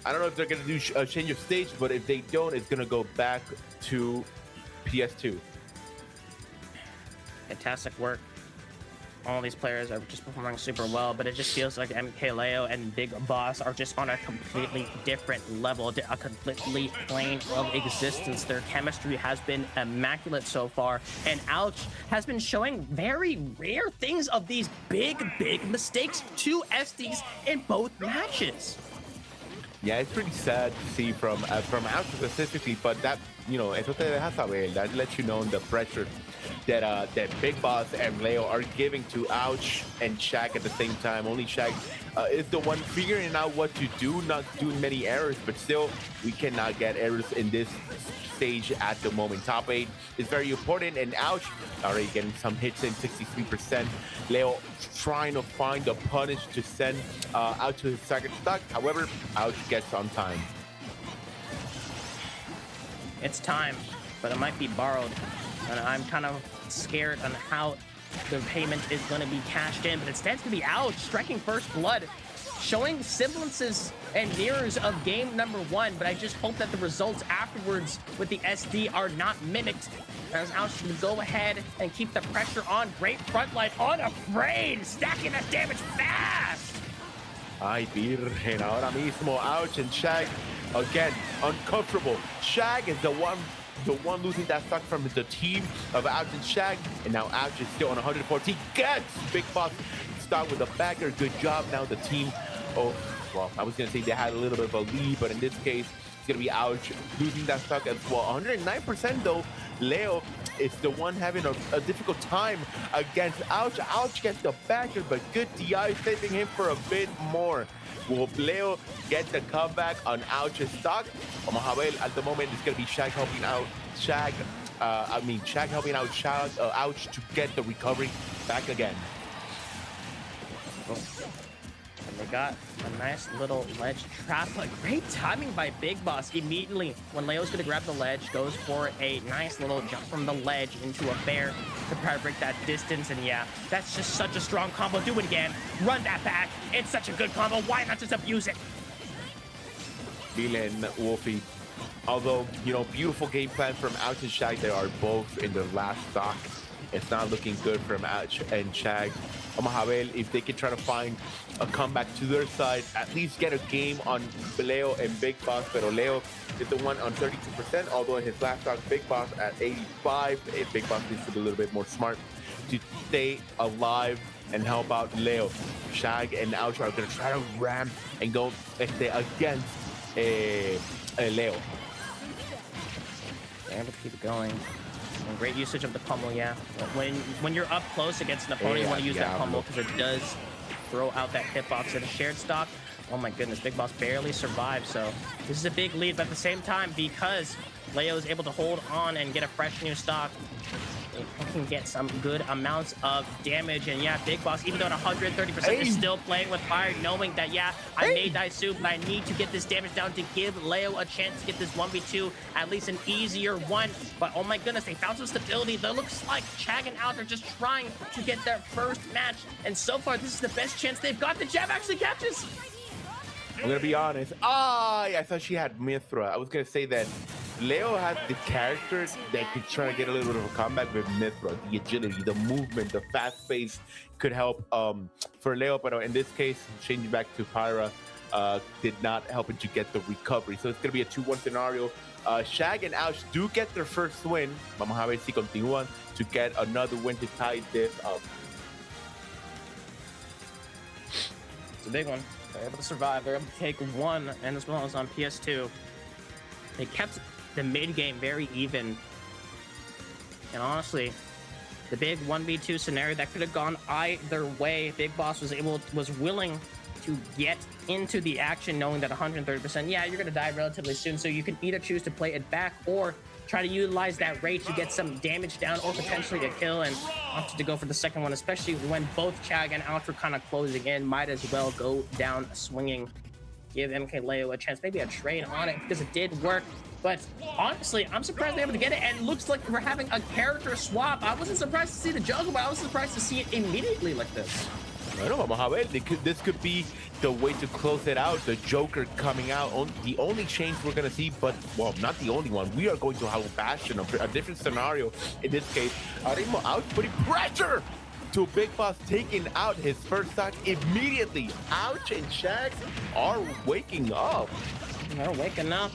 I don't know if they're going to do a change of stage, but if they don't, it's going to go back to PS2. Fantastic work. All these players are just performing super well, but it just feels like MKLeo and Big Boss are just on a completely different level, a completely plane of existence. Their chemistry has been immaculate so far, and Ouch has been showing very rare things of these big mistakes to SDs in both matches. Yeah, it's pretty sad to see from Ouch specifically, but that, you know, eso te deja saber. That lets you know the pressure that Big Boss and Leo are giving to Ouch and Shag at the same time. Only Shag is the one figuring out what to do, not doing many errors, but still, we cannot get errors in this stage at the moment. Top 8 is very important, and Ouch already getting some hits in, 63%. Leo trying to find the punish to send out to his second stock. However, Ouch gets on time. It's time, but it might be borrowed. And I'm kind of scared on how the payment is going to be cashed in, but it stands to be Ouch striking first blood, showing semblances and mirrors of game number 1, but I just hope that the results afterwards with the SD are not mimicked, as Ouch can go ahead and keep the pressure on. Great front line, unafraid, stacking that damage fast. Ay, virgen, ahora mismo Ouch and Shag again uncomfortable. Shag is the one losing that stock from the team of Ouch and Shag, and now Ouch is still on 114. Gets Big Boss start with a backer. Good job. Now the team, oh, well, I was gonna say they had a little bit of a lead, but in this case, it's gonna be Ouch losing that stock as well. 109% though. Leo is the one having a difficult time against Ouch. Ouch gets the backer, but good DI saving him for a bit more. Will Leo get the comeback on Ouch's stock? Vamos a ver. At the moment, it's going to be Shag helping out Shag helping out Ouch to get the recovery back again. And they got a nice little ledge trap, but great timing by Big Boss. Immediately, when Leo's going to grab the ledge, goes for a nice little jump from the ledge into a fair to try to break that distance. And yeah, that's just such a strong combo. Do it again. Run that back. It's such a good combo. Why not just abuse it? Villain Wolfie. Although, you know, beautiful game plan from Ouch and Shag. They are both in their last stock. It's not looking good from Ouch and Shag. Vamos a ver if they can try to find a comeback to their side, at least get a game on Leo and Big Boss. Pero Leo is the one on 32%, although in his last stock, Big Boss at 85. Big Boss needs to be a little bit more smart to stay alive and help out Leo. Shag and Ouch are going to try to ram and go against Leo. And keep it going. And great usage of the pummel, yeah. When you're up close against an opponent, you want to use that pummel because it does throw out that hitbox at a shared stock. Oh my goodness, Big Boss barely survived, so this is a big lead, but at the same time, because Leo is able to hold on and get a fresh new stock, it can get some good amounts of damage. And yeah, Big Boss, even though at 130%, is still playing with fire, knowing that, yeah, I may die soon, but I need to get this damage down to give Leo a chance to get this 1v2, at least an easier one. But oh my goodness, they found some stability. That looks like Shag and Ouch are just trying to get their first match. And so far, this is the best chance they've got. The jab actually catches. I'm gonna be honest. I thought she had Mithra. I was gonna say that Leo has the characters that could try to get a little bit of a comeback with Mithra. The agility, the movement, the fast pace could help for Leo. But in this case, changing back to Pyra did not help him to get the recovery. So it's gonna be a 2-1 scenario. Shag and Ouch do get their first win. Vamos a ver si continúan to get another win to tie this up. It's a big one. They're able to survive. They're able to take one, and as well as on PS2. They kept the mid game very even. And honestly, the big 1v2 scenario that could have gone either way, Big Boss was willing to get into the action knowing that 130%, yeah, you're going to die relatively soon. So you can either choose to play it back or try to utilize that rage to get some damage down or potentially a kill, and opted to go for the second one, especially when both Chag and Ouch were kind of closing in. Might as well go down swinging. Give MKLeo a chance, maybe a trade on it, because it did work. But honestly, I'm surprised they're able to get it, and it looks like we're having a character swap. I wasn't surprised to see the Joker, but I was surprised to see it immediately like this. Bueno, vamos a ver. This could be the way to close it out. The Joker coming out. The only change we're going to see, but, well, not the only one. We are going to have a Bastion, a different scenario. In this case, Arimo out putting pressure to Big Boss, taking out his first stock immediately. Ouch and Shag are waking up. They're waking up,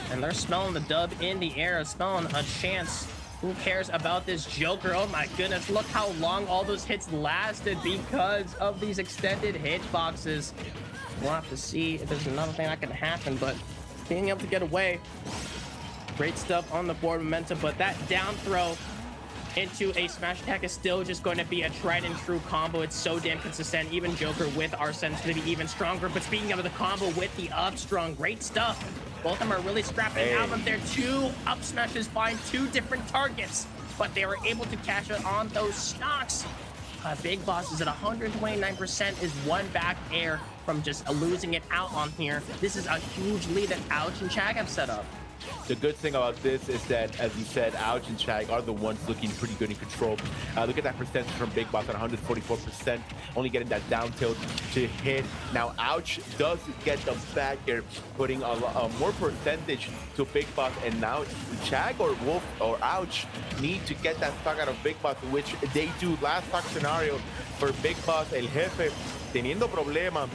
and they're smelling the dub in the air, smelling a chance. Who cares about this Joker? Oh my goodness, look how long all those hits lasted because of these extended hitboxes. We'll have to see if there's another thing that can happen, but being able to get away, great stuff on the board momentum, but that down throw into a smash attack is still just going to be a tried and true combo. It's so damn consistent. Even Joker with Arsene is going to be even stronger, but speaking of the combo with the up strong, great stuff. Both of them are really scrapping out of their two up smashes, find two different targets, but they were able to cash out on those stocks. Big Boss is at 129%, is one back air from just losing it out on here. This is a huge lead that Ouch and Chag have set up. The good thing about this is that, as you said, Ouch and Shag are the ones looking pretty good in control. Look at that percentage from Big Boss at 144%, only getting that down tilt to hit. Now, Ouch does get the back here, putting a more percentage to Big Boss, and now Shag or Wolf or Ouch need to get that stock out of Big Boss, which they do. Last stock scenario for Big Boss, El Jefe, teniendo problema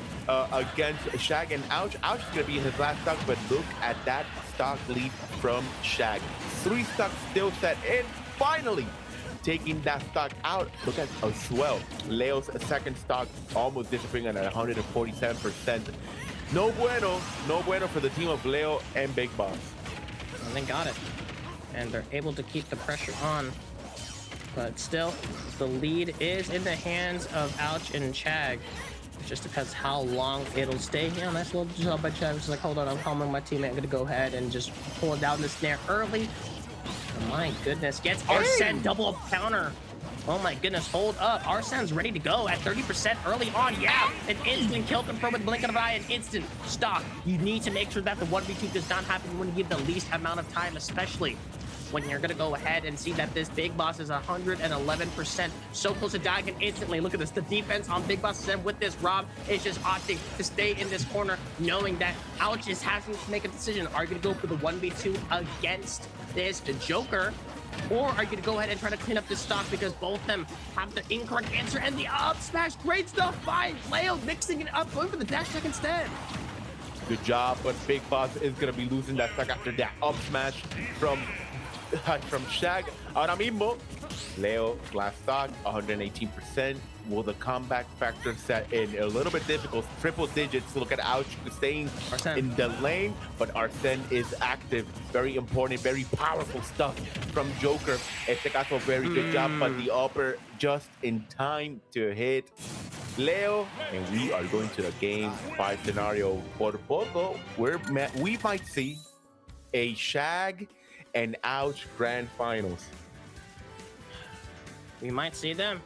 against Shag and Ouch. Ouch is going to be his last stock, but look at that stock lead from Shag. 3 stocks still set in. Finally taking that stock out. Look at as well. Leo's second stock almost disappearing at 147%. No bueno for the team of Leo and Big Boss. And they got it. And they're able to keep the pressure on. But still, the lead is in the hands of Ouch and Chag. It just depends how long it'll stay. Yeah, nice little job by Chag. Just like, hold on, I'm calming my teammate. I'm gonna go ahead and just pull it down the snare early. Oh my goodness, gets Arsene double up counter. Oh my goodness, hold up. Arsene's ready to go at 30% early on. Yeah, an instant kill confirmed with blink of an eye, an instant stock. You need to make sure that the 1v2 does not happen when you give the least amount of time, especially when you're gonna go ahead and see that this Big Boss is 111%, so close to dying instantly. Look at this, the defense on Big Boss and with this Rob is just opting to stay in this corner, knowing that Ouch is having to make a decision. Are you gonna go for the 1v2 against this Joker, or are you gonna go ahead and try to clean up this stock, because both of them have the incorrect answer? And the up smash, great stuff by Leo, mixing it up, going for the dash attack instead. Good job, but Big Boss is gonna be losing that stock after that up smash from Shag. Ahora mismo, Leo last stock 118%. Will the comeback factor set in? A little bit difficult, triple digits. Look at Ouch staying in the lane, but Arsene is active. Very important, very powerful stuff from Joker. Este caso, very good job, but the upper just in time to hit Leo, and we are going to the game 5 scenario. Por poco, we might see a Shag and Ouch grand finals. We might see them.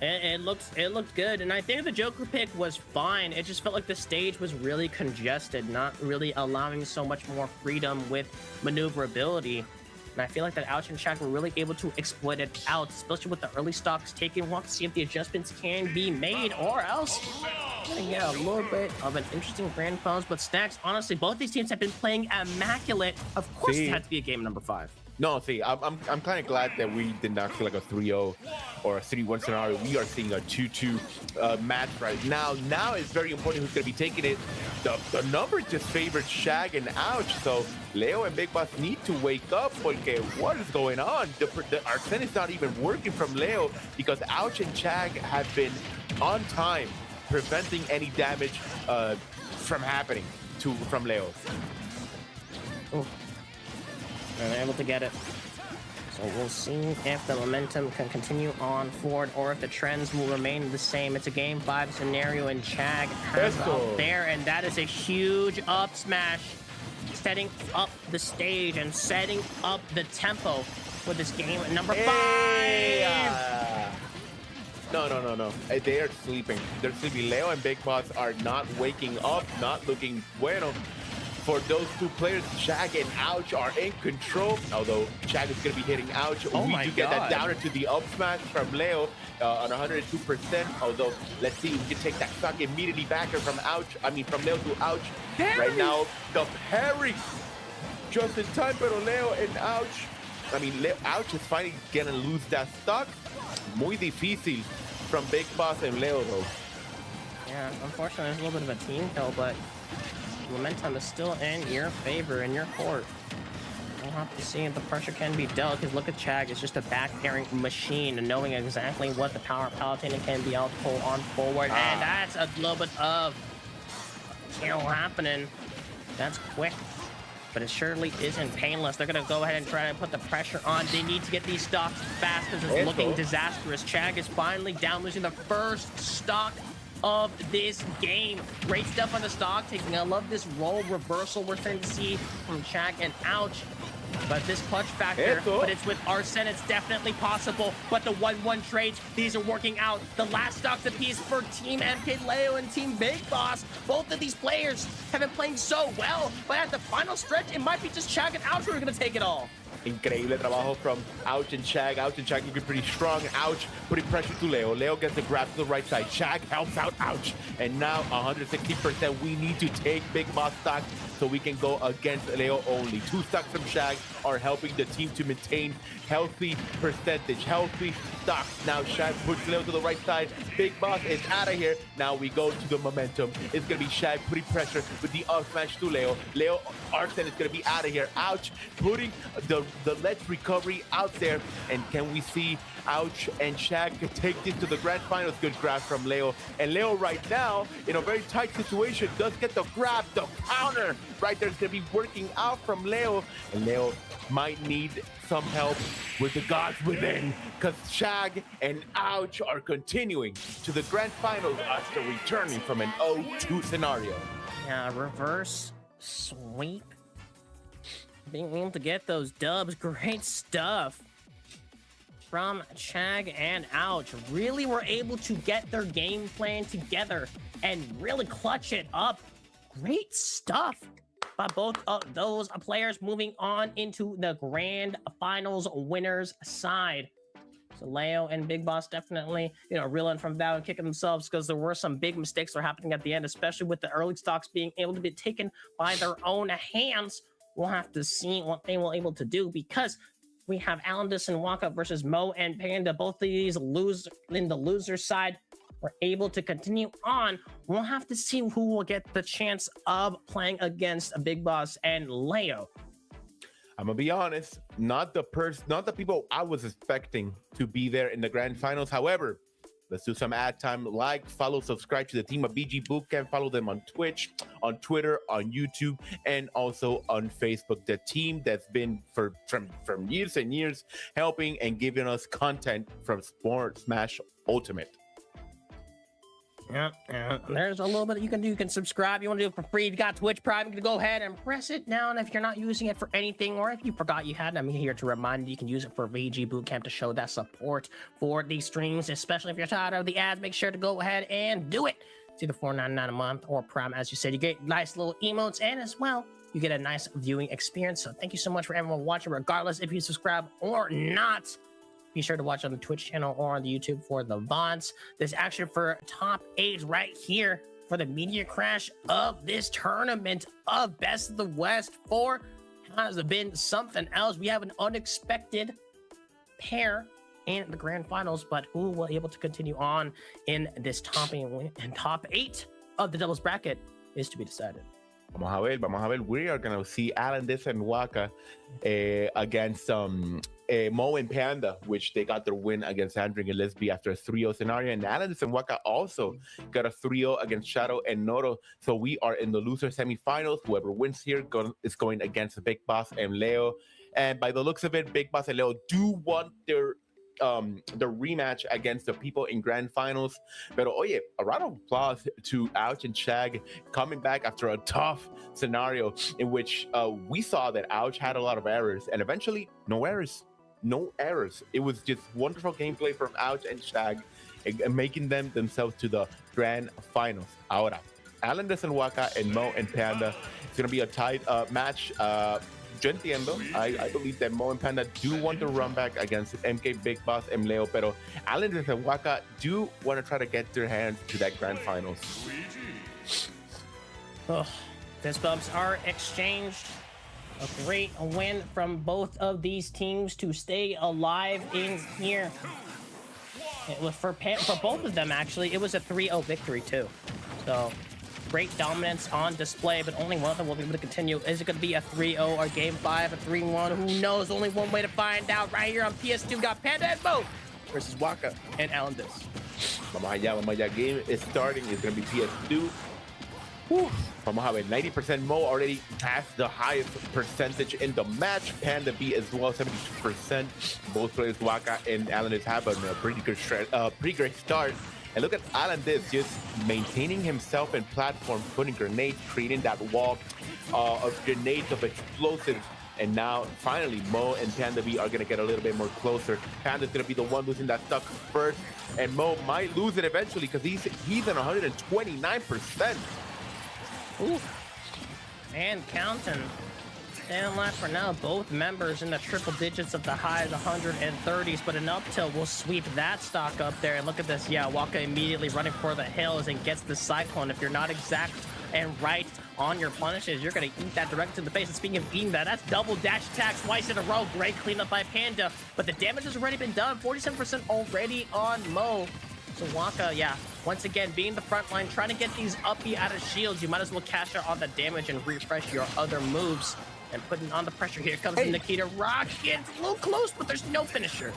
It looked good, and I think the Joker pick was fine. It just felt like the stage was really congested, not really allowing so much more freedom with maneuverability. And I feel like that Ouch and Shaq were really able to exploit it out, especially with the early stocks taken. We'll have to see if the adjustments can be made, or else yeah, a little bit of an interesting grand finals. But Snacks, honestly, both these teams have been playing immaculate. Of course, it had to be a game number 5. No, see, I'm kind of glad that we did not see like a 3-0 or a 3-1 scenario. We are seeing a 2-2 match right now. Now it's very important who's going to be taking it. The number just favored Shag and Ouch, so Leo and Big Boss need to wake up. Porque what is going on? The Arsene is not even working from Leo, because Ouch and Shag have been on time, preventing any damage from happening from Leo. Ooh. And able to get it. So we'll see if the momentum can continue on forward, or if the trends will remain the same. It's a game 5 scenario, and Chag has out there, and that is a huge up smash. setting up the stage and setting up the tempo for this game. Number 5. No. They are sleeping. They're sleeping. Leo and Big Boss are not waking up, not looking bueno. For those two players, Shag and Ouch are in control. Although Shag is going to be hitting Ouch. Oh we my do get that God. downer to the up smash from Leo on 102%. Although, let's see, we can take that stock immediately backer from from Leo to Ouch. Parry. Right now, the parry. Just in time, pero Leo and Ouch. Ouch is finally going to lose that stock. Muy difícil from Big Boss and Leo, though. Yeah, unfortunately, there's a little bit of a team kill, but momentum is still in your favor, in your court. We'll have to see if the pressure can be dealt, because look at Chag, it's just a back airing machine and knowing exactly what the power Palutena can be able to pull on forward. And that's a little bit of kill happening. That's quick, but it surely isn't painless. They're going to go ahead and try to put the pressure on. They need to get these stocks fast because it's looking disastrous. Chag is finally down, losing the first stock of this game. Great stuff on the stock taking. I love this role reversal we're starting to see from Chag and Ouch. But this clutch factor, but it's with Arsene, it's definitely possible. But the 1-1 trades, these are working out. The last stocks apiece for Team MK Leo and Team Big Boss. Both of these players have been playing so well, but at the final stretch, it might be just Chag and Ouch who are going to take it all. Increíble trabajo from Ouch and Shag. Ouch and Shag looking pretty strong. Ouch putting pressure to Leo. Leo gets the grab to the right side. Shag helps out Ouch. And now 160%. We need to take Big Boss stock so we can go against Leo only. 2 stocks from Shag are helping the team to maintain healthy percentage, healthy stocks. Now Shag puts Leo to the right side. Big Boss is out of here. Now we go to the momentum. It's going to be Shag putting pressure with the up smash to Leo. Leo Arsene is going to be out of here. Ouch putting the ledge recovery out there. And can we see Ouch and Shag take this to the grand finals? Good grab from Leo. And Leo right now, in a very tight situation, does get the grab, the counter. Right there's going to be working out from Leo. And Leo might need some help with the gods within, because Shag and Ouch are continuing to the grand finals after returning from an 0-2 scenario. Yeah, reverse sweep. Being able to get those dubs, great stuff from Chag and Ouch. Really were able to get their game plan together and really clutch it up. Great stuff by both of those players, moving on into the grand finals winners side. So Leo and Big Boss definitely, reeling from that and kicking themselves because there were some big mistakes that were happening at the end, especially with the early stocks being able to be taken by their own hands. We'll have to see what they will able to do, because we have Alendis and Waka versus Mo and Panda. Both of these lose in the loser side were able to continue on. We'll have to see who will get the chance of playing against a Big Boss and Leo. I'm gonna be honest, not the people I was expecting to be there in the grand finals. However, let's do some ad time. Like, follow, subscribe to the team of BG Bootcamp. Follow them on Twitch, on Twitter, on YouTube, and also on Facebook. The team that's been from years and years helping and giving us content from Sport Smash Ultimate. Yeah. There's a little bit you can do. You can subscribe. You want to do it for free. If you got Twitch Prime, you can go ahead and press it down. If you're not using it for anything, or if you forgot you had it, I'm here to remind you, you can use it for VG Bootcamp to show that support for these streams, especially if you're tired of the ads. Make sure to go ahead and do it. It's either $4.99 a month or Prime, as you said. You get nice little emotes, and as well, you get a nice viewing experience. So thank you so much for everyone watching, regardless if you subscribe or not. Be sure to watch on the Twitch channel or on the YouTube for the VODs. This action for top 8 right here for the media crash of this tournament of Best of the West 4 has been something else. We have an unexpected pair in the grand finals, but who will be able to continue on in this top 8 of the doubles bracket is to be decided. Vamos a ver. We are going to see Alendis and Waka against Mo and Panda, which they got their win against Andrew and Lesby after a 3-0 scenario. And Alendis and Waka also got a 3-0 against Shadow and Noro. So we are in the loser semifinals. Whoever wins here is going against Big Boss and Leo. And by the looks of it, Big Boss and Leo do want their the rematch against the people in grand finals. Pero oye, a round of applause to Ouch and Shag coming back after a tough scenario in which we saw that Ouch had a lot of errors, and eventually no errors. No errors. It was just wonderful gameplay from Ouch and Shag, and making themselves to the grand finals. Ahora, Alan Waka and Mo and Panda. It's going to be a tight match. Yo entiendo. I believe that Mo and Panda do want to run back against MK Big Boss and Leo, pero Alan and Waka do want to try to get their hands to that grand finals. Oh, fist bumps are exchanged. A great win from both of these teams to stay alive in here. It was for both of them, actually. It was a 3-0 victory, too. So, great dominance on display, but only one of them will be able to continue. Is it going to be a 3-0 or Game 5, a 3-1? Who knows? Only one way to find out. Right here on PS2, we got Panda and Mo versus Waka and Alan Dis. Vamos allá. Game is starting. It's going to be PS2. Whew. Vamos a ver, 90% Mo already has the highest percentage in the match. Panda B as well, 72%. Both players, Waka and Alan, is having a pretty great start. And look at Alan Dis just maintaining himself in platform, putting grenades, creating that wall of grenades, of explosives. And now, finally, Mo and Panda B are going to get a little bit more closer. Panda's going to be the one losing that stock first. And Mo might lose it eventually because he's at 129%. Ooh. And counting. Staying alive for now. Both members in the triple digits of the highs, 130s, but an up tilt will sweep that stock up there. And look at this. Yeah, Waka immediately running for the hills and gets the Cyclone. If you're not exact and right on your punishes, you're going to eat that direct to the face. And speaking of eating that, that's double dash attack twice in a row. Great cleanup by Panda. But the damage has already been done. 47% already on Mo. So Waka, yeah, once again, being the front line, trying to get these uppy out of shields. You might as well cash out on the damage and refresh your other moves. And putting on the pressure. Here comes Nikita Rocket. A little close, but there's no finisher.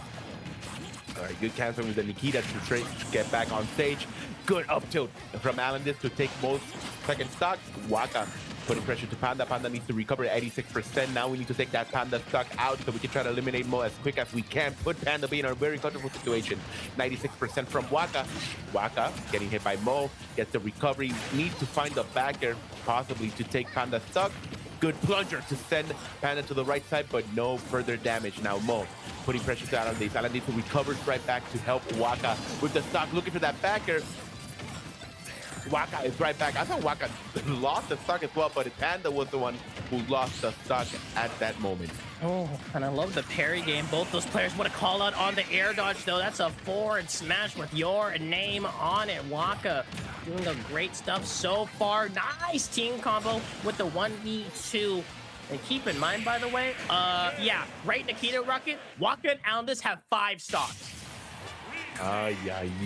All right, good cancel with the Nikita to get back on stage. Good up tilt from Alan Dis to take most second stock. Waka putting pressure to Panda. Panda needs to recover at 86%. Now we need to take that Panda stock out so we can try to eliminate Mo as quick as we can. Put Panda B in a very comfortable situation. 96% from Waka. Waka getting hit by Mo. Gets the recovery. Needs to find the backer possibly to take Panda stock. Good plunger to send Panda to the right side, but no further damage. Now Mo putting pressure to Alan Dis. Alan Dis recovers right back to help Waka with the stock, looking for that backer. Waka is right back. I thought Waka lost the stock as well, but Panda was the one who lost the stock at that moment. Oh, and I love the parry game. Both those players want to call out on the air dodge, though. That's a forward smash with your name on it. Waka doing the great stuff so far. Nice team combo with the 1v2. And keep in mind, by the way, yeah, right, Nikita Rocket, Waka and Alan Dis have 5 stocks. Ay,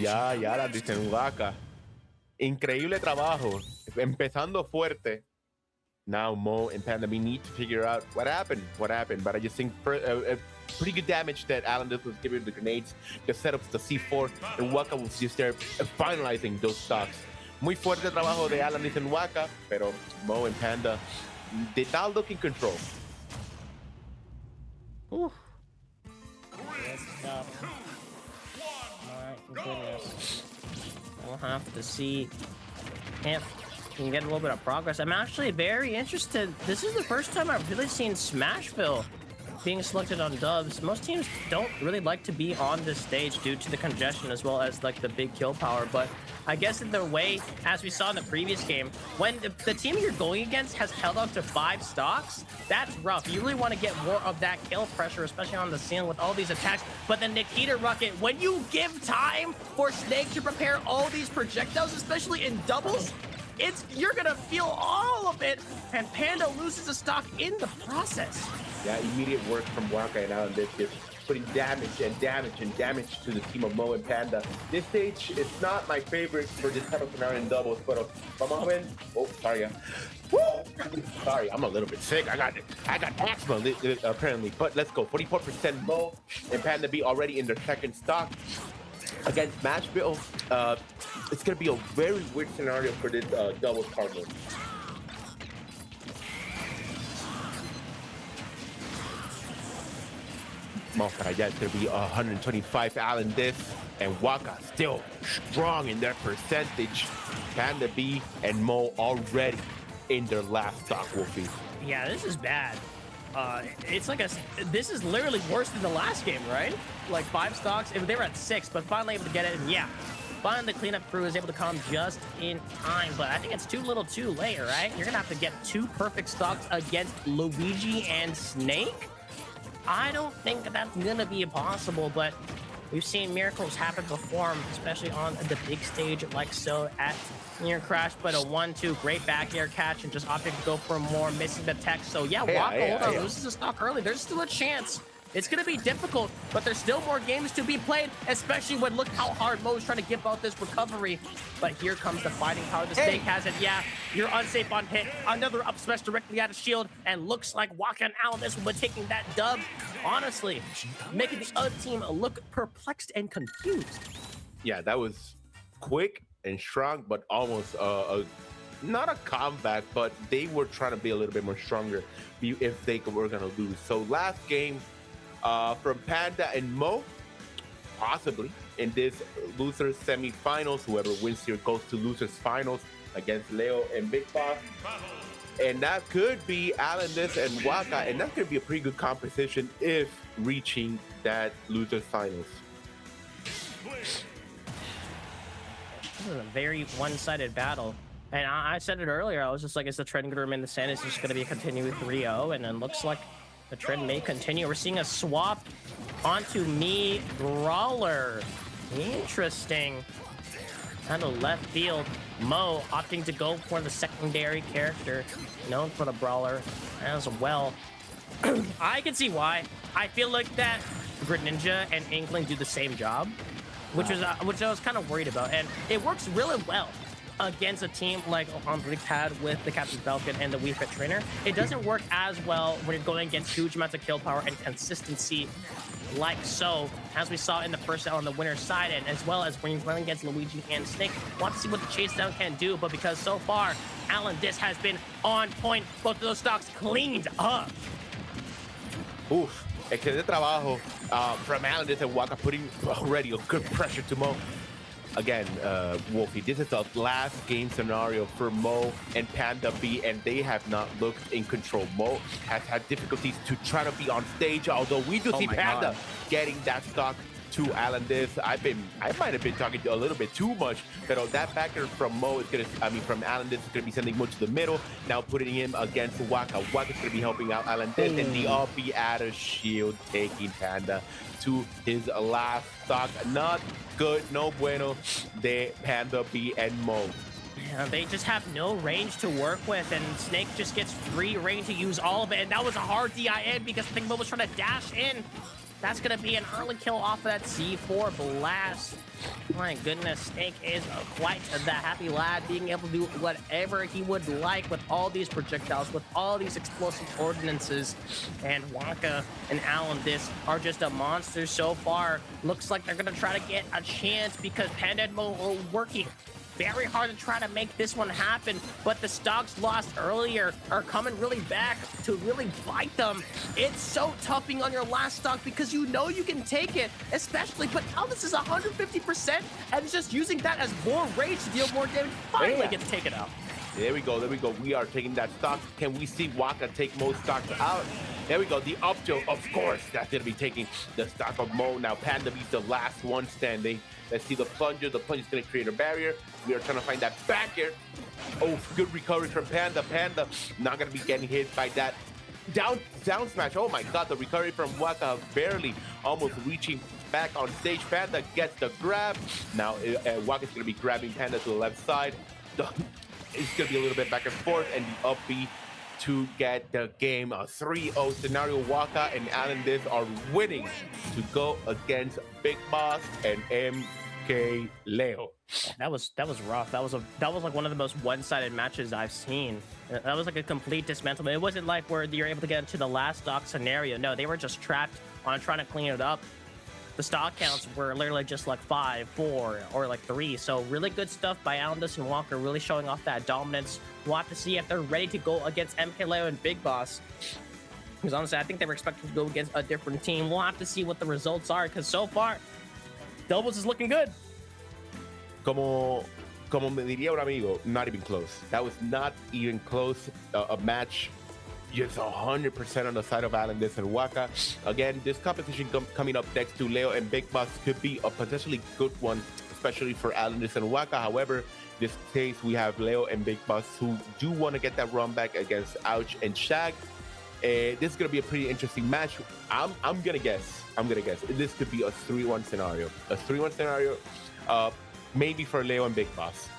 ahora dicen Waka. Increíble trabajo. Empezando fuerte. Now Mo and Panda, we need to figure out what happened. But I just think pretty good damage that Alan Dis was giving the grenades, the setups, the C4, and Waka was just there finalizing those stocks. Muy fuerte trabajo de Alan Dis and Waka, pero Mo and Panda did not look in control. Ooh. Good stuff. My goodness. We'll have to see if we can get a little bit of progress. I'm actually very interested. This is the first time I've really seen Smashville being selected on dubs. Most teams don't really like to be on this stage due to the congestion as well as like the big kill power, but I guess in their way, as we saw in the previous game, when the team you're going against has held up to 5 stocks, that's rough. You really want to get more of that kill pressure, especially on the ceiling with all these attacks. But then Nikita Rocket, when you give time for Snake to prepare all these projectiles, especially in doubles, you're gonna feel all of it, and Panda loses a stock in the process. Yeah, immediate work from Waka and Alan Dis, putting damage to the team of Mo and Panda. This stage is not my favorite for this type of scenario in doubles, but vamos a ver. Oh, sorry. Woo! Sorry, I'm a little bit sick. I got asthma apparently, but let's go. 44% Mo and Panda B already in their second stock. Against Matchville, it's going to be a very weird scenario for this doubles card mode. Mofra, yeah, it's gonna be 125 Allen this, and Waka still strong in their percentage. Panda B and Mo already in their last stock, Wolfie. Yeah, this is bad. It's like this is literally worse than the last game, right? Like 5 stocks. They were at 6, but finally able to get it. And yeah, finally the cleanup crew is able to come just in time. But I think it's too little too late, right? You're gonna have to get 2 perfect stocks against Luigi and Snake. I don't think that's gonna be possible, but we've seen miracles happen before, especially on the big stage like so at near crash. But a 1-2 great back air catch and just opting to go for more, missing the tech. So yeah, Waka hold on, loses a stock early. There's still a chance. It's going to be difficult, but there's still more games to be played, especially when look how hard Mo's trying to give out this recovery. But here comes the fighting power. The Snake has it. Yeah, you're unsafe on hit. Another up smash directly out of shield, and looks like Waka and Alanis will be taking that dub. Honestly, making the other team look perplexed and confused. Yeah, that was quick and strong, but almost not a comeback, but they were trying to be a little bit more stronger if they were going to lose. So last game from Panda and Mo, possibly in this losers semifinals. Whoever wins here goes to losers finals against Leo and Big Boss. And that could be Alandis and Waka, and that could be a pretty good competition if reaching that losers finals. This is a very one-sided battle. And I said it earlier, I was just like, is the trend going to remain the same? Is it just going to be a continued 3-0? And then looks like the trend may continue. We're seeing a swap onto me Brawler. Interesting. Kind of left field. Mo opting to go for the secondary character, known for the Brawler as well. I can see why. I feel like that Greninja and Inkling do the same job, which I was kind of worried about, and it works really well against a team like on Big Pad with the Captain Falcon and the Wii Fit Trainer. It doesn't work as well when you're going against huge amounts of kill power and consistency like so, as we saw in the first set on the winner's side, and as well as when you're running against Luigi and Snake. Want to see what the chase down can do, but because so far, Alan Dis has been on point. Both of those stocks cleaned up. Oof. Excelente trabajo from Alandis and Waka, putting already a good pressure to Mo. Again, Wolfie, this is the last game scenario for Mo and Panda B, and they have not looked in control. Mo has had difficulties to try to be on stage, although we do see Panda getting that stock to Alandis. I might have been talking a little bit too much, but that backer from Mo is from Alandis is gonna be sending Mo to the middle, now putting him against Waka. Waka's gonna be helping out Alandis, and the up B out of shield, taking Panda to his last stock. Not good, no bueno, de Panda B and Mo. Yeah, they just have no range to work with, and Snake just gets free reign to use all of it, and that was a hard DIN because I think Mo was trying to dash in. That's going to be an early kill off of that C4 blast. My goodness, Snake is quite the happy lad, being able to do whatever he would like with all these projectiles, with all these explosive ordinances. And Waka and Alandis are just a monster so far. Looks like they're going to try to get a chance because Panda and Mo are working very hard to try to make this one happen, but the stocks lost earlier are coming really back to really bite them. It's so tough being on your last stock because you know you can take it, especially, but now this is 150% and just using that as more rage to deal more damage finally gets taken out. There we go, there we go. We are taking that stock. Can we see Waka take most stocks out? There we go, the up tilt, of course, that's gonna be taking the stock of Mo. Now Panda B's the last one standing. Let's see the plunger. The plunge is gonna create a barrier. We are trying to find that back air. Oh, good recovery from Panda. Panda not gonna be getting hit by that down smash. Oh my God, the recovery from Waka barely almost reaching back on stage. Panda gets the grab. Now Waka's gonna be grabbing Panda to the left side. It's gonna be a little bit back and forth, and the up B to get the game. A 3-0 scenario. Waka and Alandis are winning to go against Big Boss and MK Leo. That was rough. That was like one of the most one-sided matches I've seen. That was like a complete dismantlement. It wasn't like where you're able to get into the last stock scenario. No, they were just trapped on trying to clean it up. The stock counts were literally just like 5, 4, or like 3. So really good stuff by Alandis and Walker, really showing off that dominance. We'll have to see if they're ready to go against MK Leo and Big Boss. Because honestly, I think they were expecting to go against a different team. We'll have to see what the results are, because so far, doubles is looking good. Como me diría un amigo, not even close. That was not even close. A match just 100% on the side of Alandis and Waka. Again, this competition coming up next to Leo and Big Boss could be a potentially good one, especially for Alandis and Waka. However, this case, we have Leo and Big Boss who do want to get that run back against Ouch and Shag. This is going to be a pretty interesting match. I'm going to guess. This could be a 3-1 scenario. A 3-1 scenario, maybe for Leo and Big Boss.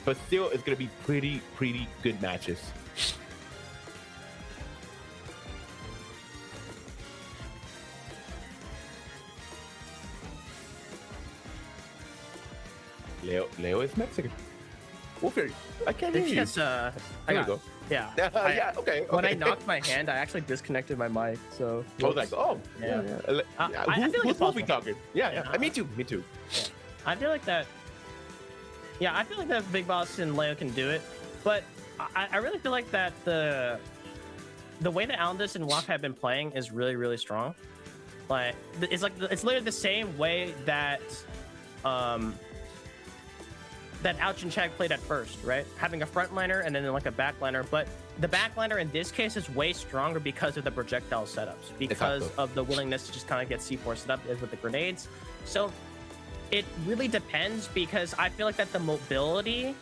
But still, it's going to be pretty good matches. Leo is Mexican. Wolfie, I can't hear you. It's There you go. Yeah. Yeah, okay. When I knocked my hand, I actually disconnected my mic. So I was like, oh, Yeah. I feel like Who's it's Wolfie possible. talking? Yeah. Me too. I feel like that. Yeah, I feel like that Big Boss and Leo can do it, but I really feel like that the way that Alandis and Waka have been playing is really strong. Like it's literally the same way that that Ouch and Chag played at first, right? Having a frontliner and then like a backliner, but the backliner in this case is way stronger because of the projectile setups, because of the willingness to just kind of get C4 set up with the grenades. So it really depends, because I feel like that the mobility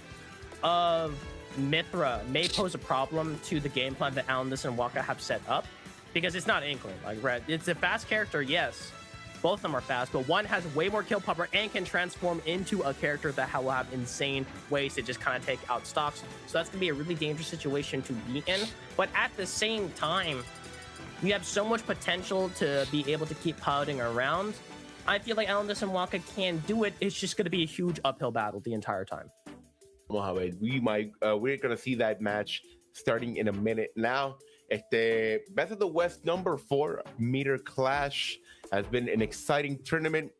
of Mithra may pose a problem to the game plan that Alandis and Waka have set up, because it's not Inkling. Like, right, it's a fast character, yes. Both of them are fast, but one has way more kill power and can transform into a character that will have insane ways to just kind of take out stocks. So that's going to be a really dangerous situation to be in. But at the same time, you have so much potential to be able to keep piloting around. I feel like Alandis and Waka can do it. It's just going to be a huge uphill battle the entire time. Mohamed, we're going to see that match starting in a minute now. Best of the West number 4 meter clash has been an exciting tournament.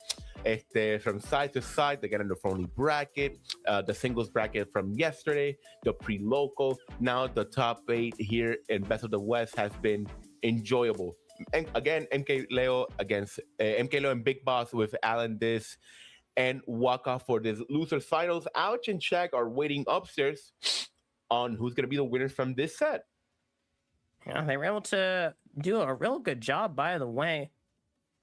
From side to side, they get in the friendly bracket, the singles bracket from yesterday, the pre-local. Now the top 8 here in Best of the West has been enjoyable. And again, MK Leo against MK Leo and Big Boss with Alandis and Waka for this losers finals. Ouch and Shag are waiting upstairs on who's going to be the winners from this set. Yeah, they were able to do a real good job, by the way.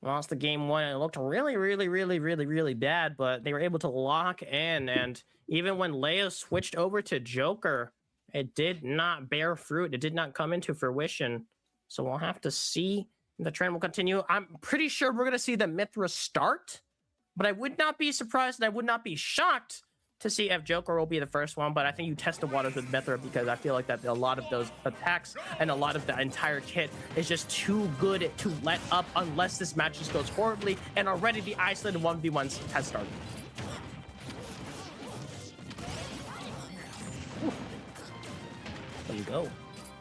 Lost the game 1, and it looked really bad, but they were able to lock in, and even when Leo switched over to Joker, it did not bear fruit. It did not come into fruition. So we'll have to see. The trend will continue. I'm pretty sure we're going to see the Mithra start, but I would not be surprised and I would not be shocked to see if Joker will be the first one. But I think you test the waters with Mithra, because I feel like that a lot of those attacks and a lot of the entire kit is just too good to let up unless this match just goes horribly. And already the isolated 1v1s has started. There you go,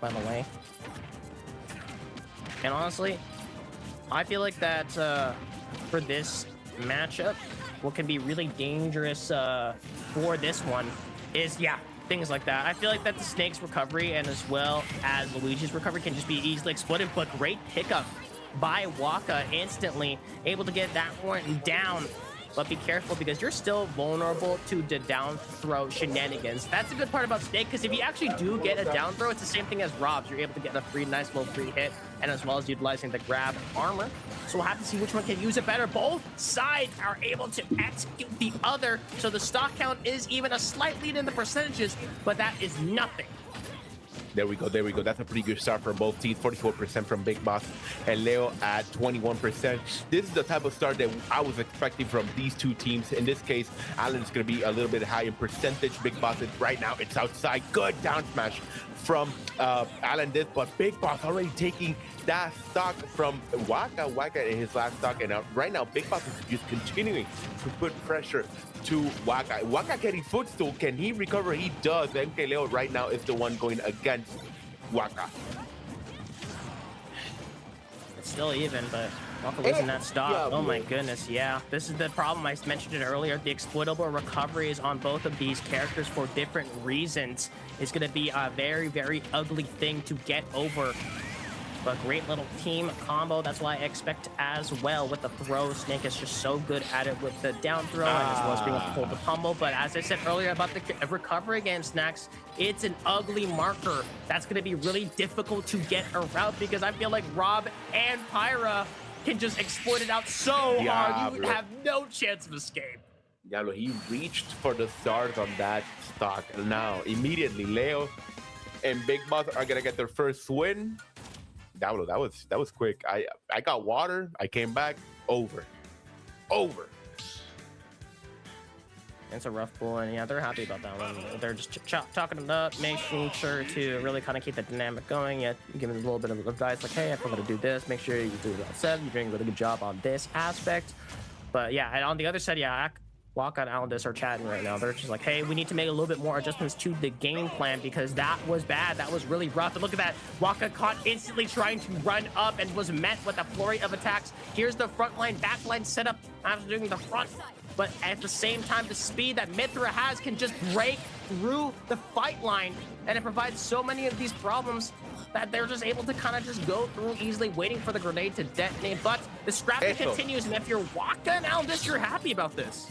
by the way. And honestly, I feel like that for this matchup, what can be really dangerous for this one is, yeah, things like that. I feel like that the Snake's recovery and as well as Luigi's recovery can just be easily exploited, but great pickup by Waka, instantly able to get that one down. But be careful, because you're still vulnerable to the down throw shenanigans. That's the good part about Snake, because if you actually do get a down throw, it's the same thing as Rob's. You're able to get a nice little free hit, and as well as utilizing the grab armor. So we'll have to see which one can use it better. Both sides are able to execute the other, so the stock count is even a slight lead in the percentages, but that is nothing. There we go. That's a pretty good start for both teams. 44% from Big Boss and Leo at 21%. This is the type of start that I was expecting from these two teams. In this case, Alan is going to be a little bit high in percentage. Big Boss is right now, it's outside. Good down smash from Alan this, but Big Boss already taking that stock from Waka in his last stock. And right now, Big Boss is just continuing to put pressure to Waka. Waka getting footstool. Can he recover? He does. MK Leo right now is the one going against Waka. It's still even, but Waka losing that stock. Yeah, oh my goodness, yeah. This is the problem. I mentioned it earlier. The exploitable recoveries on both of these characters for different reasons is going to be a very ugly thing to get over. But great little team combo. That's why I expect as well with the throw. Snake is just so good at it with the down throw and as well as being able to hold the pummel. But as I said earlier about the recovery against Snacks, it's an ugly marker. That's going to be really difficult to get around because I feel like Rob and Pyra can just exploit it out so hard. You would have no chance of escape. Diablo, he reached for the stars on that stock. Now, immediately, Leo and Big Boss are gonna get their first win. Diablo, that was quick. I got water. I came back. Over. It's a rough pool, and yeah, they're happy about that one. They're just talking it up, making sure to really kind of keep the dynamic going. Yet giving a little bit of advice, like, hey, I forgot to do this. Make sure you do it on 7. You're doing a really good job on this aspect. But yeah, and on the other side, yeah, Waka and Alendis are chatting right now. They're just like, hey, we need to make a little bit more adjustments to the game plan because that was bad. That was really rough. And look at that. Waka caught instantly trying to run up and was met with a flurry of attacks. Here's the front line, back line setup after doing the front. But at the same time, the speed that Mithra has can just break through the fight line. And it provides so many of these problems that they're just able to kind of just go through easily, waiting for the grenade to detonate. But the scrapping continues. And if you're Waka and Alendis, you're happy about this.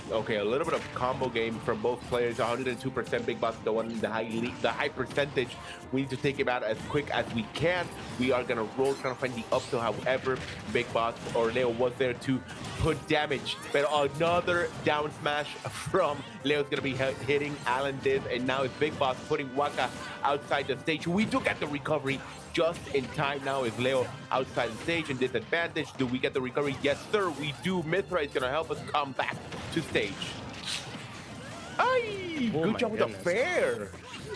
Okay, a little bit of combo game from both players. 102% Big Boss, the one in the high percentage. We need to take him out as quick as we can. We are gonna roll, trying to find the up to. However, Big Boss or Leo was there to put damage. But another down smash from Leo's gonna be hitting Alendis, and now it's Big Boss putting Waka outside the stage. We do get the recovery just in time. Now is Leo outside the stage and disadvantage. Do we get the recovery? Yes, sir, we do. Mithra is gonna help us come back to stage. Ay, Oh good job with the fair.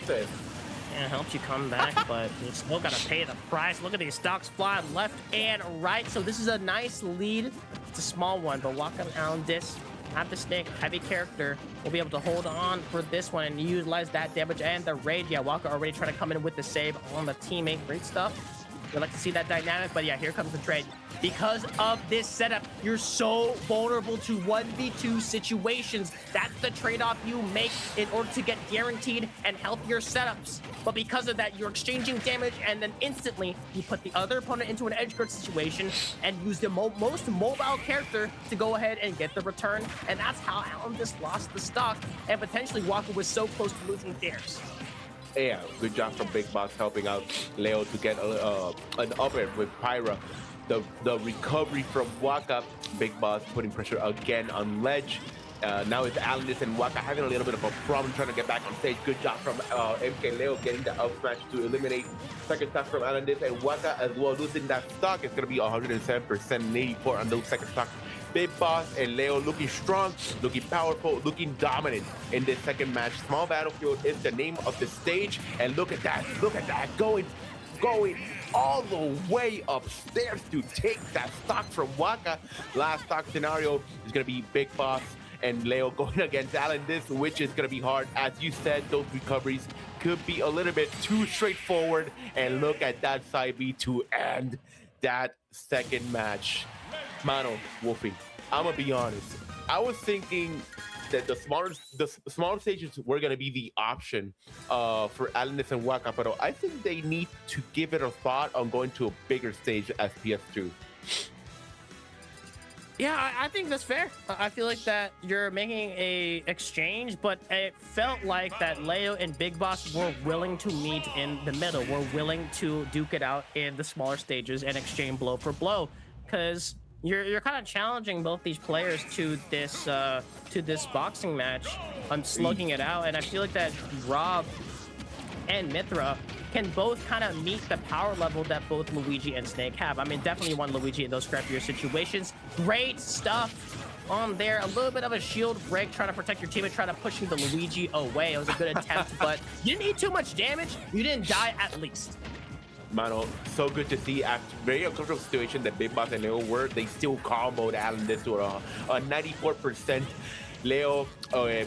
Yeah, it helps you come back, but you still gotta pay the price. Look at these stocks flying left and right. So this is a nice lead. It's a small one, but Waka and Alendis have the Snake, heavy character, will be able to hold on for this one and utilize that damage and the raid. Yeah, Waka already trying to come in with the save on the teammate. Great stuff. We'd like to see that dynamic, but yeah, here comes the trade. Because of this setup, you're so vulnerable to 1v2 situations. That's the trade-off you make in order to get guaranteed and healthier setups. But because of that, you're exchanging damage, and then instantly you put the other opponent into an edge guard situation and use the most mobile character to go ahead and get the return. And that's how Alan just lost the stock, and potentially Waka was so close to losing theirs. Yeah, good job from Big Boss helping out Leo to get an up air with Pyra. The recovery from Waka, Big Boss putting pressure again on ledge. Now it's Alendis and Waka having a little bit of a problem trying to get back on stage. Good job from MK Leo getting the up smash to eliminate second stock from Alendis, and Waka as well losing that stock. It's going to be 107% and 84 on those second stock. Big Boss and Leo looking strong, looking powerful, looking dominant in this second match. Small Battlefield is the name of the stage, and look at that, going all the way upstairs to take that stock from Waka. Last stock scenario is going to be Big Boss and Leo going against Alendis, which is going to be hard. As you said, those recoveries could be a little bit too straightforward, and look at that side B to end that second match. Mano, Wolfie, I'm gonna be honest. I was thinking that the smaller stages were gonna be the option for Alendis and Waka, but I think they need to give it a thought on going to a bigger stage as PS2. Yeah, I think that's fair. I feel like that you're making a exchange, but it felt like that Leo and Big Boss were willing to meet in the middle. We're willing to duke it out in the smaller stages and exchange blow for blow, because you're kind of challenging both these players to this boxing match. I'm slugging it out, and I feel like that Rob and Mithra can both kind of meet the power level that both Luigi and Snake have. I mean, definitely one Luigi in those scrappier situations. Great stuff on there. A little bit of a shield break, trying to protect your teammate, trying to pushing the Luigi away. It was a good attempt, but you didn't need too much damage. You didn't die at least. Mano, so good to see after very uncomfortable situation that Big Boss and Leo were, they still comboed Alendis to a 94%. Leo,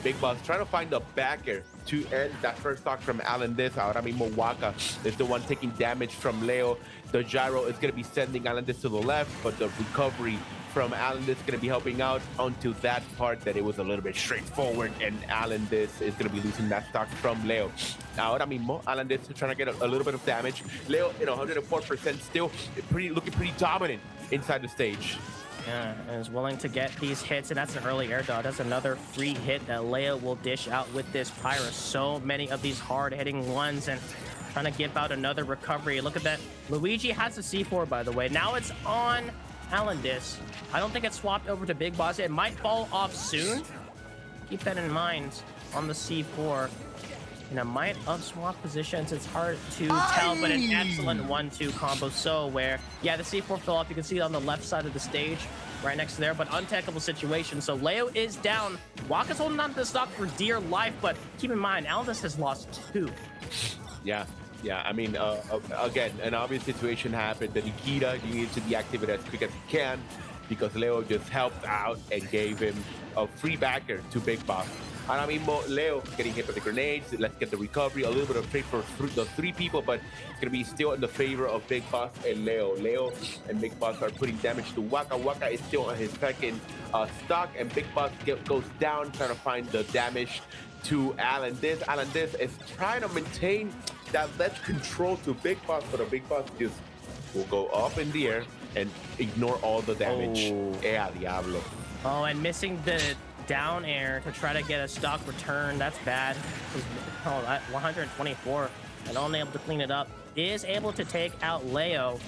Big Boss trying to find the backer to end that first stock from Alendis. Ahora mismo Waka is the one taking damage from Leo. The gyro is going to be sending Alendis to the left, but the recovery from Alan This going to be helping out onto that part that it was a little bit straightforward, and Alan This is going to be losing that stock from Leo. Ahora mismo, Alan This is trying to get a little bit of damage. Leo, 104% still looking pretty dominant inside the stage. Yeah, and is willing to get these hits, and that's an early air dodge. That's another free hit that Leo will dish out with this Pyra. So many of these hard-hitting ones, and trying to give out another recovery. Look at that. Luigi has a C4, by the way. Now it's on Alandis. I don't think it's swapped over to Big Boss. It might fall off soon. Keep that in mind on the C4. And it might have swapped positions. It's hard to tell, but an excellent 1-2 combo. So where, yeah, the C4 fell off. You can see it on the left side of the stage, right next to there, but untackable situation. So Leo is down. Waka's holding on to the stock for dear life, but keep in mind, Aldous has lost 2. Yeah. I mean, again, an obvious situation happened. The Nikita, you need to deactivate it as quick as you can because Leo just helped out and gave him a free backer to Big Boss. Ahora mismo, Leo getting hit by the grenades. Let's get the recovery. A little bit of trade for the 3 people, but it's going to be still in the favor of Big Boss and Leo. Leo and Big Boss are putting damage to Waka. Waka is still on his second stock, and Big Boss goes down, trying to find the damage to Alan This. Alan This is trying to maintain that left control to Big Boss, but a Big Boss just will go up in the air and ignore all the damage. Diablo. Oh, and missing the down air to try to get a stock return. That's bad. Oh, that 124 and only able to clean it up. Is able to take out Leo.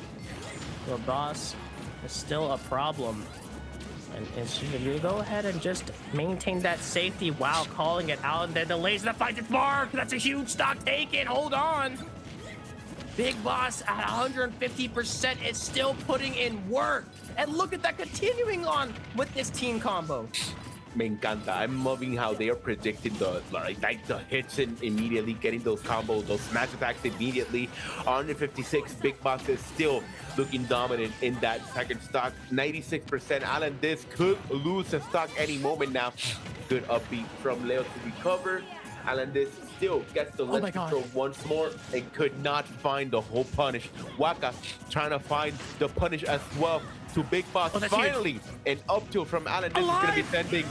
The boss is still a problem. And should you go ahead and just maintain that safety while calling it out? And then the laser fight its mark. That's a huge stock taken. Hold on. Big Boss at 150% is still putting in work. And look at that continuing on with this team combo. Me encanta. I'm loving how they are predicting the hits and immediately getting those combos, those smash attacks immediately. 156, Big Boss is still looking dominant in that second stock. 96%. Alan This could lose the stock any moment now. Good upbeat from Leo to recover. Alan This still gets the left control once more and could not find the whole punish. Waka trying to find the punish as well to Big Boss. Finally, huge. An up tilt from Alan This is going to be sending.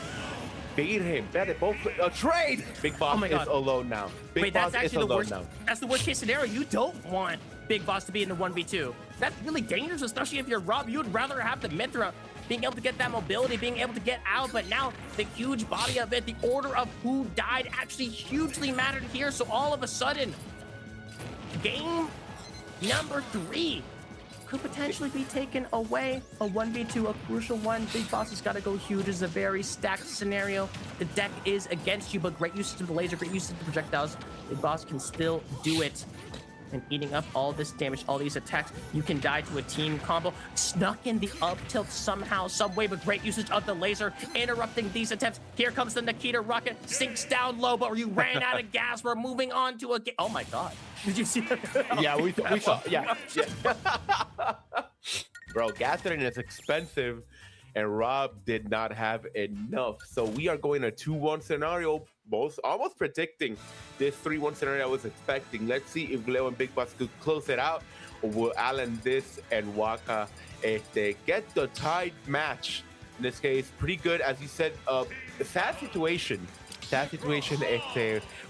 Beat him. Better both a trade. Big Boss is alone now. Big Boss is alone now. That's the worst case scenario. You don't want Big Boss to be in the 1v2. That's really dangerous, especially if you're Rob. You'd rather have the Mithra being able to get that mobility, being able to get out, but now the huge body of it, the order of who died actually hugely mattered here. So all of a sudden, game number 3 could potentially be taken away. A 1v2, a crucial one. Big Boss has got to go huge. It's a very stacked scenario. The deck is against you, but great usage of the laser, great usage of the projectiles. Big Boss can still do it. And eating up all this damage, all these attacks, you can die to a team combo. Snuck in the up tilt somehow, some way, but great usage of the laser, interrupting these attempts. Here comes the Nikita rocket, sinks down low, but you ran out of gas. We're moving on to a game. Oh my God. Did you see that? Yeah, we saw. Yeah. Bro, gasoline is expensive, and Rob did not have enough. So we are going a 2-1 scenario, almost predicting this 3-1 scenario I was expecting. Let's see if Leo and Big Boss could close it out, or will Alan This and Waka get the tied match. In this case, pretty good, as you said. Sad situation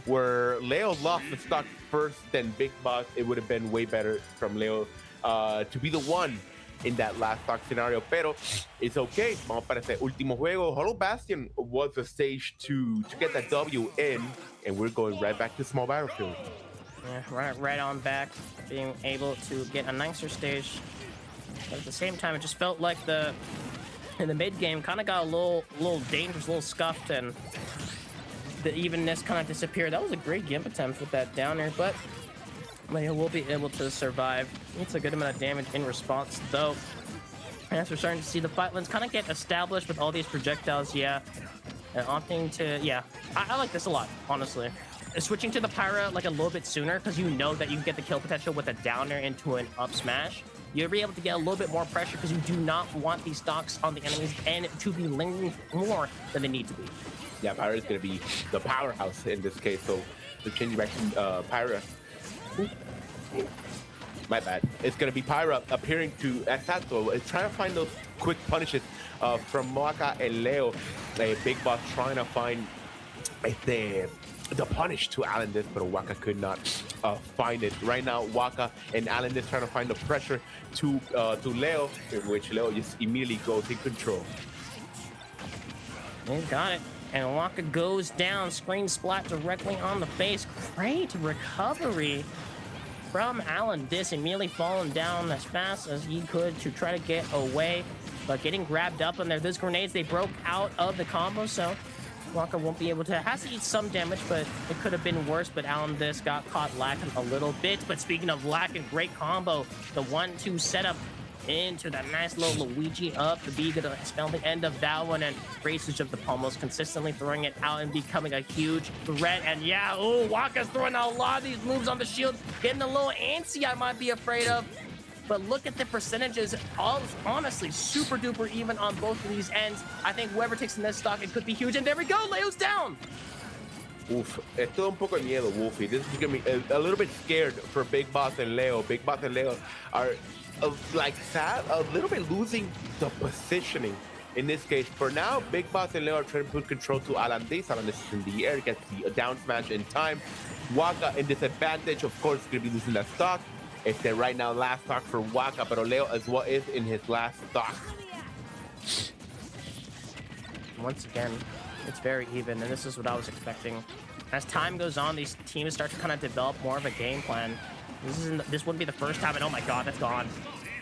where Leo lost the stock first, then Big Boss. It would have been way better from Leo to be the one in that last stock scenario, pero it's okay. Vamos para este último juego. Hollow Bastion was the stage to get that W in, and we're going right back to small battlefield. Yeah, right on back, being able to get a nicer stage. But at the same time, it just felt like in the mid game kind of got a little dangerous, a little scuffed, and the evenness kind of disappeared. That was a great gimp attempt with that down air, but Leo will be able to survive. It's a good amount of damage in response, though. As we're starting to see the fight lanes kind of get established with all these projectiles, and opting to, I like this a lot, honestly. Switching to the Pyra like a little bit sooner, because you know that you can get the kill potential with a downer into an up smash. You'll be able to get a little bit more pressure because you do not want these stocks on the enemies and to be lingering more than they need to be. Yeah, Pyra is going to be the powerhouse in this case, so the changing back to Pyra. My bad. It's gonna be Pyra appearing to Exacto. It's trying to find those quick punishes from Waka and Leo. Big Boss trying to find the punish to Alendis, but Waka could not find it. Right now, Waka and Alendis trying to find the pressure to Leo, in which Leo just immediately goes in control. He got it. And Waka goes down, screen splat directly on the face. Great recovery from Alendis, immediately falling down as fast as he could to try to get away, but getting grabbed up on there. Those grenades, they broke out of the combo, so Waka won't be able to, has to eat some damage, but it could have been worse. But Alendis got caught lacking a little bit. But speaking of lacking, great combo, the 1-2 setup into that nice little Luigi up to be gonna spell the end of that one, and usage of the pommels, consistently throwing it out and becoming a huge threat. And yeah, oh, Waka's throwing out a lot of these moves on the shield, getting a little antsy, I might be afraid of. But look at the percentages, all honestly super duper even on both of these ends. I think whoever takes in this stock, it could be huge. And there we go, Leo's down. Oof, esto un poco de miedo, Wolfie. This is gonna be a little bit scared for Big Boss and Leo. Big Boss and Leo are like sad, a little bit losing the positioning. In this case, for now, Big Boss and Leo are trying to put control to Alendis. Alendis is in the air, gets the down smash in time. Waka in disadvantage, of course, is gonna be losing that stock. It's the right now last stock for Waka, but Leo as well is in his last stock. Once again, it's very even, and this is what I was expecting. As time goes on, these teams start to kind of develop more of a game plan. This wouldn't be the first time, and oh my god, that's gone.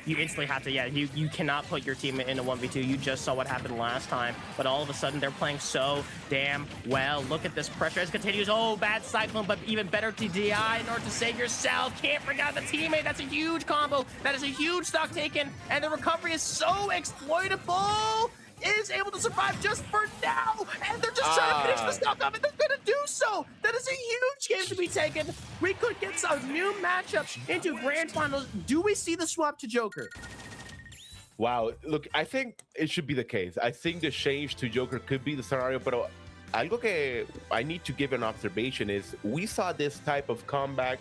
You instantly have to, yeah, you cannot put your team in a 1v2. You just saw what happened last time, but all of a sudden they're playing so damn well. Look at this pressure as it continues. Oh, bad cyclone, but even better to DI in order to save yourself. Can't forget the teammate. That's a huge combo. That is a huge stock taken, and the recovery is so exploitable. Is able to survive just for now, and they're just trying to finish the stock up, and they're gonna do so. That is a huge game to be taken. We could get some new matchups into grand finals. Do we see the swap to Joker? Wow, look, I think it should be the case. I think the change to Joker could be the scenario, but algo que I need to give an observation is we saw this type of comeback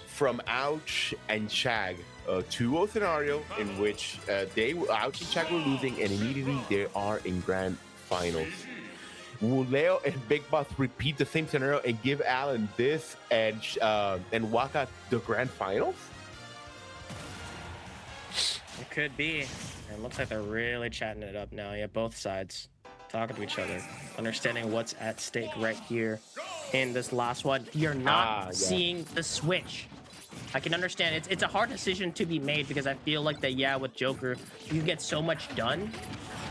from Ouch and Shag. 2-0 scenario in which Ouch and Shag were losing, and immediately they are in grand finals. Will Leo and Big Boss repeat the same scenario and give Alan this and Waka the grand finals? It could be. It looks like they're really chatting it up now. Yeah, both sides talking to each other, understanding what's at stake right here in this last one. You're not seeing the switch. I can understand it's a hard decision to be made, because I feel like that, yeah, with Joker you get so much done,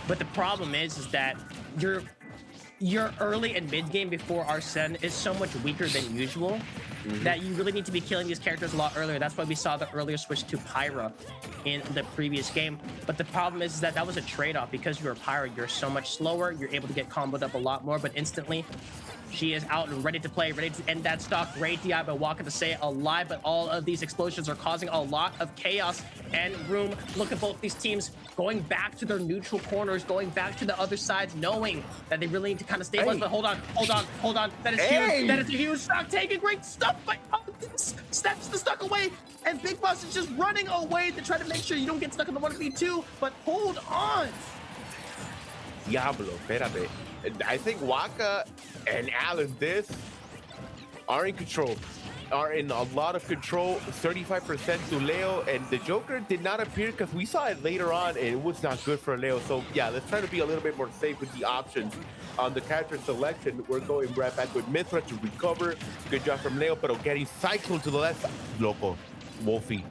but the problem is that your early and mid game before Arsene is so much weaker than usual that you really need to be killing these characters a lot earlier. That's why we saw the earlier switch to Pyra in the previous game. But the problem is that was a trade-off. Because you're a Pyra, you're so much slower, you're able to get comboed up a lot more, but instantly she is out and ready to play, ready to end that stock. Great DI by Waka to stay alive, but all of these explosions are causing a lot of chaos and room. Look at both these teams going back to their neutral corners, going back to the other sides, knowing that they really need to kind of stabilize. But hold on. That is huge. That is a huge stock taking. Great stuff by Alendis. Snaps the stock away, and Big Boss is just running away to try to make sure you don't get stuck in the 1v2. But hold on. Diablo, espérate. I think Waka and Alendis are in control, are in a lot of control. 35% to Leo, and the Joker did not appear because we saw it later on and it was not good for Leo. So yeah, let's try to be a little bit more safe with the options on the character selection. We're going right back with Mithra to recover. Good job from Leo, but getting Cyclone to the left. Loco, Wolfie.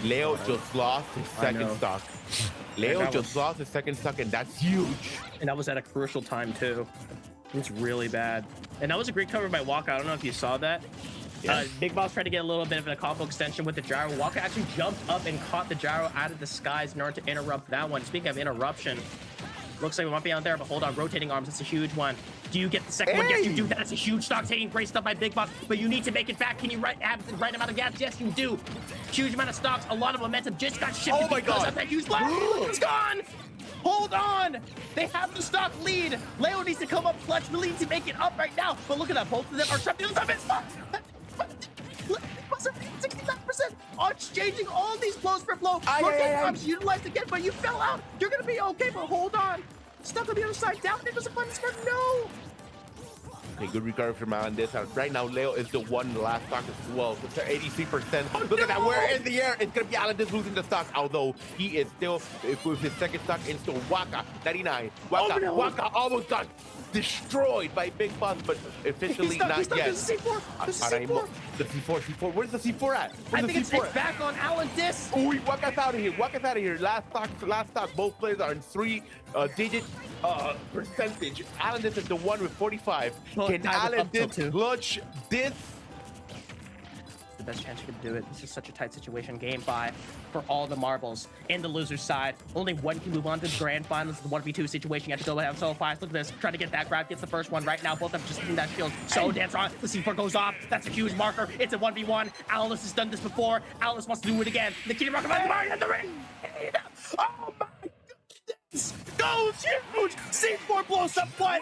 Leo just lost his second stock. Leo just lost his second stock, and that's huge. And that was at a crucial time too. It's really bad. And that was a great cover by Waka. I don't know if you saw that. Yeah. Big Boss tried to get a little bit of a combo extension with the gyro. Waka actually jumped up and caught the gyro out of the skies in order to interrupt that one. Speaking of interruption, looks like we might be out there, but hold on. Rotating arms, that's a huge one. Do you get the second one? Yes, you do. That's a huge stock taking. Great stuff by Big Boss, but you need to make it back. Can you have the right amount of gas? Yes, you do. Huge amount of stocks, a lot of momentum just got shifted because of that huge blast. It's gone. Hold on. They have the stock lead. Leo needs to come up clutch. Really needs to make it up right now. But look at that. Both of them are trapped in the 69%. 100% on exchanging all these blows for blow. Aye, Rotating aye, aye. arms utilized again, but you fell out. You're gonna be okay, but hold on. Stuck on the other side. Down there doesn't find the spark. No. Okay, good recovery from Alandis. Right now, Leo is the one last stock as well. It's at 83%. Look at that. We're in the air. It's going to be Alandis losing the stock, although he is still with his second stock. It's still Waka, 99. Waka, no. Waka almost got destroyed by Big Boss, but officially not He's stuck. yet. There's a C4. There's a Ahora mismo, C4. the C4. Where's the C4 at? I Where's think the it's back on Alandis. Oh, Waka's out of here. Waka's out of here. Last stock. Both players are in 3-digit percentage. Alandis is the one with 45. Well, Can I would up till Alandis two. clutch this? The best chance you can do it. This is such a tight situation. Game 5 for all the marbles. In the loser's side, only one can move on to the grand finals. The 1v2 situation. You have to go ahead. So fast. Look at this. Trying to get that grab. Gets the first one right now. Both of them just hitting that shield. So damn strong. The C4 goes off. That's a huge marker. It's a 1v1. Alice has done this before. Alice wants to do it again. Nikita Rocket in the ring. Oh my goodness. Goes huge. C4 blows up one.